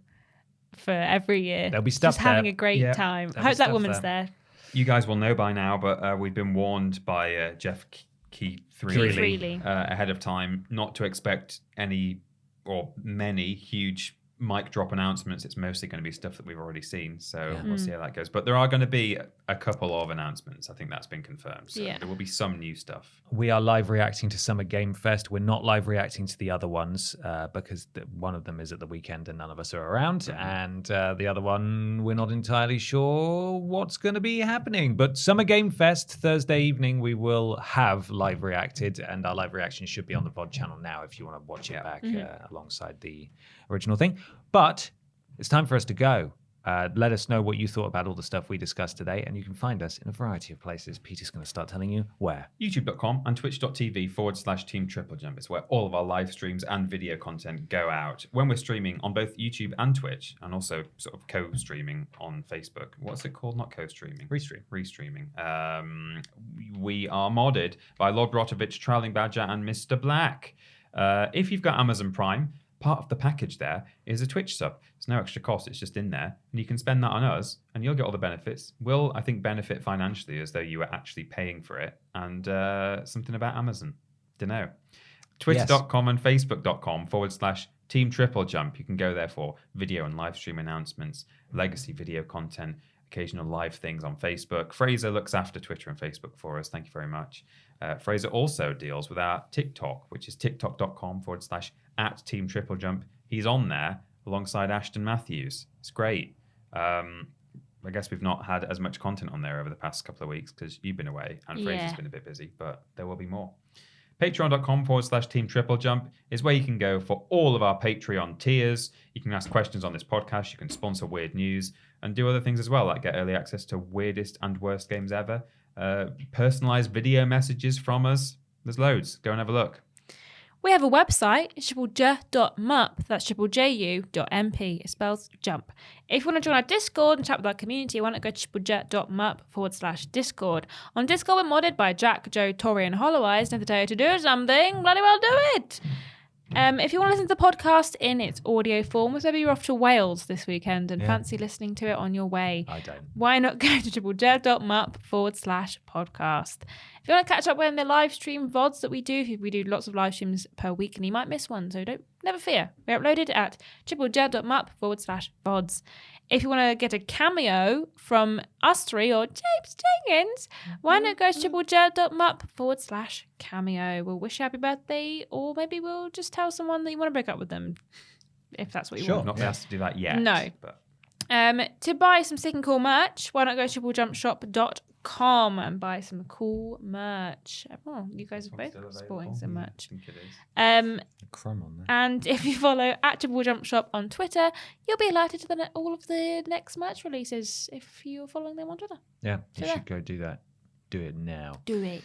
C: for every year.
A: There'll be stuff
C: Just having
A: there.
C: a great time. I hope that woman's there.
B: You guys will know by now, but we've been warned by Jeff Keighley ahead of time not to expect any or many huge mic drop announcements. It's mostly going to be stuff that we've already seen, so we'll see how that goes. But there are going to be a couple of announcements. I think that's been confirmed. So there will be some new stuff.
A: We are live reacting to Summer Game Fest. We're not live reacting to the other ones because one of them is at the weekend and none of us are around. And the other one, we're not entirely sure what's going to be happening. But Summer Game Fest, Thursday evening, we will have live reacted. And our live reaction should be on the VOD channel now if you want to watch it back alongside the original thing. But it's time for us to go. Let us know what you thought about all the stuff we discussed today, and you can find us in a variety of places. Peter's going to start telling you where.
B: YouTube.com and twitch.tv/Team TripleJump is where all of our live streams and video content go out when we're streaming on both YouTube and Twitch, and also sort of co-streaming on Facebook. What's it called? Not co-streaming. Restreaming. We are modded by Lord Brotovich, Trailing Badger, and Mr. Black. If you've got Amazon Prime, part of the package there is a Twitch sub. It's no extra cost. It's just in there. And you can spend that on us and you'll get all the benefits. We'll, I think, benefit financially as though you were actually paying for it. And something about Amazon. Dunno. Twitter.com and Facebook.com/Team TripleJump. You can go there for video and live stream announcements, legacy video content, occasional live things on Facebook. Fraser looks after Twitter and Facebook for us. Thank you very much. Fraser also deals with our TikTok, which is tiktok.com/@Team TripleJump. He's on there alongside Ashton Matthews. It's great. I guess we've not had as much content on there over the past couple of weeks because you've been away and Fraser's been a bit busy, but there will be more. Patreon.com/Team TripleJump is where you can go for all of our Patreon tiers. You can ask questions on this podcast. You can sponsor weird news and do other things as well, like get early access to weirdest and worst games ever. Personalized video messages from us. There's loads. Go and have a look.
C: We have a website, TripleJ.mup. That's TripleJU.mp. It spells jump. If you want to join our Discord and chat with our community, why not go to TripleJ.mup/Discord. On Discord, we're modded by Jack, Joe, Tori, and Hollow Eyes. And if they tell you to do something, bloody well do it. If you want to listen to the podcast in its audio form, maybe you're off to Wales this weekend and fancy listening to it on your way.
A: I don't.
C: Why not go to TripleJ.mup/podcast. If you want to catch up with the live stream VODs that we do lots of live streams per week and you might miss one, so never fear. We're uploaded at TripleJ.mup/VODs. If you want to get a cameo from us three or James Jenkins, why not go to TripleJ.mup/cameo. We'll wish you happy birthday, or maybe we'll just tell someone that you want to break up with them, if that's what you want.
B: Not asked to do that yet.
C: No.
B: But
C: To buy some sick and cool merch, why not go to TripleJumpShop.com and buy some cool merch? Oh, you guys are both sporting some merch.
B: I think it is.
D: Crumb on there.
C: And if you follow @TripleJumpShop on Twitter, you'll be alerted to all of the next merch releases if you're following them on Twitter.
A: Yeah, you
C: So
A: should go do that. Do it now.
C: Do it.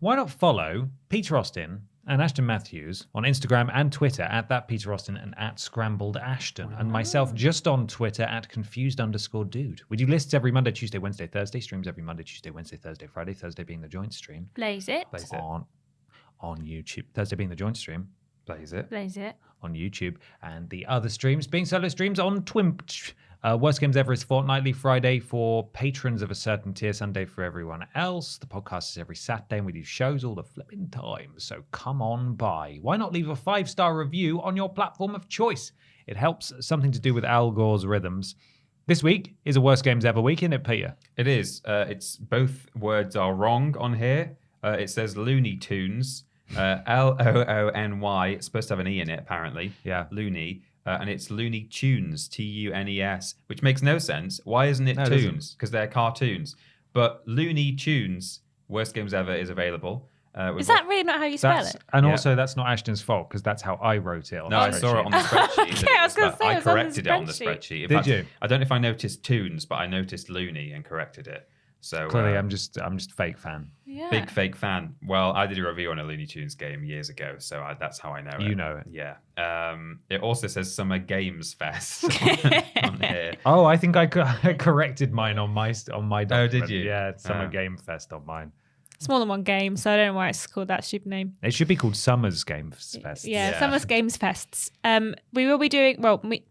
A: Why not follow Peter Austin and Ashton Matthews on Instagram and Twitter @ThatPeterAustin and @ScrambledAshton. And myself just on Twitter @confused_dude. We do lists every Monday, Tuesday, Wednesday, Thursday. Streams every Monday, Tuesday, Wednesday, Thursday, Friday. Thursday being the joint stream.
C: Blaze it.
A: On YouTube. Thursday being the joint stream.
B: Blaze it.
C: Blaze it.
A: On YouTube. And the other streams being solo streams on Twitch. Worst Games Ever is fortnightly, Friday for patrons of a certain tier, Sunday for everyone else. The podcast is every Saturday and we do shows all the flipping time. So come on by. Why not leave a 5-star review on your platform of choice? It helps. Something to do with Al Gore's rhythms. This week is a Worst Games Ever week, isn't it, Peter?
B: It is. It's both words are wrong on here. It says Looney Tunes. Loony. It's supposed to have an E in it, apparently.
A: Yeah.
B: Looney. And it's Looney Tunes, Tunes, which makes no sense. Why isn't it
A: No, it
B: Tunes? Because they're cartoons. But Looney Tunes, Worst Games Ever, is available.
C: Is that really not how you spell it?
A: And also, that's not Ashton's fault because that's how I wrote it.
B: No, I saw it on the spreadsheet.
C: Okay, I was gonna say,
B: I
C: it was on the
B: corrected it on the
C: spreadsheet.
B: spreadsheet. In
A: Did
B: fact,
A: you?
B: I don't know if I noticed Tunes, but I noticed Looney and corrected it. So
A: Clearly, I'm just fake fan.
C: Yeah.
B: big fake fan. Well, I did a review on a Looney Tunes game years ago, so that's how I know it.
A: You know it.
B: Yeah. It also says Summer Games Fest on here.
A: Oh, I think I corrected mine on my document.
B: Oh, did you?
A: Yeah, it's Summer Game Fest on mine.
C: It's more than one game, so I don't know why it's called that stupid name.
A: It should be called Summer's Game Fest.
C: Yeah, Summer's Games Fests. We will be doing,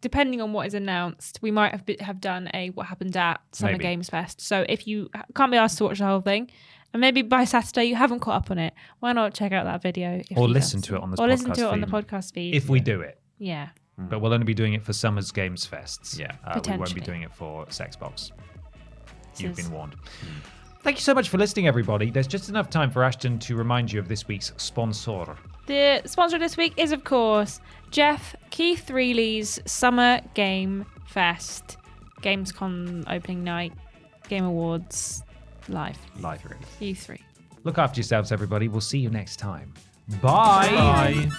C: depending on what is announced, we might have done a What Happened at Summer
A: Maybe.
C: Games Fest. So if you can't be asked to watch the whole thing, and maybe by Saturday you haven't caught up on it, why not check out that video?
A: Or listen to it on this
C: Or listen
A: podcast
C: to it on the
A: feed.
C: podcast feed.
A: If we do it.
C: Yeah.
A: But we'll only be doing it for Summer's Games Fests.
B: Yeah.
A: We won't be
C: Potentially.
A: doing it for Sexbox. You've
C: This is-
A: been warned. Thank you so much for listening, everybody. There's just enough time for Ashton to remind you of this week's sponsor.
C: The sponsor this week is, of course, Jeff Keith Reilly's Summer Game Fest. Gamescom opening night, Game Awards, live.
A: Live.
C: E3.
A: Look after yourselves, everybody. We'll see you next time. Bye.
B: Bye.